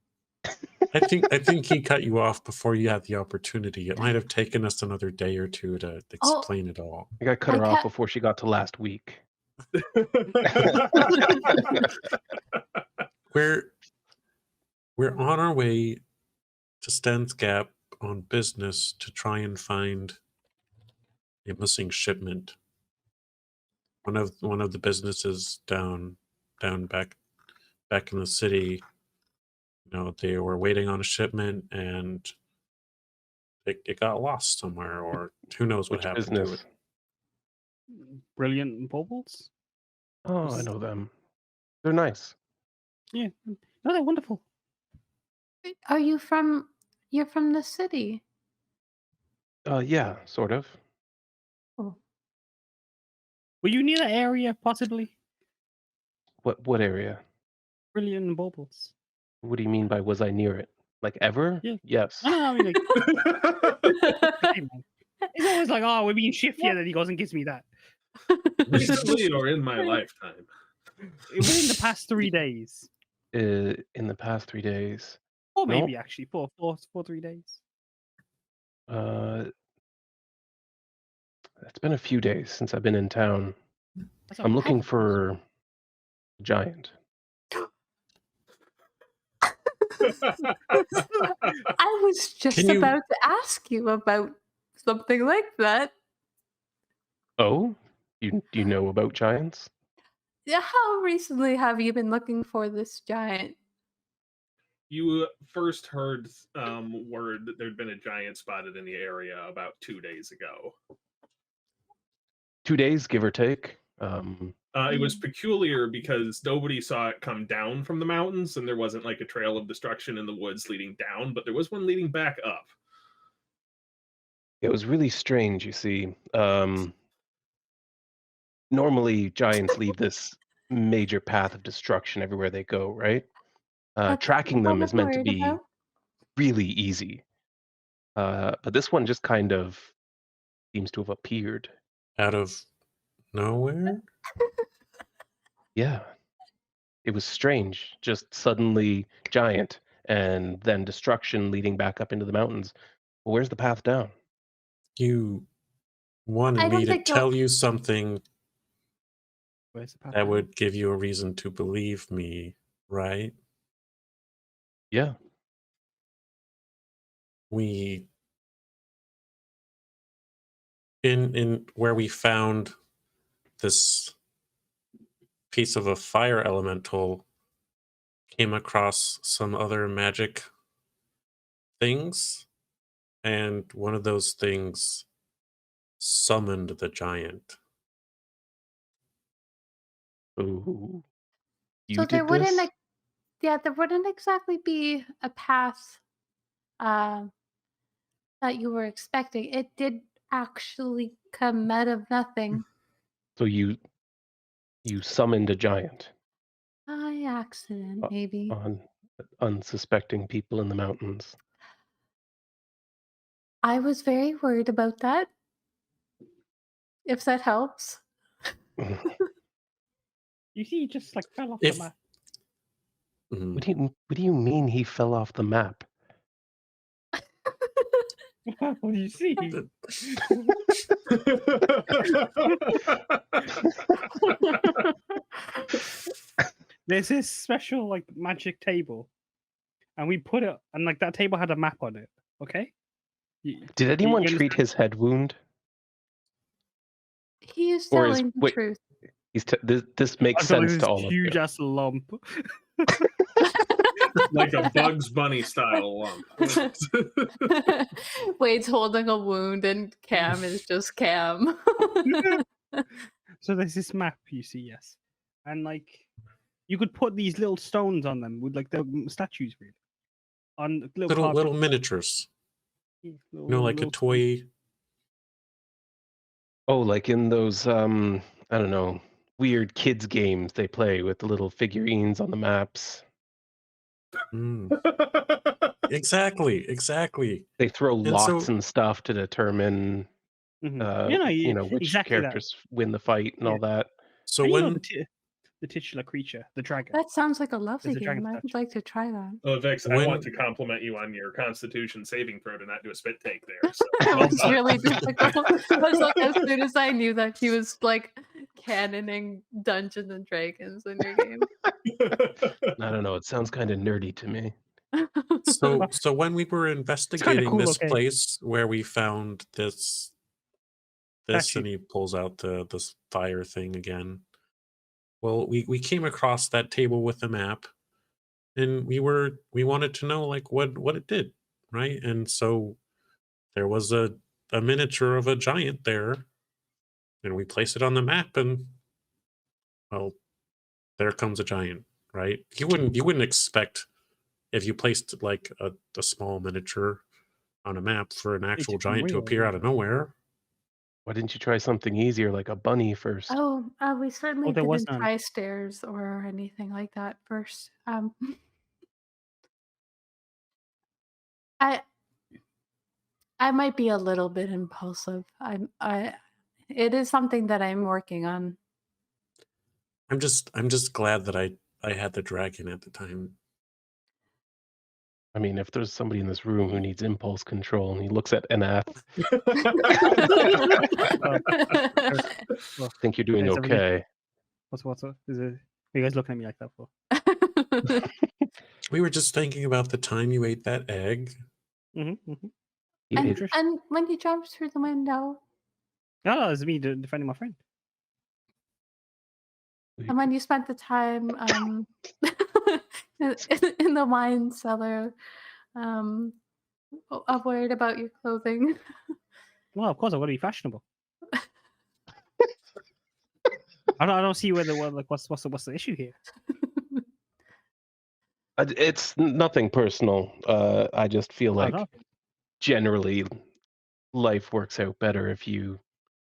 I think he cut you off before you had the opportunity. It might have taken us another day or 2 to explain it all. I got cut I her off kept- before she got to last week. We're on our way to Stan's Gap on business to try and find a missing shipment. One of the businesses down back in the city, they were waiting on a shipment and it got lost somewhere, or who knows what Which happened to it. business? Brilliant Baubles? Oh, I know them. They're nice. Yeah. No, they're wonderful. Are you from? You're from the city. Yeah, sort of. Oh. Were you near that area, possibly? What area? Brilliant Baubles. What do you mean by was I near it? Like ever? Yeah. Yes. No, I mean, like, hey, man. It's always like, oh, we're being shifty, and then he goes and gives me that. Recently or in my lifetime? Within the past 3 days. In the past 3 days. Or No. maybe actually 3 days. It's been a few days since I've been in town. That's I'm looking okay. for a giant. I was just Can you- about to ask you about something like that. Oh? Do you know about giants? Yeah, how recently have you been looking for this giant? You first heard word that there'd been a giant spotted in the area about 2 days ago. 2 days, give or take. It was peculiar because nobody saw it come down from the mountains, and there wasn't like a trail of destruction in the woods leading down, but there was one leading back up. It was really strange, you see. Normally, giants leave this major path of destruction everywhere they go, right? That's Tracking what them is I'm meant to worried be about. really easy. But this one just kind of seems to have appeared. Out of nowhere? Yeah. It was strange. Just suddenly giant and then destruction leading back up into the mountains. Well, where's the path down? You wanted I me don't to think you'll- tell you something Where's the path that down? would give you a reason to believe me, right? Yeah. We in where we found this piece of a fire elemental came across some other magic things, and one of those things summoned the giant. Ooh. You So there did wouldn't, this? there wouldn't exactly be a path that you were expecting. It did actually come out of nothing So you summoned a giant by accident, Uh, maybe. on unsuspecting people in the mountains. I was very worried about that. If that helps. You see, he just like fell off If the map. Mhm. What do you mean he fell off the map? What do you see? There's this special like magic table, and we put it, and like that table had a map on it. Okay. Did anyone you treat understand? his head wound? He is Or is telling the wait, truth. this makes I feel like sense this to all of you. huge ass lump. Like a Bugs Bunny style lump. Wade's holding a wound and Cam is just Cam. So there's this map you see, yes, and like you could put these little stones on them with like the statues, really, on little miniatures, like a toy. Oh, like in those I don't know, weird kids games they play with the little figurines on the maps. Mm. Exactly. They throw And lots so, and stuff to determine which exactly that. characters win the fight and Yeah. all that. so And you know when the titular creature, the dragon. That sounds like a lovely There's a dragon game. I would statue. like to try that. Oh, Vix, I When- want to compliment you on your Constitution saving throw to not do a spit take there. So. It was really difficult. I was like, as soon as I knew that he was like canoning Dungeons and Dragons in your game. I don't know, it sounds kind of nerdy to me. so when we were investigating cool, this okay. place where we found this Statue. and he pulls out this fire thing again. Well, we came across that table with the map, and we wanted to know like what it did, right? And so there was a miniature of a giant there, and we placed it on the map, and well, there comes a giant, right? You wouldn't expect, if you placed like a small miniature on a map, for an actual become giant to real, appear yeah. out of nowhere. Why didn't you try something easier like a bunny first? We certainly there was didn't none. try stairs or anything like that first. I might be a little bit impulsive. It is something that I'm working on. I'm just glad that I had the dragon at the time. I mean, if there's somebody in this room who needs impulse control and he looks at Anath, I think you're doing Is everything- okay. What's up? Are you guys looking at me like that for? We were just thinking about the time you ate that egg. Mm-hmm. You and, ate- and when you jumped through the window, No, it's me defending my friend. and when you spent the time in the wine cellar, worried about your clothing. Well, of course, I've got to be fashionable. I don't see what's the issue here. It's nothing personal. I just feel like no. generally life works out better if you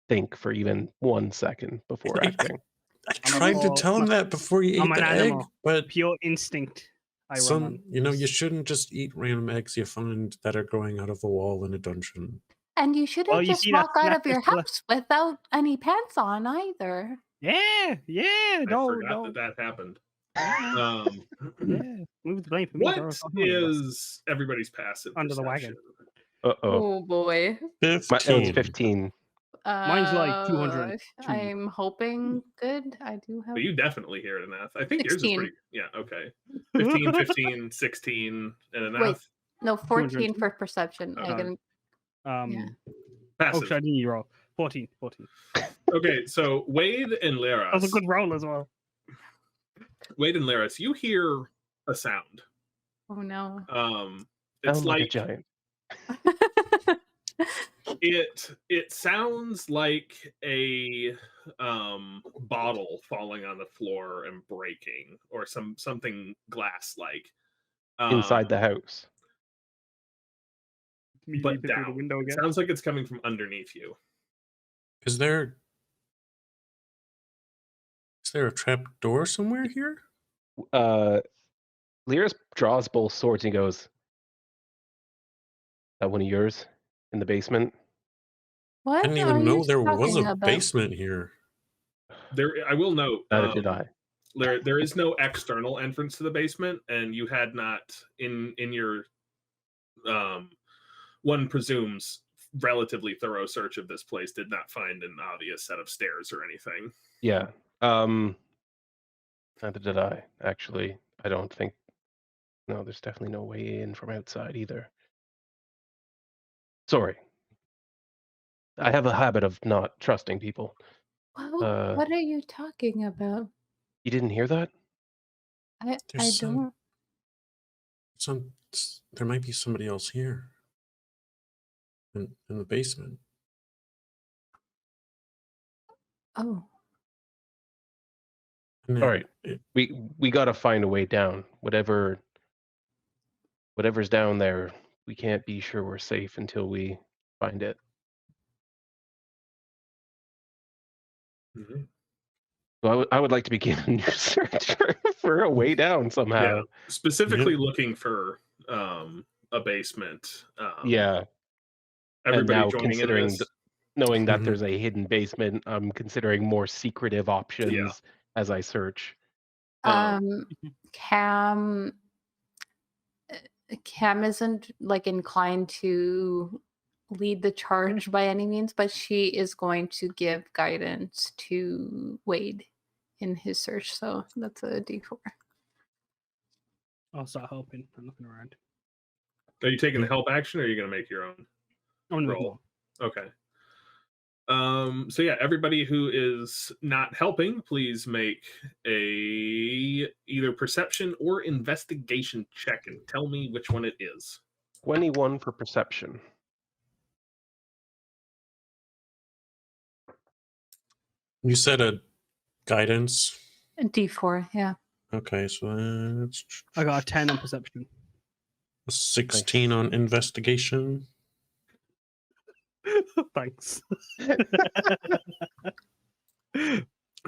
think for even 1 second before I- acting. I tried to tell him that before you I'm ate an the egg, animal. but Pure instinct. I run on. you shouldn't just eat random eggs you find that are growing out of a wall in a dungeon. And you shouldn't Well, you just see, walk out that's of your just the- house without any pants on either. Yeah. I No, forgot that happened. Yeah. Move the blame for me. What bro. It's not me, boss. is everybody's passive Under the wagon? perception? Uh-oh. Oh boy. It's 15. Mine's like 200. I'm hoping good. I do have But you definitely hear it enough. I think 16. yours is pretty. Yeah, okay. 15, 15, 16, and enough. Wait. No, 14 202. for perception. Uh-huh. Yeah. Passive. I didn't roll. 14. Okay, so Wade and That was a Laris. good roll as well. Wade and Laris, you hear a sound. Oh no. It's Sound like a like giant. it sounds like a bottle falling on the floor and breaking, or something glass like Inside the house. Me but leaping through the down. window It again. sounds like it's coming from underneath you. Is there a trap door somewhere here? Lyris draws both swords and he goes, that one of yours in the basement? What I didn't are even you know there was talking a about? basement here. There, I will note. Neither did I. There is no external entrance to the basement, and you had not in your one presumes relatively thorough search of this place did not find an obvious set of stairs or anything. Yeah. Neither did I, actually. I don't think. No, there's definitely no way in from outside either. Sorry. I have a habit of not trusting people. What are you talking about? You didn't hear that? I There's don't. there might be somebody else here in the basement. Oh, And All right. it- We got to find a way down. Whatever's down there, we can't be sure we're safe until we find it. Mhm. So I would like to begin a new search for a way down somehow. Yeah, specifically looking for a basement. Yeah. And Everybody now joining in considering this. knowing that Mhm. there's a hidden basement, I'm considering more secretive options as I search. Cam isn't like inclined to lead the charge by any means, but she is going to give guidance to Wade in his search. So that's a D4. I'll start helping and looking around. Are you taking the help action, or are you going to make your own I'm gonna make roll? one. Okay. So yeah, everybody who is not helping, please make a either perception or investigation check and tell me which one it is. 21 for perception. You said a guidance. A D4, yeah. Okay, so that's I got a 10 on perception. a 16 on investigation. Thanks.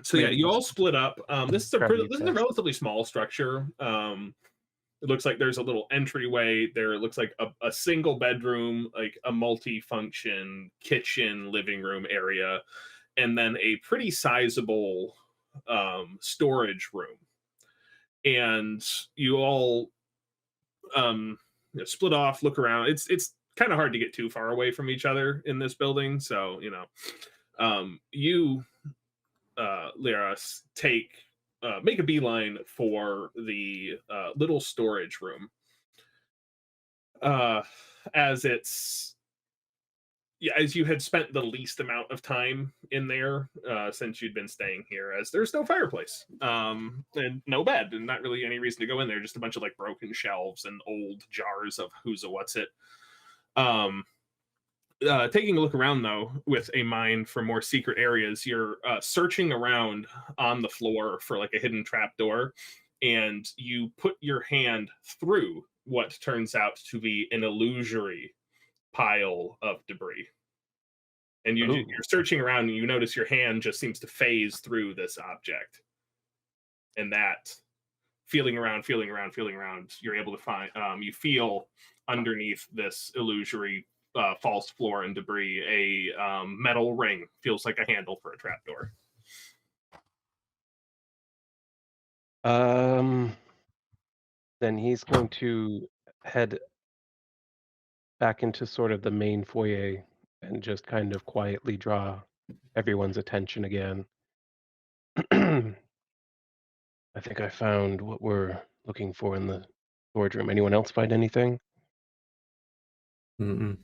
So yeah, you all split up. This is a Gravity this is a test. relatively small structure. It looks like there's a little entryway. There looks like a single bedroom, like a multi-function kitchen, living room area, and then a pretty sizable storage room. And you all split off, look around. It's kind of hard to get too far away from each other in this building, so you Lyras make a beeline for the little storage room, as you had spent the least amount of time in there since you'd been staying here, as there's no fireplace and no bed, and not really any reason to go in there. Just a bunch of like broken shelves and old jars of who's a what's it. Taking a look around though, with a mind for more secret areas, you're searching around on the floor for like a hidden trapdoor, and you put your hand through what turns out to be an illusory pile of debris. And you're searching around, and you notice your hand just seems to phase through this object. And that, feeling around, you're able to find, you feel underneath this illusory false floor and debris a metal ring. Feels like a handle for a trapdoor. Then he's going to head back into sort of the main foyer and just kind of quietly draw everyone's attention again. I think I found what we're looking for in the storage room. Anyone else find anything? Mm-mm.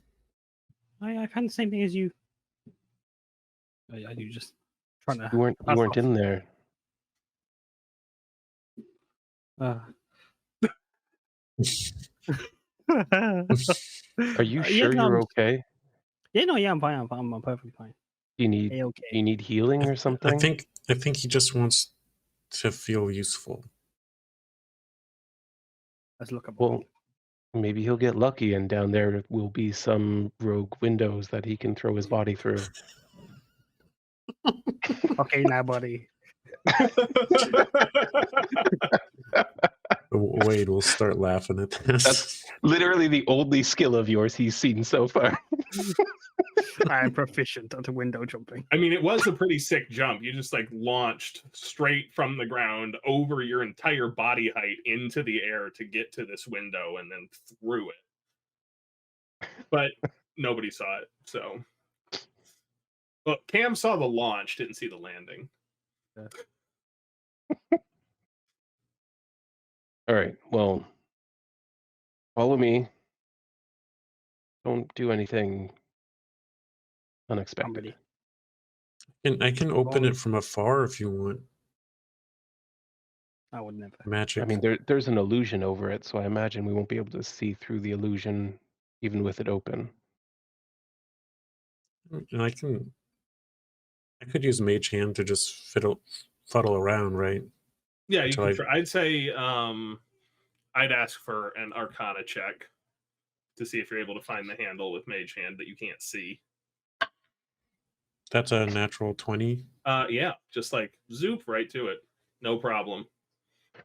I found the same thing as you. I do just trying to. You weren't in there. Are you sure you're okay? Yeah, no, yeah, I'm fine. I'm perfectly fine. Do you need healing or something? I think he just wants to feel useful. Let's look up. Well, maybe he'll get lucky, and down there will be some rogue windows that he can throw his body through. Okay, now, buddy. Wade will start laughing at this. That's literally the only skill of yours he's seen so far. I am proficient at window jumping. I mean, it was a pretty sick jump. You just like launched straight from the ground over your entire body height into the air to get to this window and then through it. But nobody saw it. So, well, Cam saw the launch, didn't see the landing. All right. Well, follow me. Don't do anything unexpected. I can open it from afar if you want. I would never. Magic. I mean, there's an illusion over it, so I imagine we won't be able to see through the illusion even with it open. And I could use Mage Hand to just fuddle around, right? Yeah, you could, I'd say I'd ask for an Arcana check to see if you're able to find the handle with Mage Hand that you can't see. That's a natural 20. Yeah, just like zoop right to it. No problem.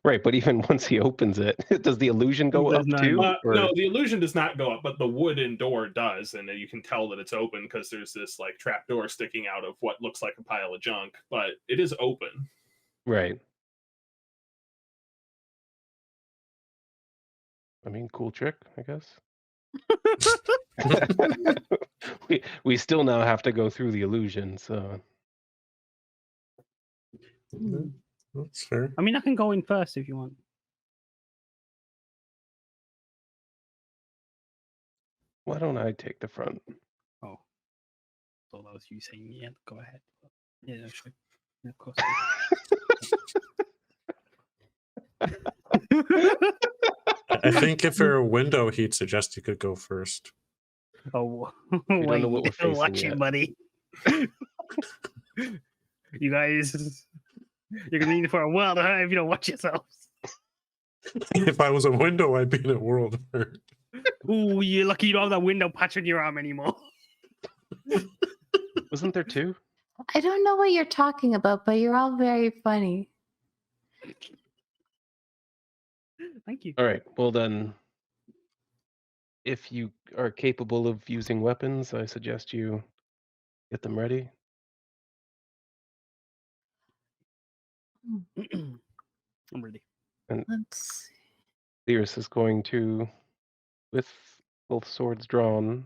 Right, but even once he opens it, does the illusion go up too? No, the illusion does not go up, but the wooden door does, and you can tell that it's open because there's this like trap door sticking out of what looks like a pile of junk, but it is open. Right. I mean, cool trick, I guess. we still now have to go through the illusion, so. That's fair. I mean, I can go in first if you want. Why don't I take the front? Oh. So that was you saying, yeah, go ahead. Yeah, sure. Yeah, of course. I think if your window, he'd suggest you could go first. Oh, we don't know what we're facing watch yet. it, buddy. You guys, you're gonna need it for a while if you don't watch yourselves. If I was a window, I'd be in a world of hurt. Ooh, you're lucky you don't have that window patch on your arm anymore. Wasn't there two? I don't know what you're talking about, but you're all very funny. Thank you. All right. Well, then, if you are capable of using weapons, I suggest you get them ready. I'm ready. And Let's see. Lyris is going to, with both swords drawn,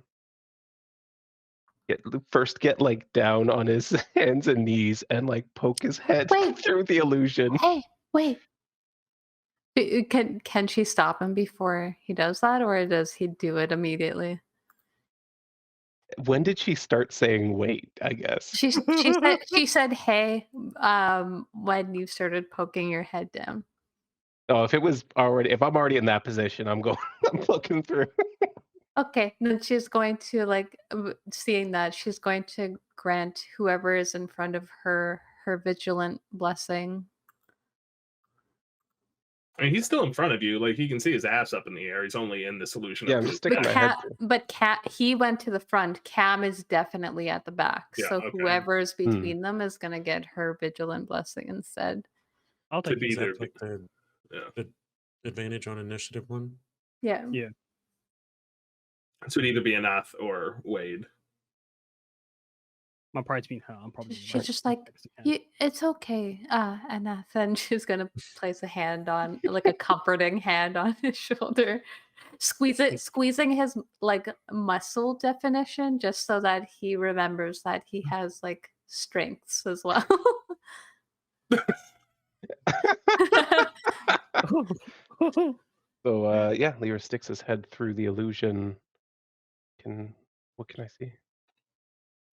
get like down on his hands and knees and like poke his head through the illusion. Hey, wait. Can she stop him before he does that, or does he do it immediately? When did she start saying wait? I guess She said hey when you started poking your head down. Oh, if I'm already in that position, I'm looking through. Okay, then she's going to seeing that she's going to grant whoever is in front of her vigilant blessing. I mean, he's still in front of you. Like, he can see his ass up in the air. He's only in this illusion. Yeah, I'm just sticking my head through. But he went to the front. Cam is definitely at the back. Yeah, so okay. whoever's between them is going to get her vigilant blessing instead. I'll take be there. Like the advantage on initiative one? Yeah. Yeah. So it'd either be Anath or Wade. My pride's been hurt. I'm probably. She's just like, it's okay, Anath. And she's going to place a hand on, like a comforting hand on his shoulder. Squeezing his muscle definition just so that he remembers that he has strengths as well. So Lyra sticks his head through the illusion. What can I see?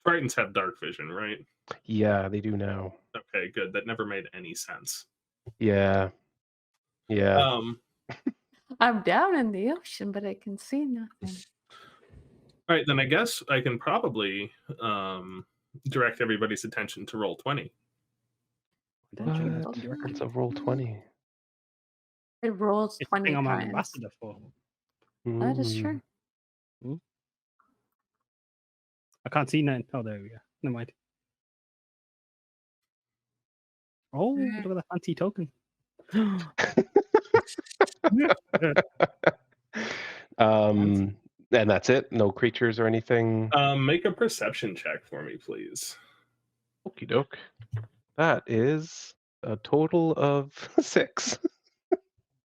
Tritons have dark vision, right? Yeah, they do now. Okay, good. That never made any sense. Yeah. I'm down in the ocean, but I can see nothing. All right, then I guess I can probably direct everybody's attention to roll 20. It's a roll 20. It rolls 20 I'm an times. ambassador for. That is true. I can't see none. Oh, there we go. Never mind. Oh, look at that fancy token. And that's it. No creatures or anything. Make a perception check for me, please. Okie doke. That is a total of 6.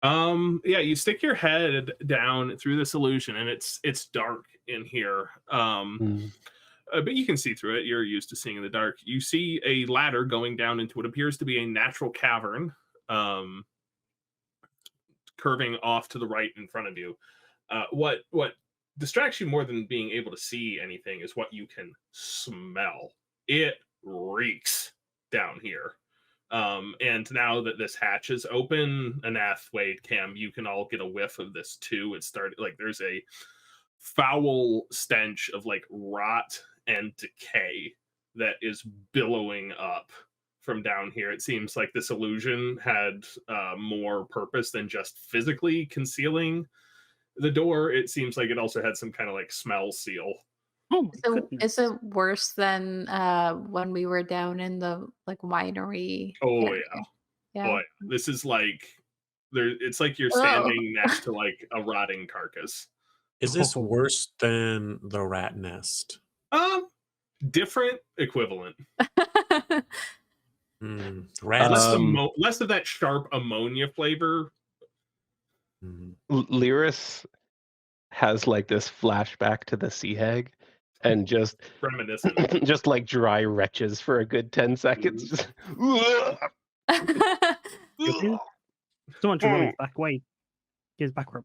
Yeah, you stick your head down through this illusion, and it's dark in here. But you can see through it. You're used to seeing in the dark. You see a ladder going down into what appears to be a natural cavern, curving off to the right in front of you. What distracts you more than being able to see anything is what you can smell. It reeks down here. And now that this hatch is open, Anath, Wade, Cam, you can all get a whiff of this too. It started like there's a foul stench of like rot and decay that is billowing up from down here. It seems like this illusion had more purpose than just physically concealing the door. It seems like it also had some kind of like smell seal. Oh my So goodness. is it worse than when we were down in the like winery? Oh area? yeah. Yeah. Boy, this is like it's like you're Oh. standing next to like a rotting carcass. Is this worse than the rat nest? Different equivalent. Rats. Less of that sharp ammonia flavor. Lyris has like this flashback to the sea hag and just reminiscent. Just like dry retches for a good 10 seconds. Just, Someone should run his back way. Get his back rub.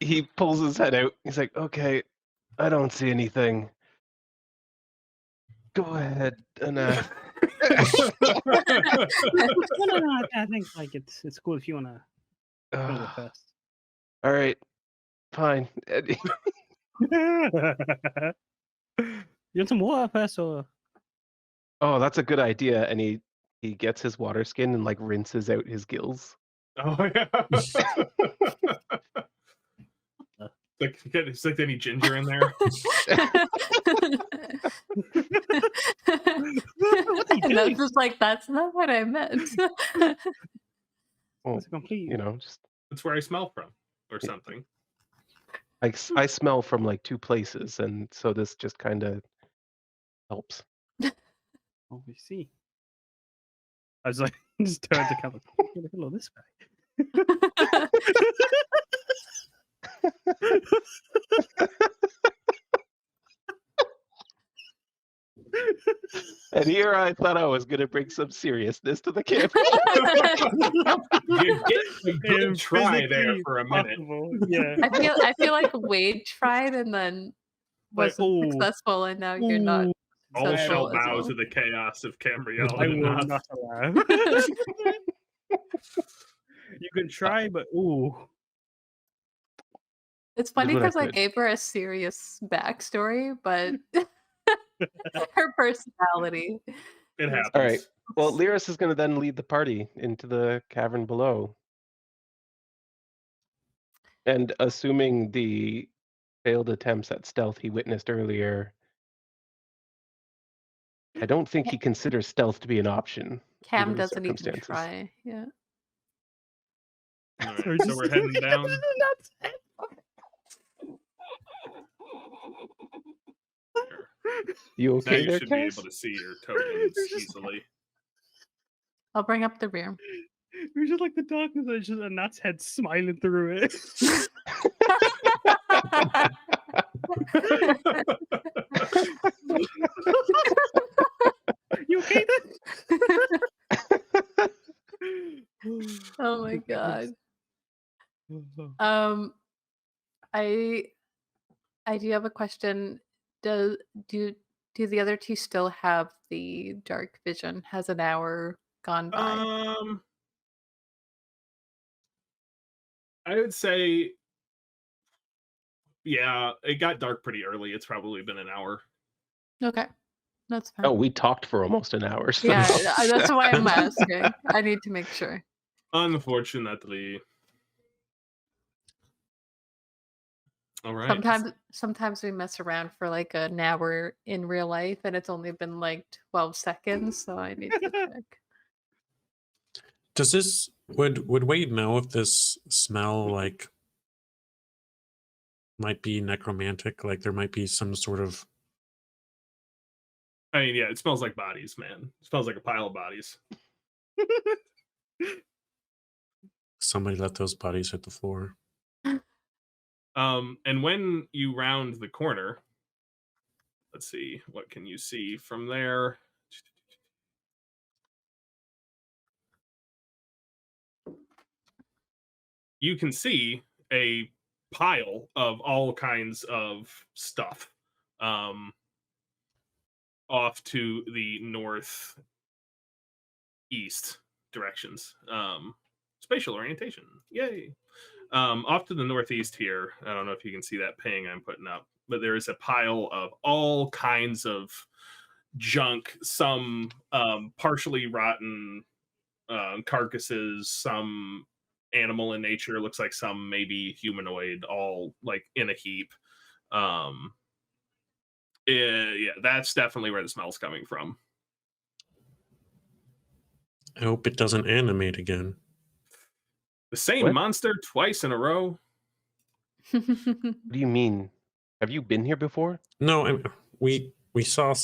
He pulls his head out. He's like, okay, I don't see anything. Go ahead, Anath. No, I think like it's cool if you wanna go it first. All right, fine. You want some water first, or? Oh, that's a good idea. And he gets his water skin and like rinses out his gills. Oh yeah. It's like any ginger in there. And I'm just like, that's not what I meant. Well, It's a complete. just That's where I smell from, or something. I smell from like 2 places, and so this just kind of helps. Oh, we see. I was like, just turned to Kevin. Hello, this guy. And here I thought I was going to bring some seriousness to the camp. You get a good try there for a minute. Yeah. I feel like Wade tried and then wasn't successful, and now you're not. All shall as bow well. to the chaos of Cambriel. I will not allow. You can try, but ooh. It's funny what I because I could. gave her a serious backstory, but her personality. It happens. All right. Well, Lyris is going to then lead the party into the cavern below. And assuming the failed attempts at stealth he witnessed earlier, I don't think he considers stealth to be an option. Cam given the doesn't even circumstances. try. Yeah. All right, so we're heading down. You Now okay you there, should be Kaz? able to see your tokens easily. I'll bring up the rear. It was just like the darkness, and just a Nat's head smiling through it. You okay then? Oh my god. I do have a question. Do the other two still have the dark vision? Has an hour gone by? I would say, yeah, it got dark pretty early. It's probably been an hour. Okay. That's fine. Oh, we talked for almost an hour. So Yeah, that's why I'm asking. I need to make sure. Unfortunately. All right. Sometimes we mess around for like an hour in real life, and it's only been like 12 seconds, so I need to check. Does this would Wade know if this smell like might be necromantic? Like there might be some sort of I mean, yeah, it smells like bodies, man. It smells like a pile of bodies. somebody let those bodies hit the floor. And when you round the corner, let's see, what can you see from there? You can see a pile of all kinds of stuff off to the northeast directions. Spatial orientation, yay! Off to the northeast here, I don't know if you can see that ping I'm putting up, but there is a pile of all kinds of junk, some partially rotten carcasses, some animal in nature, looks like some maybe humanoid, all like in a heap. Yeah, that's definitely where the smell's coming from. I hope it doesn't animate again. The same What? monster twice in a row. What do you mean? Have you been here before? No, we saw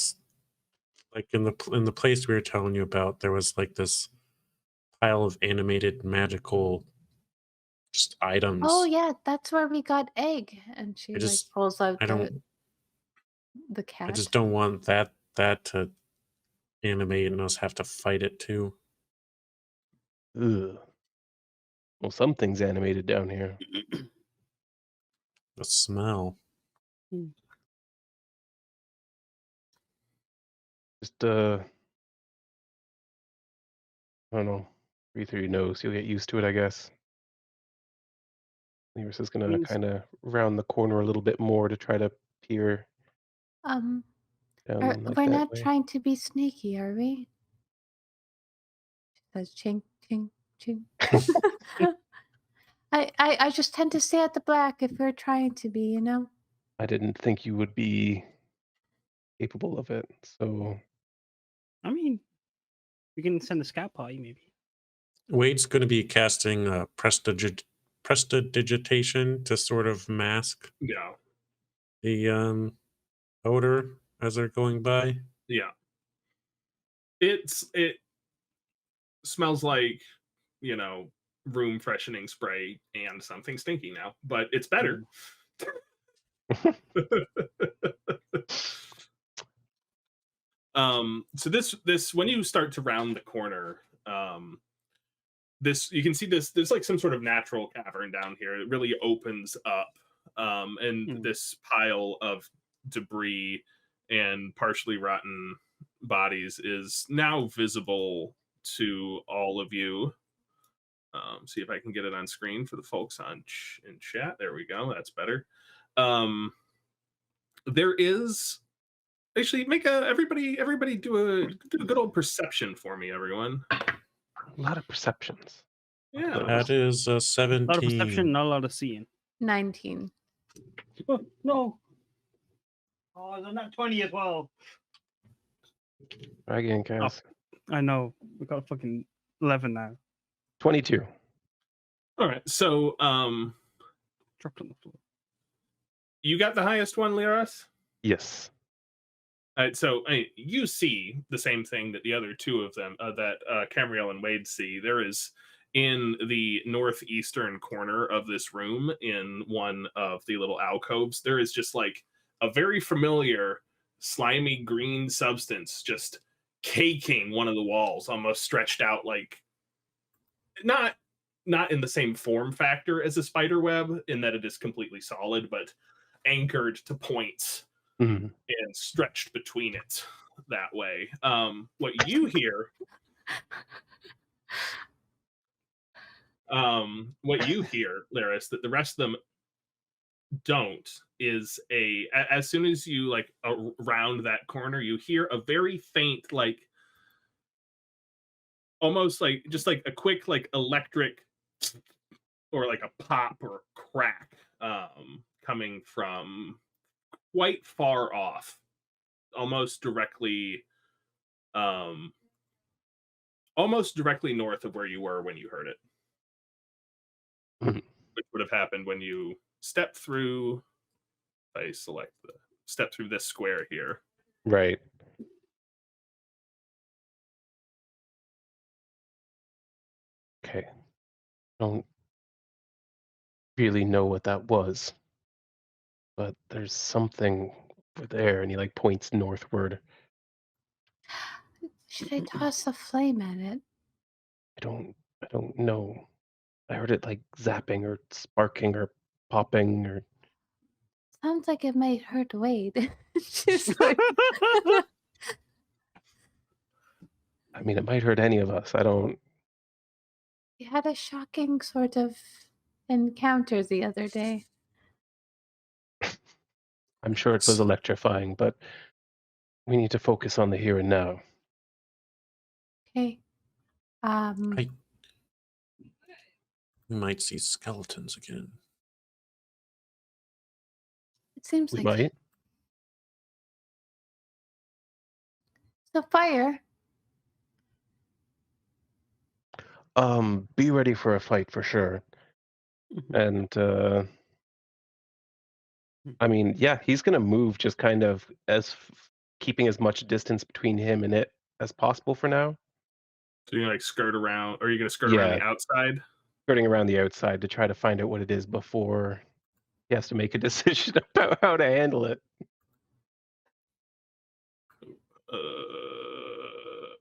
like in the place we were telling you about. There was like this pile of animated magical just items. Oh yeah, that's where we got egg, and she I just like pulls out I don't the cat. I just don't want that to animate and us have to fight it too. Ugh. Well, something's animated down here. The smell. Just I don't know. Breathe through your nose. You'll get used to it, I guess. Lever's is gonna Means- kind of round the corner a little bit more to try to peer down like we're that not way. trying to be sneaky, are we? She says ching ching ching. I just tend to stay at the back if we're trying to be, you know. I didn't think you would be capable of it, so I mean, we can send a scout party maybe. Wade's going to be casting prestidigitation to sort of mask Yeah, the odor as they're going by. yeah. It smells like, you know, room freshening spray and something stinky now, but it's better. So this when you start to round the corner, this you can see there's like some sort of natural cavern down here. It really opens up, and this pile of debris and partially rotten bodies is now visible to all of you. See if I can get it on screen for the folks on in chat. There we go. That's better. There is actually make everybody do a good old perception for me, everyone. a lot of perceptions. Yeah. That is a A 17. lot of perception, not a lot of seeing. 19. Oh, no. Oh, they're not 20 as well. Try again, Kaz. I know. We got a fucking 11 now. 22. All right. So Dropped on the floor. you got the highest one, Liras? Yes. All right, so you see the same thing that the other two of them, that Camriel and Wade see. There is in the northeastern corner of this room, in one of the little alcoves, there is just like a very familiar slimy green substance just caking one of the walls, almost stretched out, like not in the same form factor as a spider web in that it is completely solid, but anchored to points Mhm. and stretched between it that way. What you hear, Laris, that the rest of them don't, is as soon as you like around that corner, you hear a very faint, like almost like just like a quick like electric or like a pop or a crack coming from quite far off, almost directly almost directly north of where you were when you heard it. Mhm. Which would have happened when you step through. I select the step through this square here. Right. Okay. Don't really know what that was, but there's something over there, and he like points northward. Should I toss a flame at it? I don't know. I heard it like zapping or sparking or popping or Sounds like it might hurt Wade. She's like, I mean it might hurt any of us. I don't we had a shocking sort of encounter the other day. I'm sure it was electrifying, but we need to focus on the here and now. Okay. We might see skeletons again. It seems We like might. the fire. Be ready for a fight for sure. And I mean, yeah, he's gonna move just kind of keeping as much distance between him and it as possible for now. So you're like skirt around, or are you going to skirt around Yeah. the outside? Skirting around the outside to try to find out what it is before he has to make a decision about how to handle it.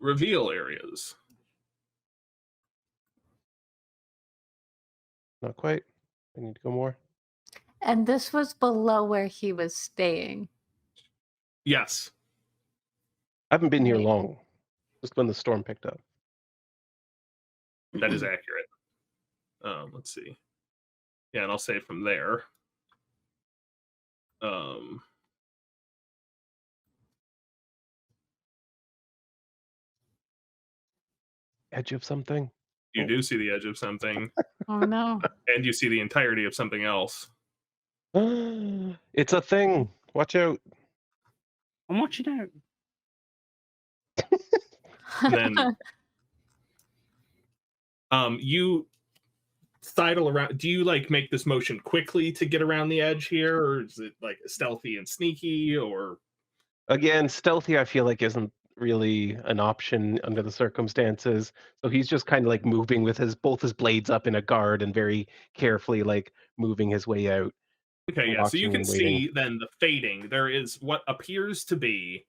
Reveal areas. Not quite. I need to go more. And this was below where he was staying. Yes. I haven't been here Right. long. Just when the storm picked up. That is accurate. Let's see. Yeah, and I'll say from there. Edge of something. You do see the edge of something, Oh no. and you see the entirety of something else. It's a thing. Watch out. I'm watching out. And then you sidle around. Do you like make this motion quickly to get around the edge here, or is it like stealthy and sneaky, or Again, stealthy I feel like isn't really an option under the circumstances. So he's just kind of like moving with both his blades up in a guard and very carefully like moving his way out. okay, yeah. So you Watching can and waiting. see then the fading. There is what appears to be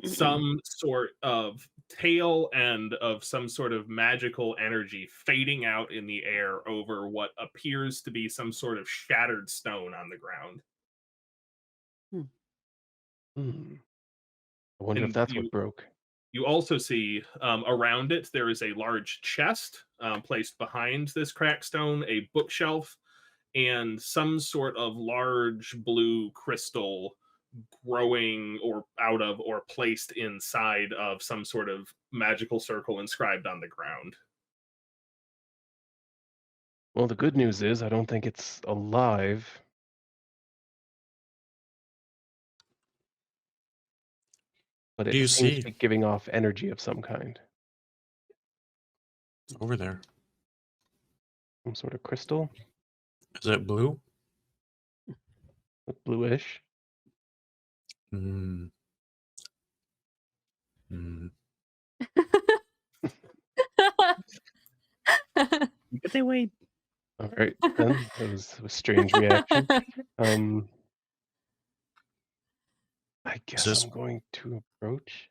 some sort of tail end of some sort of magical energy fading out in the air over what appears to be some sort of shattered stone on the ground. I wonder if And that's what broke. You also see around it, there is a large chest placed behind this cracked stone, a bookshelf, and some sort of large blue crystal growing or out of or placed inside of some sort of magical circle inscribed on the ground. Well, the good news is I don't think it's alive. But Do you it seems to see? be giving off energy of some kind. Over there. Some sort of crystal. Is it blue? Bluish. Mm. Mm. But they wait. All right, then. That was a strange reaction. I guess this- I'm going to approach.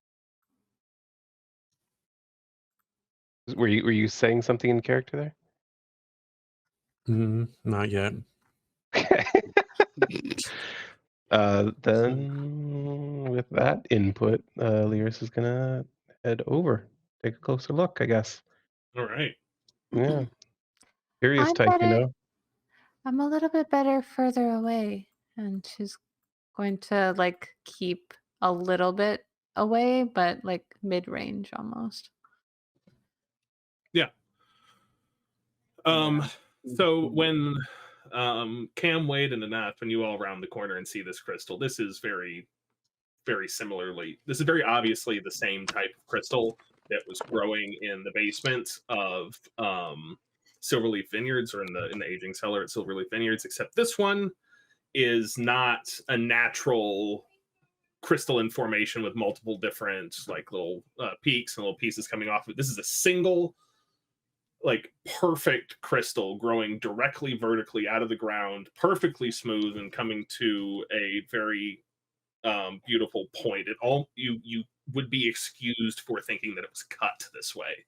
Were you saying something in character there? Not yet. Okay. Then with that input, Lyris is gonna head over, take a closer look, I guess. All right. Yeah. Curious I'm type, you better. know. I'm a little bit better further away, and she's going to like keep a little bit away, but like mid-range almost. Yeah. So when Cam, Wade, and Anath, when you all round the corner and see this crystal, this is very, very similarly. This is very obviously the same type of crystal that was growing in the basement of Silverleaf Vineyards, or in the aging cellar at Silverleaf Vineyards, except this one is not a natural crystalline formation with multiple different like little peaks and little pieces coming off of it. This is a single, like, perfect crystal growing directly vertically out of the ground, perfectly smooth and coming to a very beautiful point. It all you would be excused for thinking that it was cut this way.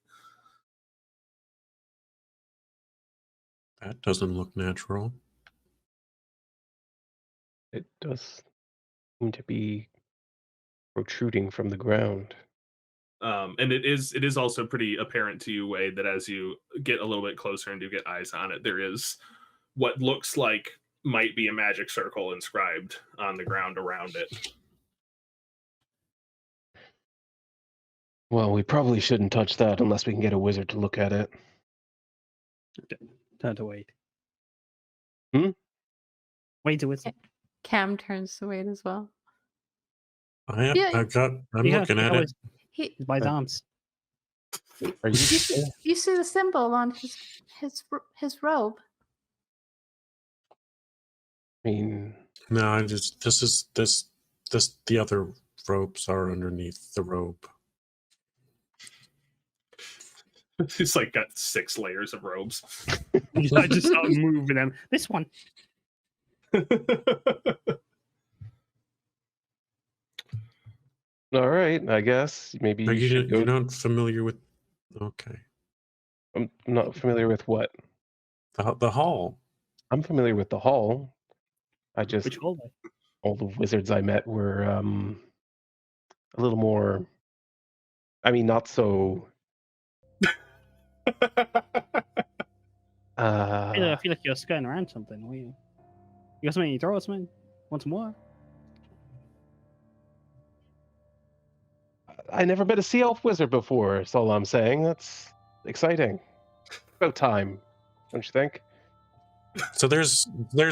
That doesn't look natural. It does seem to be protruding from the ground. And it is also pretty apparent to you, Wade, that as you get a little bit closer and do get eyes on it, there is what looks like might be a magic circle inscribed on the ground around it. Well, we probably shouldn't touch that unless we can get a wizard to look at it. Turn to Wade. Hmm? Wade's a wizard. Cam turns to Wade as well. I'm Yeah. looking at it. He, By his arms. Are you sure? you see the symbol on his robe. I mean, No, the other ropes are underneath the robe. It's like got 6 layers of robes. I just start moving them. This one. all right, I guess maybe you should go. You're not familiar with? Okay, I'm not familiar with what. the hall. I'm familiar with the hall. I just Which hallway? all the wizards I met were a little more. I mean, not so. I feel like you're skirting around something. What are you? You got something in your throat, man? Want some more? I never met a sea elf wizard before. That's all I'm saying. That's exciting. About time, don't you think? So there's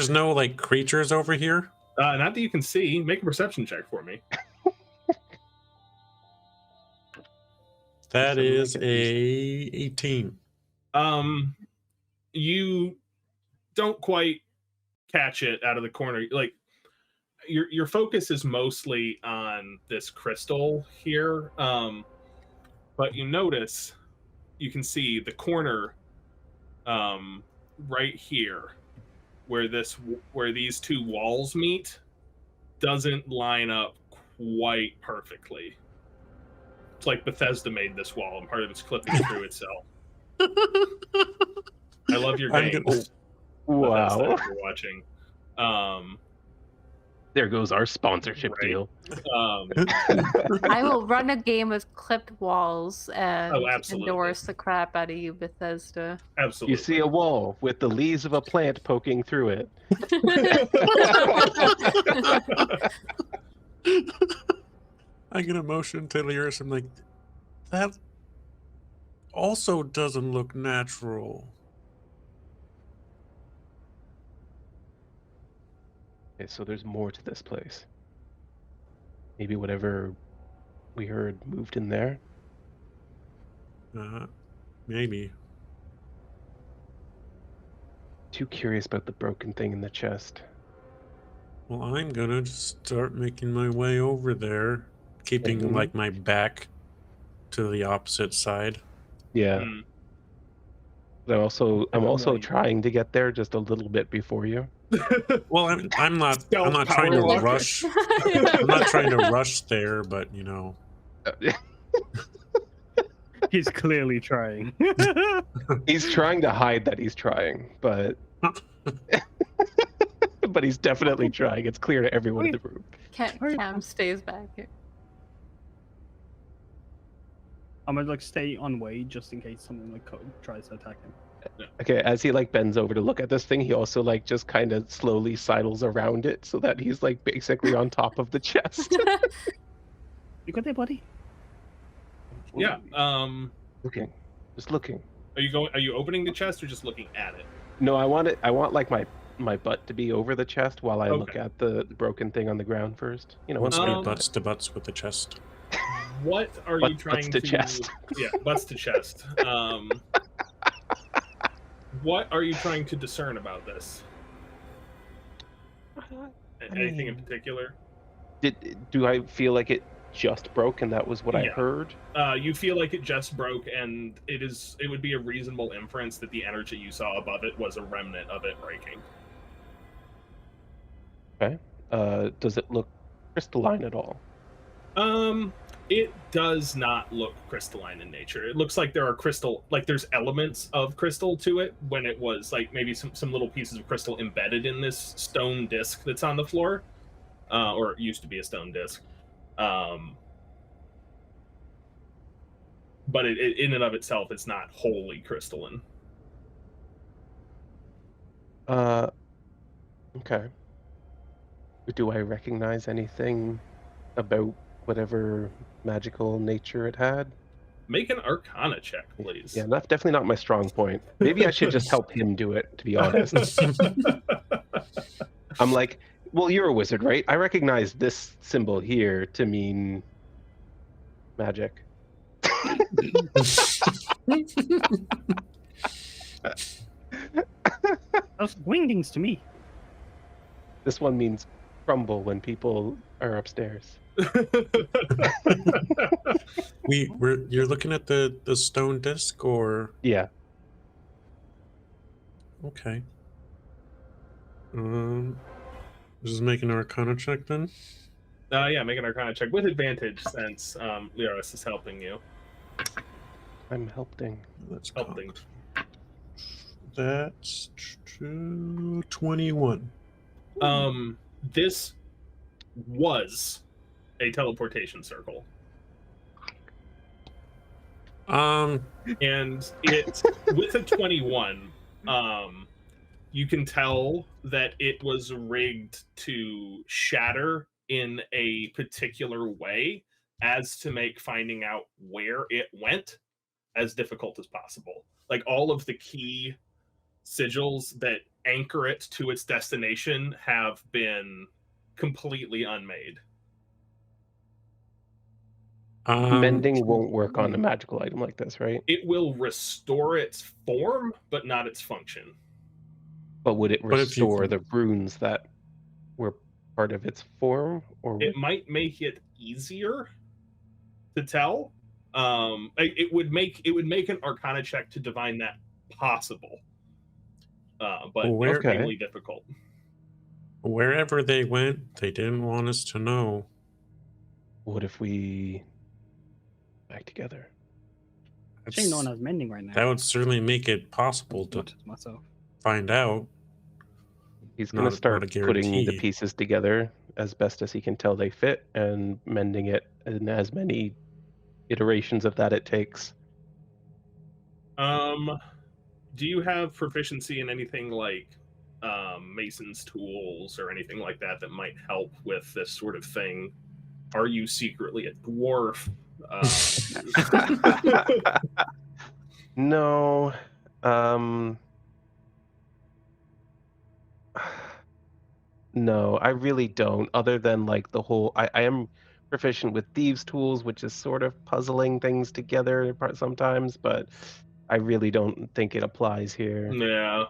no like creatures over here. Not that you can see. Make a perception check for me. That is a 18. You don't quite catch it out of the corner. Like, your focus is mostly on this crystal here, but you notice, you can see the corner right here where these two walls meet doesn't line up quite perfectly. It's like Bethesda made this wall and part of it's clipping through itself. I love your game. Wow. Bethesda, if you're watching. There goes our sponsorship Right. deal. I will run a game with clipped walls and absolutely. endorse the crap out of you, Bethesda. Absolutely. You see a wall with the leaves of a plant poking through it. I get a motion to Lyris. I'm like, that also doesn't look natural. Okay, so there's more to this place. Maybe whatever we heard moved in there. Maybe. Too curious about the broken thing in the chest. Well, I'm gonna just start making my way over there, keeping Mhm. like my back to the opposite side. Yeah. Mm. But I'm also Right. trying to get there just a little bit before you. Well, I'm not Stealth trying to power walker. rush. I'm not trying to rush there, but you know. He's clearly trying. He's trying to hide that he's trying, but but he's definitely trying. It's clear to everyone in the room. Cam stays back here. I'm gonna like stay on Wade just in case someone like tries to attack him. Okay, as he like bends over to look at this thing, he also like just kind of slowly sidles around it so that he's like basically on top of the chest. You got there, buddy? Yeah. Looking, just looking. Are you opening the chest or just looking at it? No, I want like my butt to be over the chest while I look Okay. at the broken thing on the ground first. You know, Once once my Um, butts to butts with the chest. What are you trying to chest. Yeah, butts to chest. What are you trying to discern about this? Anything in particular? Do I feel like it just broke and that was what I Yeah. heard? You feel like it just broke, and it would be a reasonable inference that the energy you saw above it was a remnant of it breaking. Okay. Does it look crystalline at all? It does not look crystalline in nature. It looks like there are there's elements of crystal to it when it was like maybe some little pieces of crystal embedded in this stone disc that's on the floor, or it used to be a stone disc. But it in and of itself is not wholly crystalline. Okay. Do I recognize anything about whatever magical nature it had? Make an Arcana check, please. Yeah, that's definitely not my strong point. Maybe I should just help him do it, to be honest. I'm like, well, you're a wizard, right? I recognize this symbol here to mean magic. Those wingdings to me. This one means crumble when people are upstairs. You're looking at the stone disc, or Yeah. okay. Just make an Arcana check then. Yeah, make an Arcana check with advantage since Lyris is helping you. I'm helping. Let's Helping. That's 21. This was a teleportation circle. And it with a 21, you can tell that it was rigged to shatter in a particular way as to make finding out where it went as difficult as possible. Like all of the key sigils that anchor it to its destination have been completely unmade. Mending won't work on a magical item like this, right? It will restore its form, but not its function. But would it But if you restore can- the runes that were part of its form? Or It might make it easier to tell. It would make an Arcana check to divine that possible, but extremely difficult. Wherever they went, they didn't want us to know. what if we back together? Actually, no one has mending right now. That would certainly make it possible to Not myself. find out. He's going to Not start a putting the guarantee. pieces together as best as he can tell they fit and mending it in as many iterations of that it takes. Do you have proficiency in anything like mason's tools or anything like that that might help with this sort of thing? Are you secretly a dwarf? No. No, I really don't. Other than like the whole, I am proficient with thieves' tools, which is sort of puzzling things together sometimes, but I really don't think it applies here. Yeah,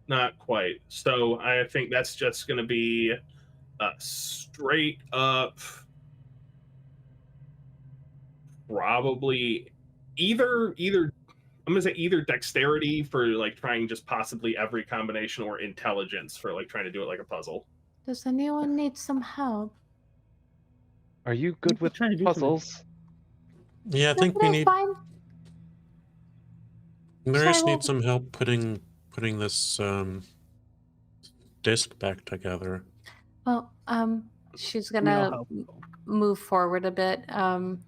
not quite. So I think that's just going to be straight up, probably either. I'm gonna say either dexterity for like trying just possibly every combination, or intelligence for like trying to do it like a puzzle. Does anyone need some help? Are you good with trying to do something. puzzles? Yeah, I think we That's need. fine. Lyris Sorry, needs some help putting this disc back together. Well, she's We all gonna help. move forward a bit. I'm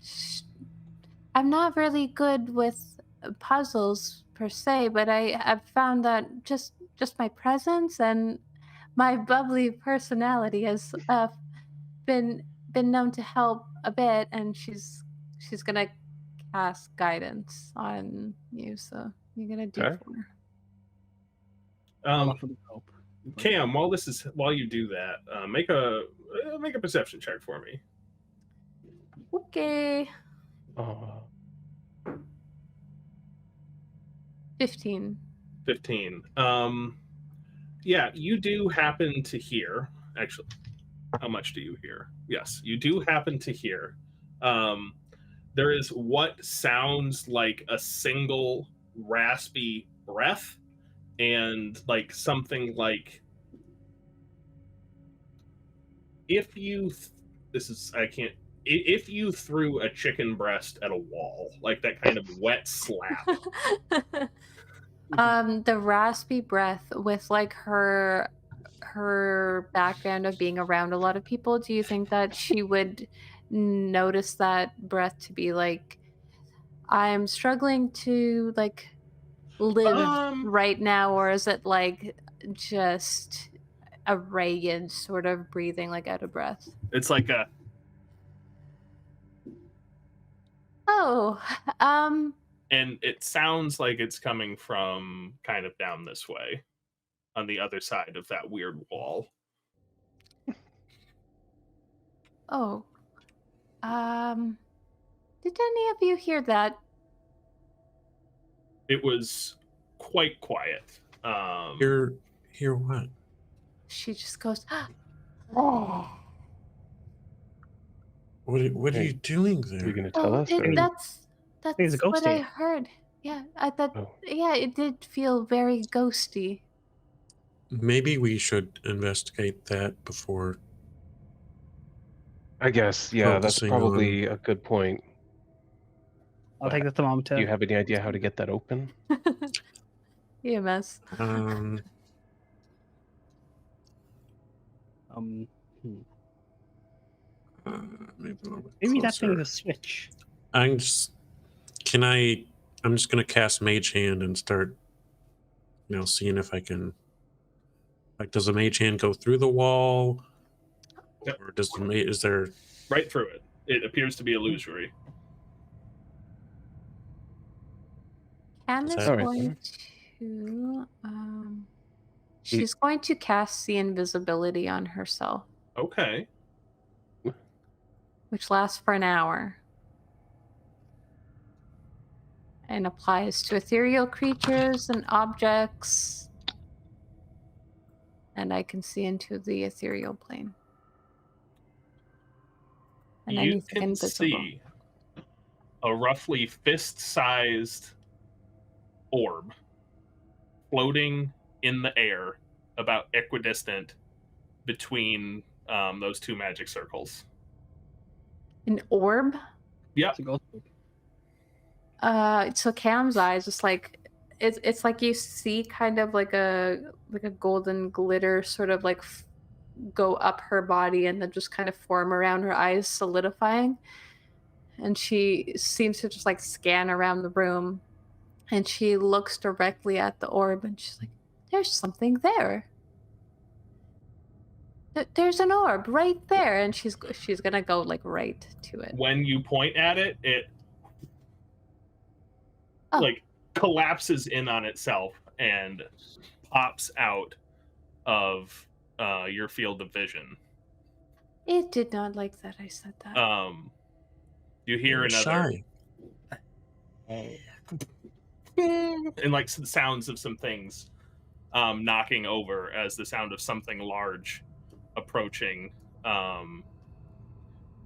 not really good with puzzles per se, but I've found that just my presence and my bubbly personality has been known to help a bit. And she's gonna cast guidance on you, so you're gonna do Okay. for her. I'll offer the help. Cam, while you do that, make a perception check for me. Okay. Oh, 15. 15. Yeah, you do happen to hear. Actually, how much do you hear? Yes, you do happen to hear. There is what sounds like a single raspy breath, and like something like if you. This is I can't. If you threw a chicken breast at a wall, like that kind of wet slap. The raspy breath with like her background of being around a lot of people, do you think that she would notice that breath to be like, I'm struggling to like live right now, or is it like just a Reagan sort of breathing like out of breath? It's like a. Oh, And it sounds like it's coming from kind of down this way on the other side of that weird wall. oh, did any of you hear that? It was quite quiet. Hear what? She just goes, oh. What are Hey, you doing are you there? going to tell us? Or... That's There's a ghost what I here. heard. Yeah, I thought. Oh. Yeah, it did feel very ghosty. Maybe we should investigate that before. I guess, yeah, that's Focusing probably a good point. I'll take the thermometer. Do you have any idea how to get that open? EMS. hmm. Maybe, a little bit Maybe that thing's closer. a switch. I'm just gonna cast Mage Hand and start, seeing if I can. Like, does the Mage Hand go through the wall, Yep. or is there? Right through it. It appears to be illusory. Cam Is is that- going to. She's going to cast the invisibility on herself, Okay. which lasts for an hour, and applies to ethereal creatures and objects. And I can see into the ethereal plane. And You anything can invisible. see a roughly fist-sized orb floating in the air, about equidistant between those two magic circles. An orb? Yep. It's a ghost. So Cam's eyes just like it's like you see kind of like a golden glitter sort of like go up her body and then just kind of form around her eyes, solidifying. And she seems to just like scan around the room, and she looks directly at the orb and she's like, there's something there. There's an orb right there, and she's gonna go like right to it. When you point at it, it Oh. like collapses in on itself and pops out of your field of vision. It did not like that I said that. You hear You're another shy. and like some sounds of some things knocking over as the sound of something large approaching, and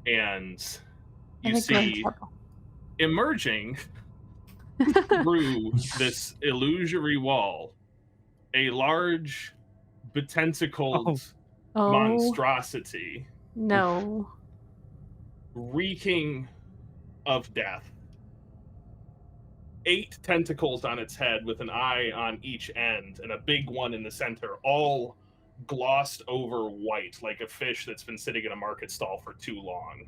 I you think we're in see trouble. emerging through this illusory wall a large betentacled Oh monstrosity no! reeking of death. 8 tentacles on its head with an eye on each end and a big one in the center, all glossed over white like a fish that's been sitting in a market stall for too long.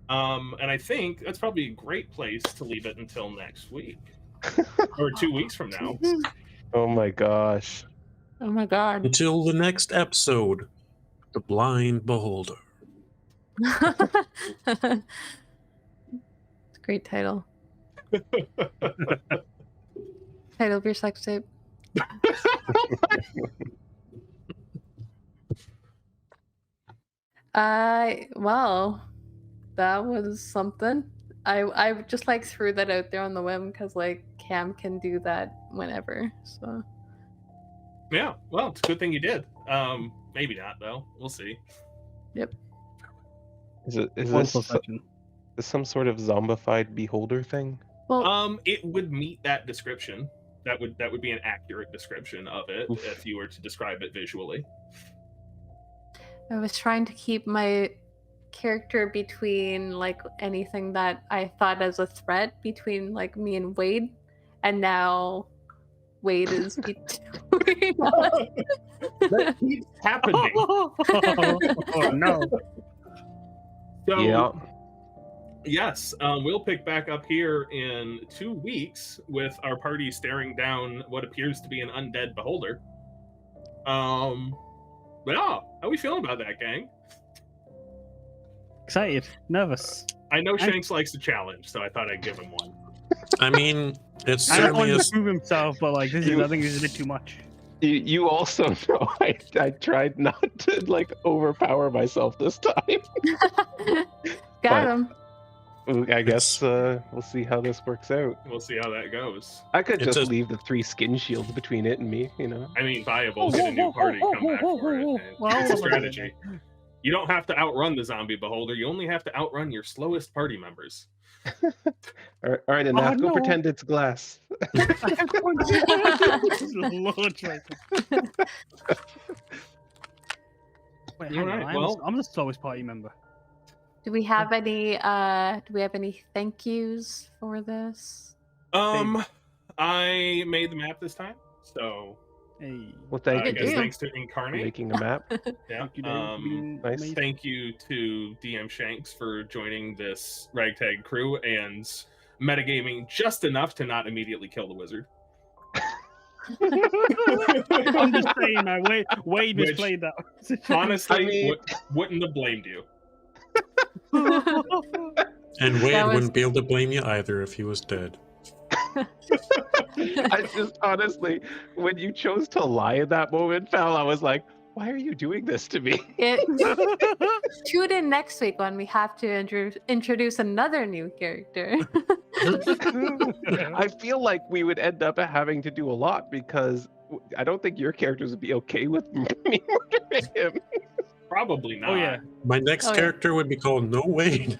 And I think that's probably a great place to leave it until next week or 2 weeks from now. Oh my gosh. Oh my god! Until the next episode, The Blind Beholder. It's a great title. Title of your sex tape. Well, that was something. I just like threw that out there on the whim because like Cam can do that whenever. So Yeah, well, it's a good thing you did. Maybe not though. We'll see. Is Wonderful session. this some sort of zombified beholder thing? well, It would meet that description. That would be an accurate description of it Oof. if you were to describe it visually. I was trying to keep my character between like anything that I thought as a threat between like me and Wade, and now Wade is between us. That keeps happening. Oh no. So Yeah. yes, we'll pick back up here in 2 weeks with our party staring down what appears to be an undead beholder. But yeah, how are we feeling about that, gang? Excited, nervous. I know Shanks likes a challenge, so I thought I'd give him one. I mean, it I don't want certainly him to is. prove himself, but like this is, I think this is a bit too much. You also know I tried not to like overpower myself this time. Got him. I guess we'll see how this works out. We'll see how that goes. I could It's just a- leave the 3 skin shields between it and me, you know. I mean, viable, get a new party, come back for it. It's a strategy. You don't have to outrun the zombie beholder. You only have to outrun your slowest party members. All right, enough. Go no. pretend it's glass. Lord, right. Wait, hang on, Alright, well- I'm the slowest party member. Do we have any thank yous for this? I made the map this time, so Hey, Well, I thank you guess do. thanks to for Incarnate. making a map. Yeah. thank you, Dave, for being nice. amazing. Thank you to DM Shanks for joining this ragtag crew and metagaming just enough to not immediately kill the wizard. I'm just saying, man. Wade Which- misplayed that. Honestly, I mean- wouldn't have blamed you. And Wade was- wouldn't be able to blame you either if he was dead. I just honestly, when you chose to lie in that moment, Fal, I was like, why are you doing this to me? Tune in next week when we have to introduce another new character. I feel like we would end up having to do a lot because I don't think your characters would be okay with me murdering him. Probably not. Oh yeah. My next Oh, yeah. character would be called No Wade.